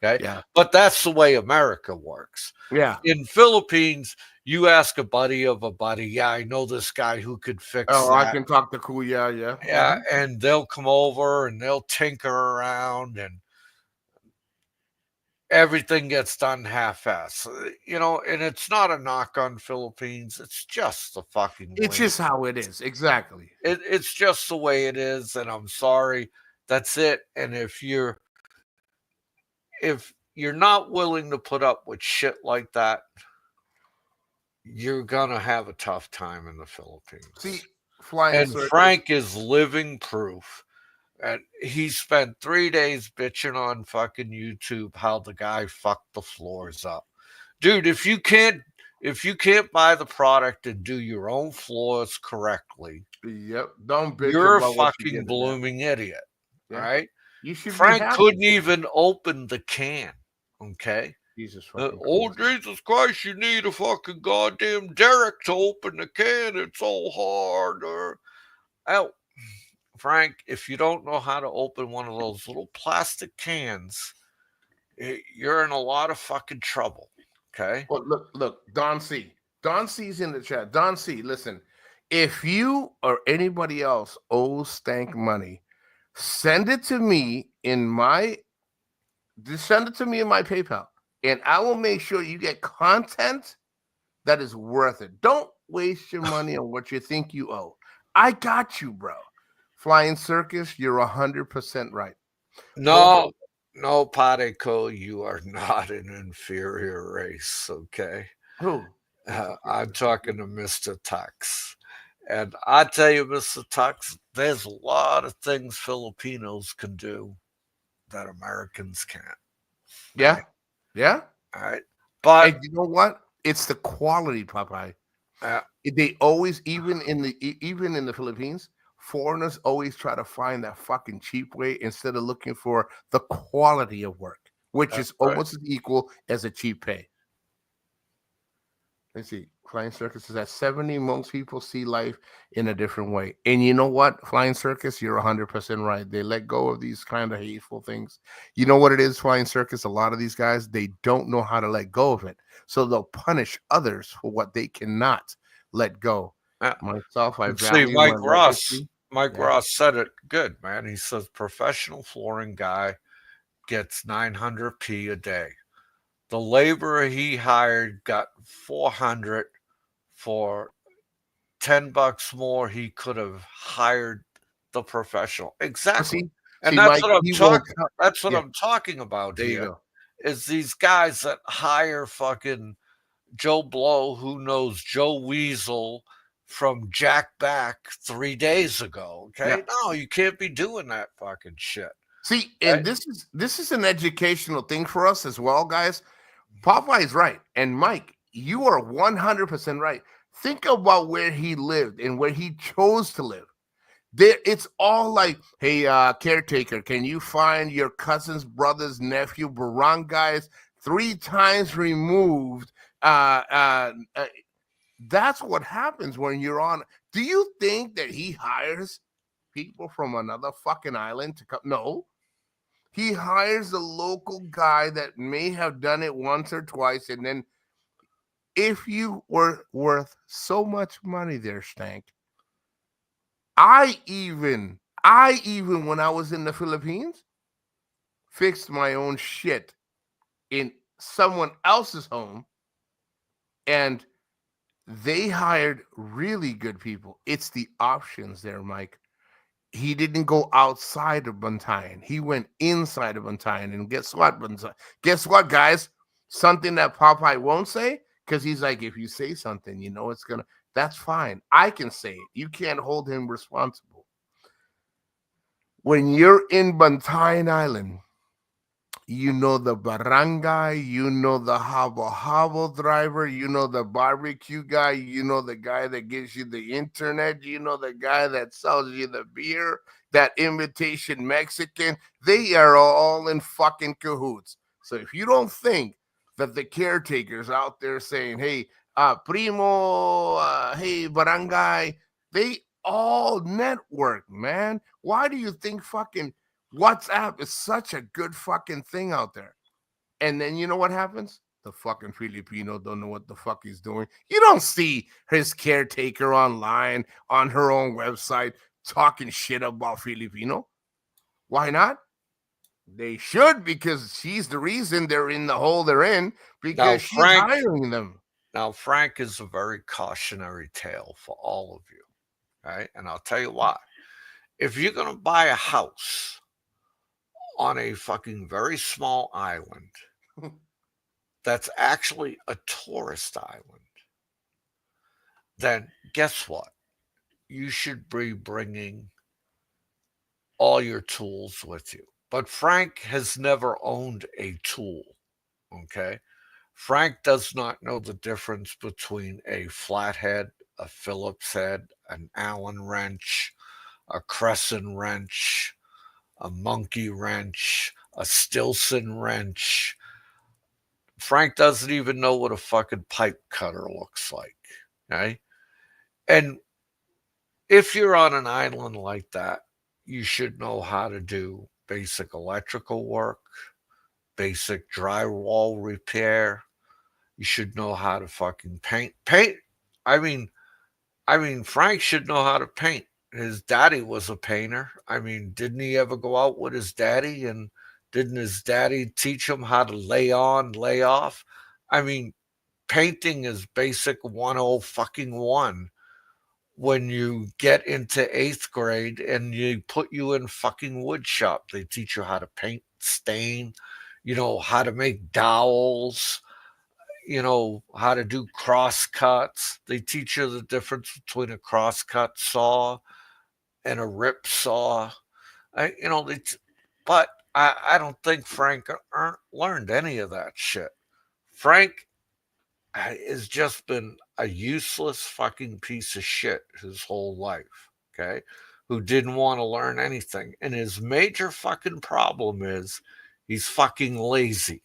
Okay? Yeah. But that's the way America works. Yeah. In Philippines, you ask a buddy of a buddy, yeah, I know this guy who could fix that. I can talk to Kuya, yeah. Yeah, and they'll come over and they'll tinker around and everything gets done half-ass. And it's not a knock on Philippines. It's just the fucking way. It's just how it is. Exactly. It's just the way it is, and I'm sorry. That's it. And if you're not willing to put up with shit like that, you're gonna have a tough time in the Philippines. See, Frank is living proof. And he spent 3 days bitching on fucking YouTube how the guy fucked the floors up. Dude, if you can't buy the product and do your own floors correctly, don't bitch you're a about what you fucking get, blooming idiot. Yeah. Right? You should Frank be happy. couldn't even open the can. Okay. Jesus Jesus Christ, you need a fucking goddamn derrick to open the can. It's so hard. Frank, if you don't know how to open one of those little plastic cans, you're in a lot of fucking trouble. Okay. Well, look, Don C. Don C's in the chat. Don C, listen. If you or anybody else owes Stank money, send it to me in my PayPal, and I will make sure you get content that is worth it. Don't waste your money on what you think you owe. I got you, bro. Flying Circus, you're 100% right. No, Padeco, you are not an inferior race, okay? Who? I'm talking to Mr. Tux. And I tell you, Mr. Tux, there's a lot of things Filipinos can do that Americans can't. Yeah. Yeah. All right. But and you know what? It's the quality, Popeye. They always, even in the Philippines, foreigners always try to find that fucking cheap way instead of looking for the quality of work, which is almost as equal as a cheap pay. Let's see. Flying Circus is at 70. Most people see life in a different way. And you know what? Flying Circus, you're 100% right. They let go of these kind of hateful things. You know what it is, Flying Circus? A lot of these guys, they don't know how to let go of it. So they'll punish others for what they cannot let go. Myself, I value Mike Ross. Mike Ross said it good, man. He says professional flooring guy gets 900p a day. The laborer he hired got 400 for $10 more. He could have hired the professional. Exactly. That's what I'm talking about here. Is these guys that hire fucking Joe Blow, who knows Joe Weasel from Jack Back 3 days ago. Okay. No, you can't be doing that fucking shit. See, and this is an educational thing for us as well, guys. Popeye's right. And Mike, you are 100% right. Think about where he lived and where he chose to live. It's all like, hey, caretaker, can you find your cousin's brother's nephew, barangays 3 times removed? That's what happens when you're on. Do you think that he hires people from another fucking island to come? No. He hires a local guy that may have done it once or twice. And then if you were worth so much money there, Stank, I even when I was in the Philippines, fixed my own shit in someone else's home, and they hired really good people. It's the options there, Mike. He didn't go outside of Bantayan. He went inside of Bantayan. And guess what, Bantayan? Guess what, guys? Something that Popeye won't say, because he's like, if you say something, you know it's gonna. That's fine. I can say it. You can't hold him responsible. When you're in Bantayan Island, you know the barangay, you know the habo driver, you know the barbecue guy, you know the guy that gives you the internet, you know the guy that sells you the beer, that imitation Mexican. They are all in fucking cahoots. So if you don't think that the caretakers out there saying, hey, primo, hey, barangay, they all network, man. Why do you think fucking WhatsApp is such a good fucking thing out there? And then you know what happens? The fucking Filipino don't know what the fuck he's doing. You don't see his caretaker online on her own website talking shit about Filipino. Why not? They should, because she's the reason they're in the hole they're in, because she's hiring them. Now, Frank is a very cautionary tale for all of you, right? And I'll tell you why. If you're going to buy a house on a fucking very small island that's actually a tourist island, then guess what? You should be bringing all your tools with you. But Frank has never owned a tool, okay? Frank does not know the difference between a flathead, a Phillips head, an Allen wrench, a crescent wrench, a monkey wrench, a Stilson wrench. Frank doesn't even know what a fucking pipe cutter looks like, okay? And if you're on an island like that, you should know how to do basic electrical work, basic drywall repair. You should know how to fucking paint. Paint. I mean, Frank should know how to paint. His daddy was a painter. I mean, didn't he ever go out with his daddy, and didn't his daddy teach him how to lay on, lay off? I mean, painting is basic 101 when you get into 8th grade and you put you in fucking wood shop. They teach you how to paint, stain, how to make dowels, how to do cross cuts. They teach you the difference between a cross cut saw and a rip saw. But I don't think Frank learned any of that shit. Frank has just been a useless fucking piece of shit his whole life, okay? Who didn't want to learn anything. And his major fucking problem is he's fucking lazy.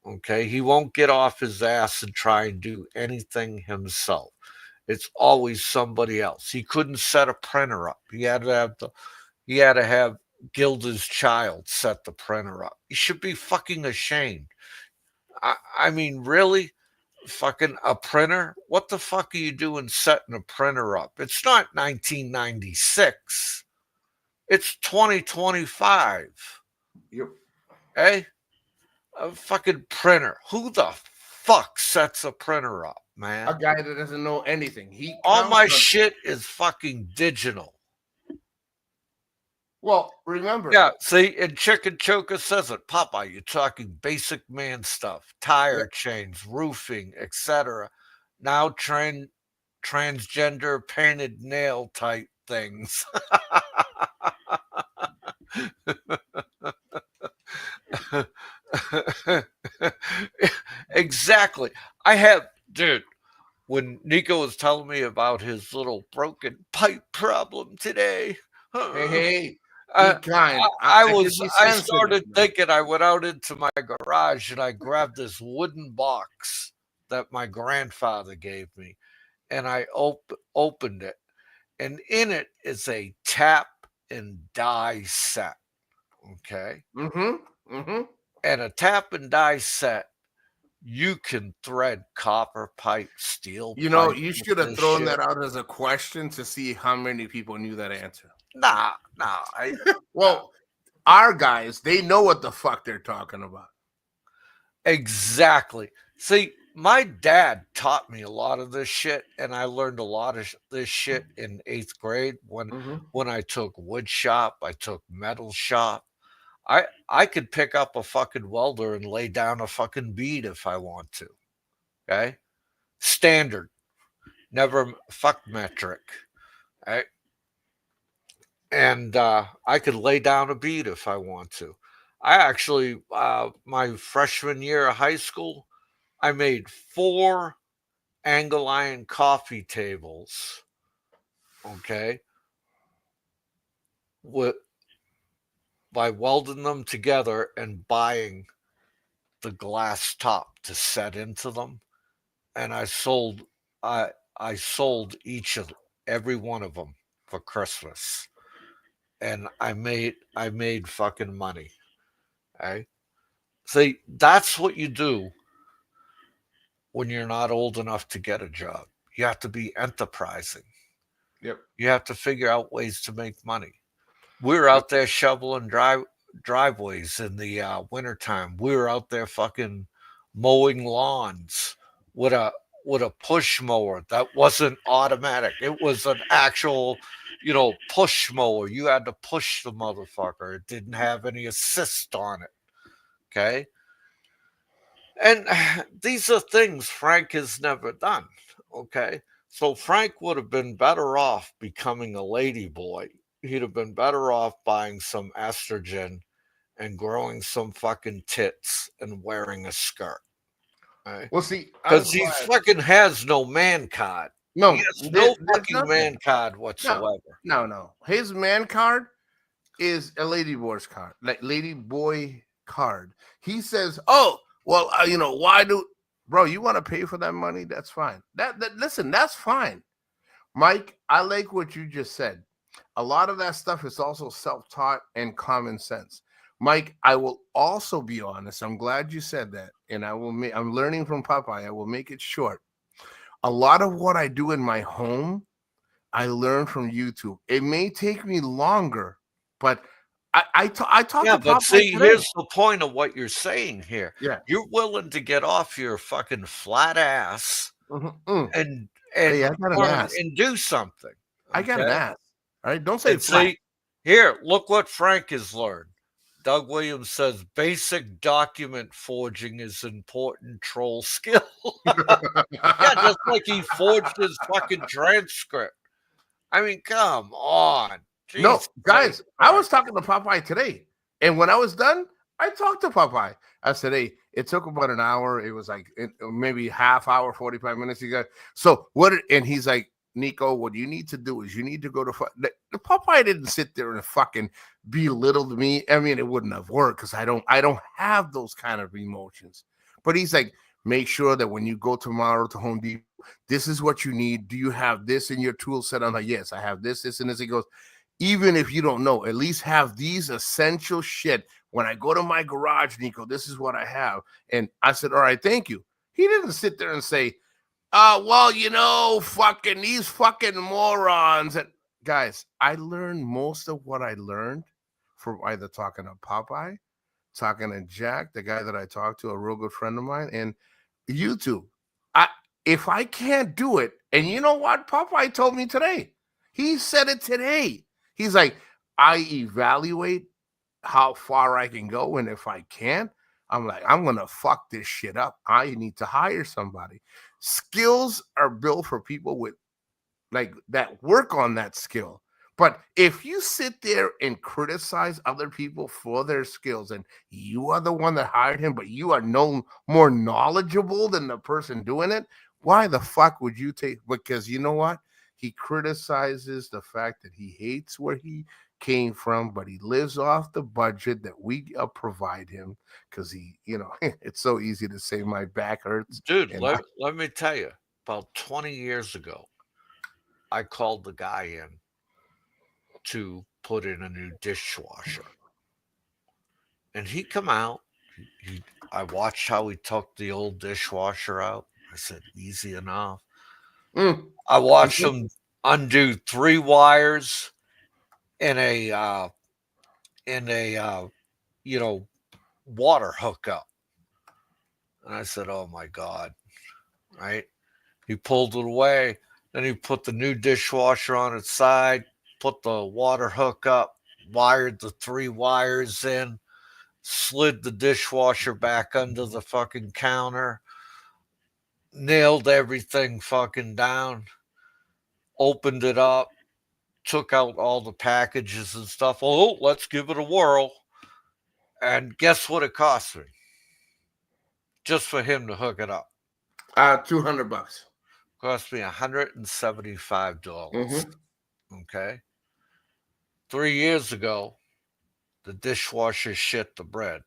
Okay, he won't get off his ass and try and do anything himself. It's always somebody else. He couldn't set a printer up. He had to have Gilda's child set the printer up. He should be fucking ashamed. I mean, really? Fucking a printer? What the fuck are you doing setting a printer up? It's not 1996. It's 2025. Yep. Hey? A fucking printer. Who the fuck sets a printer up, man? A guy that doesn't know anything. All my shit is fucking digital. Well, remember. Yeah, see, and Chicken Choker says it. Popeye, you're talking basic man stuff, tire chains, roofing, etc. Now transgender painted nail type things. Exactly. Dude, when Nico was telling me about his little broken pipe problem today, Hey, hey, I, be kind. I can be I sensitive, started man. thinking. I went out into my garage and I grabbed this wooden box that my grandfather gave me, and I opened it, and in it is a tap and die set. Okay, Mm-hmm. Mm-hmm. and a tap and die set, you can thread copper pipe, steel You know, pipe you with should have this thrown shit. that out as a question to see how many people knew that answer. Nah, nah. Well, our guys, they know what the fuck they're talking about. Exactly. See, my dad taught me a lot of this shit, and I learned a lot of this shit in 8th grade Mm-hmm. when I took wood shop, I took metal shop. I could pick up a fucking welder and lay down a fucking bead if I want to. Okay, standard, never fuck metric. Right? And I could lay down a bead if I want to. I actually, my freshman year of high school, I made 4 angle iron coffee tables, okay, with by welding them together and buying the glass top to set into them, and I I sold each of every one of them for Christmas, and I made fucking money. Okay, see, that's what you do when you're not old enough to get a job. You have to be enterprising. Yep. You have to figure out ways to make money. We were Yep. out there shoveling driveways in the wintertime. We were out there fucking mowing lawns with a push mower that wasn't automatic. It was an actual, push mower. You had to push the motherfucker. It didn't have any assist on it. Okay. And these are things Frank has never done. Okay. So Frank would have been better off becoming a lady boy. He'd have been better off buying some estrogen and growing some fucking tits and wearing a skirt. Right? Well, see, I'm Because he glad. fucking has no man card. He No, has no there's fucking man nothing. card No, whatsoever. no. His man card is a lady boy's card, like lady boy card. He says, "Oh, well, why do, bro? You want to pay for that money? That's fine. That listen, that's fine, Mike. I like what you just said. A lot of that stuff is also self-taught and common sense. Mike, I will also be honest. I'm glad you said that, and I'm learning from Popeye. I will make it short. A lot of what I do in my home I learned from YouTube. It may take me longer, but I talked Yeah, to but Popeye see, today. here's the point of what you're saying here. Yeah. You're willing to get off your fucking flat ass Mhm, mm. and Hey, I and got an learn ass. and do something. I got an Okay. ass. All right. Don't say And flat. see, here, look what Frank has learned. Doug Williams says basic document forging is important troll skill. Yeah, just like he forged his fucking transcript. I mean, come on. No, Jesus guys, I was Christ. talking to Popeye today. And when I was done, I talked to Popeye. I said, hey, it took about an hour. It was like maybe half hour, 45 minutes. He got, so what? And he's like, Nico, what you need to do is you need to go to the Popeye didn't sit there and fucking belittle me. I mean, it wouldn't have worked because I don't have those kind of emotions. But he's like, make sure that when you go tomorrow to Home Depot, this is what you need. Do you have this in your tool set? I'm like, yes, I have this, and this. He goes, even if you don't know, at least have these essential shit. When I go to my garage, Nico, this is what I have. And I said, all right, thank you. He didn't sit there and say, well, fucking these fucking morons. And guys, I learned most of what I learned from either talking to Popeye, talking to Jack, the guy that I talked to, a real good friend of mine, and YouTube. I If I can't do it, and you know what Popeye told me today? He said it today. He's like, I evaluate how far I can go, and if I can't, I'm like, I'm gonna fuck this shit up. I need to hire somebody. Skills are built for people with like that work on that skill. But if you sit there and criticize other people for their skills, and you are the one that hired him, but you are more knowledgeable than the person doing it, why the fuck would you take? Because you know what? He criticizes the fact that he hates where he came from, but he lives off the budget that we provide him because it's so easy to say my back hurts. Dude, And let me tell you, about 20 years ago, I called the guy in to put in a new dishwasher. And he come out. I watched how he took the old dishwasher out. I said, easy enough. Mm. I watched him undo 3 wires in a water hookup. And I said, oh my God. Right? He pulled it away. Then he put the new dishwasher on its side, put the water hook up, wired the 3 wires in, slid the dishwasher back under the fucking counter, nailed everything fucking down, opened it up, took out all the packages and stuff. Oh, let's give it a whirl. And guess what it cost me? Just for him to hook it up. $200. Cost me $175. Mm-hmm. Okay. 3 years ago, the dishwasher shit the bread.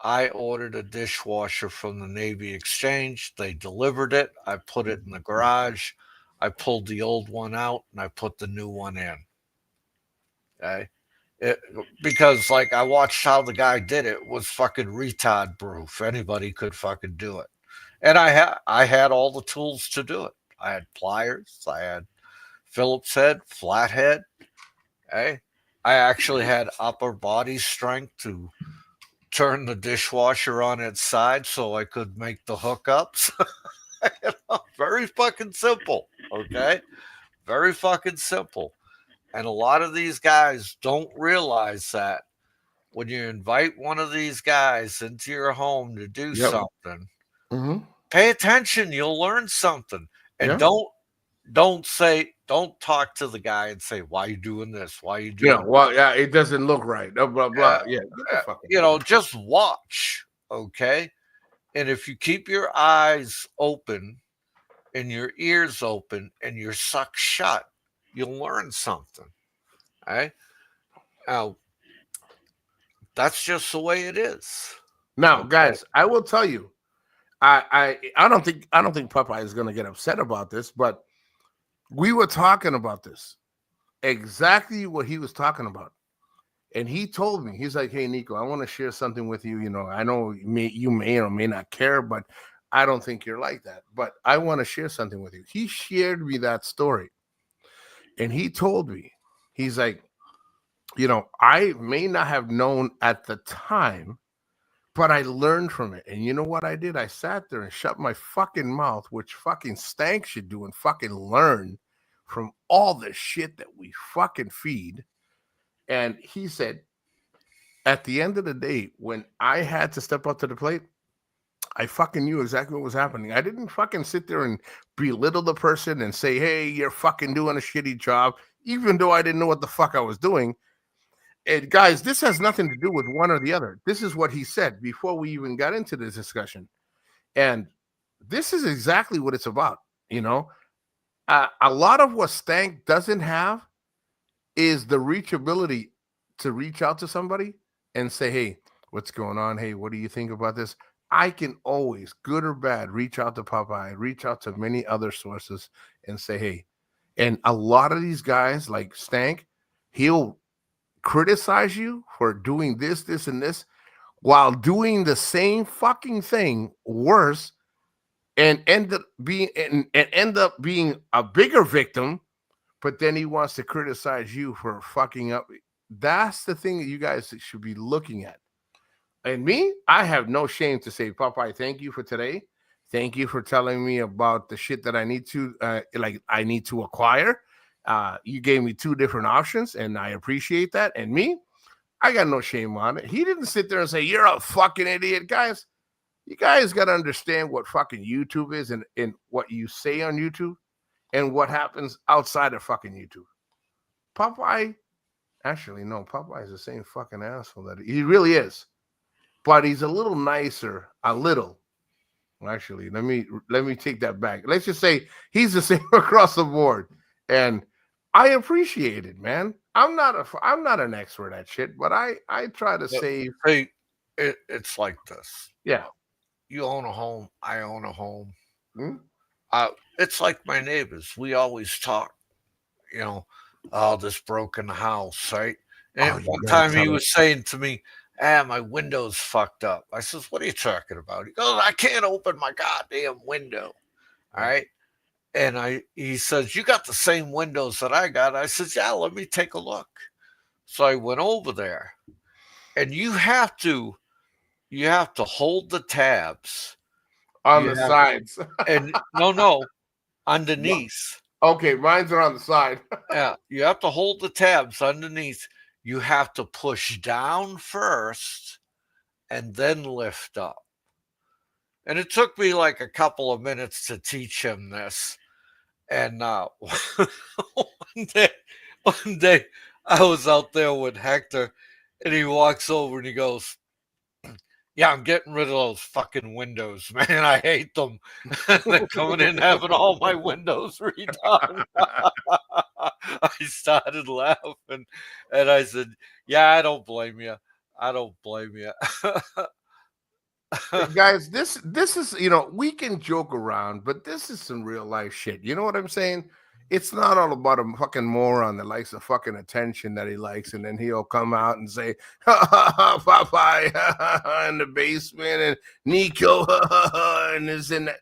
I ordered a dishwasher from the Navy Exchange. They delivered it. I put it in the garage. I pulled the old one out and I put the new one in. Okay. Because like I watched how the guy did it was fucking retard proof. Anybody could fucking do it. And I had all the tools to do it. I had pliers, I had Phillips head, flathead. Okay. I actually had upper body strength to turn the dishwasher on its side so I could make the hookups. Very fucking simple. Okay. Very fucking simple. And a lot of these guys don't realize that when you invite one of these guys into your home to do something, pay attention. You'll learn something. And don't talk to the guy and say, why are you doing this? Why are you doing that? Well, yeah, it doesn't look right. Blah, blah, blah. Just watch. Okay. And if you keep your eyes open and your ears open and your suck shut, you'll learn something. Right? Now, that's just the way it is. Now, guys, I will tell you, I don't think Popeye is going to get upset about this, but we were talking about this, exactly what he was talking about. And he told me, he's like, hey, Nico, I want to share something with you. I know you may or may not care, but I don't think you're like that. But I want to share something with you. He shared me that story. And he told me, he's like, I may not have known at the time, but I learned from it. And you know what I did? I sat there and shut my fucking mouth, which fucking Stank should do, and fucking learn from all the shit that we fucking feed. And he said, at the end of the day, when I had to step up to the plate, I fucking knew exactly what was happening. I didn't fucking sit there and belittle the person and say, hey, you're fucking doing a shitty job, even though I didn't know what the fuck I was doing. And guys, this has nothing to do with one or the other. This is what he said before we even got into this discussion. And this is exactly what it's about. A lot of what Stank doesn't have is the reachability to reach out to somebody and say, hey, what's going on? Hey, what do you think about this? I can always, good or bad, reach out to Popeye, reach out to many other sources and say, hey. And a lot of these guys like Stank, he'll criticize you for doing this, this, and this while doing the same fucking thing worse and end up being a bigger victim, but then he wants to criticize you for fucking up. That's the thing that you guys should be looking at. And me, I have no shame to say, Popeye, thank you for today. Thank you for telling me about the shit that I need to acquire. You gave me 2 different options, and I appreciate that. And me, I got no shame on it. He didn't sit there and say, you're a fucking idiot. Guys, you guys got to understand what fucking YouTube is and what you say on YouTube and what happens outside of fucking YouTube. Popeye, actually, no, Popeye is the same fucking asshole that he really is, but he's a little nicer, a little. Actually, let me take that back. Let's just say he's the same across the board, and I appreciate it, man. I'm not an expert at shit, but I try to But, save. hey, it's like this. Yeah. You own a home. I own a home. Hmm? It's like my neighbors. We always talk. You know, oh, this broken house, right? And Oh, you one gotta time he tell us. was saying to me, "Ah, my window's fucked up." I says, "What are you talking about?" He goes, "I can't open my goddamn window." All Yeah. right. And he says, "You got the same windows that I got." I says, "Yeah, let me take a look." So I went over there, and you have to hold the tabs. On You the have sides. and no, Well, underneath. okay, mine's are on the side. Yeah, you have to hold the tabs underneath. You have to push down first and then lift up. And it took me like a couple of minutes to teach him this. And one day, one day, I was out there with Hector, and he walks over and he goes, "Yeah, I'm getting rid of those fucking windows, man. I hate them. They're coming in having all my windows redone." I started laughing, and I said, "Yeah, I don't blame you. I don't blame you." Hey, guys, this is we can joke around, but this is some real life shit. You know what I'm saying? It's not all about a fucking moron that likes the fucking attention that he likes, and then he'll come out and say, "Ha ha ha, Popeye," in the basement, and Nico, and this and that.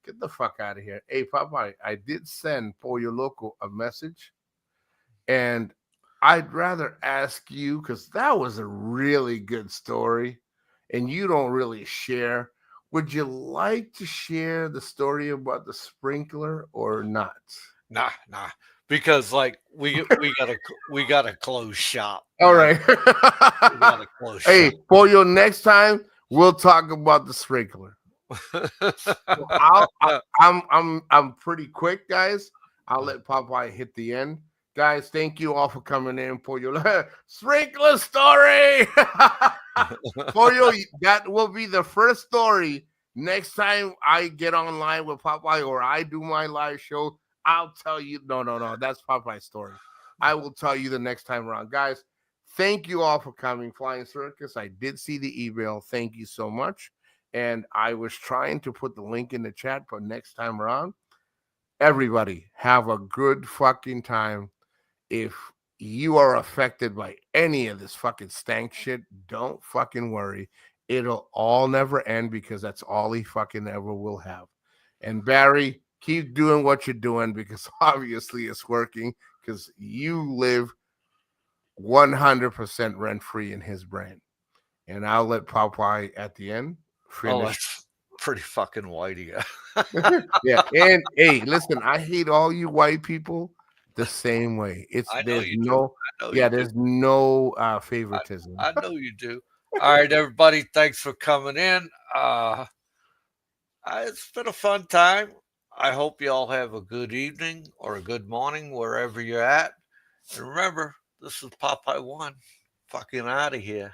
Get the fuck out of here. Hey, Popeye, I did send Pollo Loco a message, and I'd rather ask you because that was a really good story, and you don't really share. Would you like to share the story about the sprinkler or not? Nah, because like we gotta close shop, All man. right. We gotta close Hey, shop. Pollo, next time we'll talk about the sprinkler. So I'm pretty quick, guys. I'll let Popeye hit the end. Guys, thank you all for coming in for your sprinkler story. For you, that will be the first story next time I get online with Popeye or I do my live show. I'll tell you. No, that's Popeye's story. I will tell you the next time around, guys. Thank you all for coming, Flying Circus. I did see the email. Thank you so much. And I was trying to put the link in the chat for next time around. Everybody, have a good fucking time. If you are affected by any of this fucking stank shit, don't fucking worry. It'll all never end because that's all he fucking ever will have. And Barry, keep doing what you're doing because obviously it's working because you live 100% rent free in his brain. And I'll let Popeye at the end Oh, finish. that's pretty fucking whitey. Yeah, and hey, listen, I hate all you white people the same way. I know you do. I know you do. There's no favoritism. I know you do. All right, everybody. Thanks for coming in. It's been a fun time. I hope you all have a good evening or a good morning wherever you're at. And remember, this is Popeye One. Fucking out of here.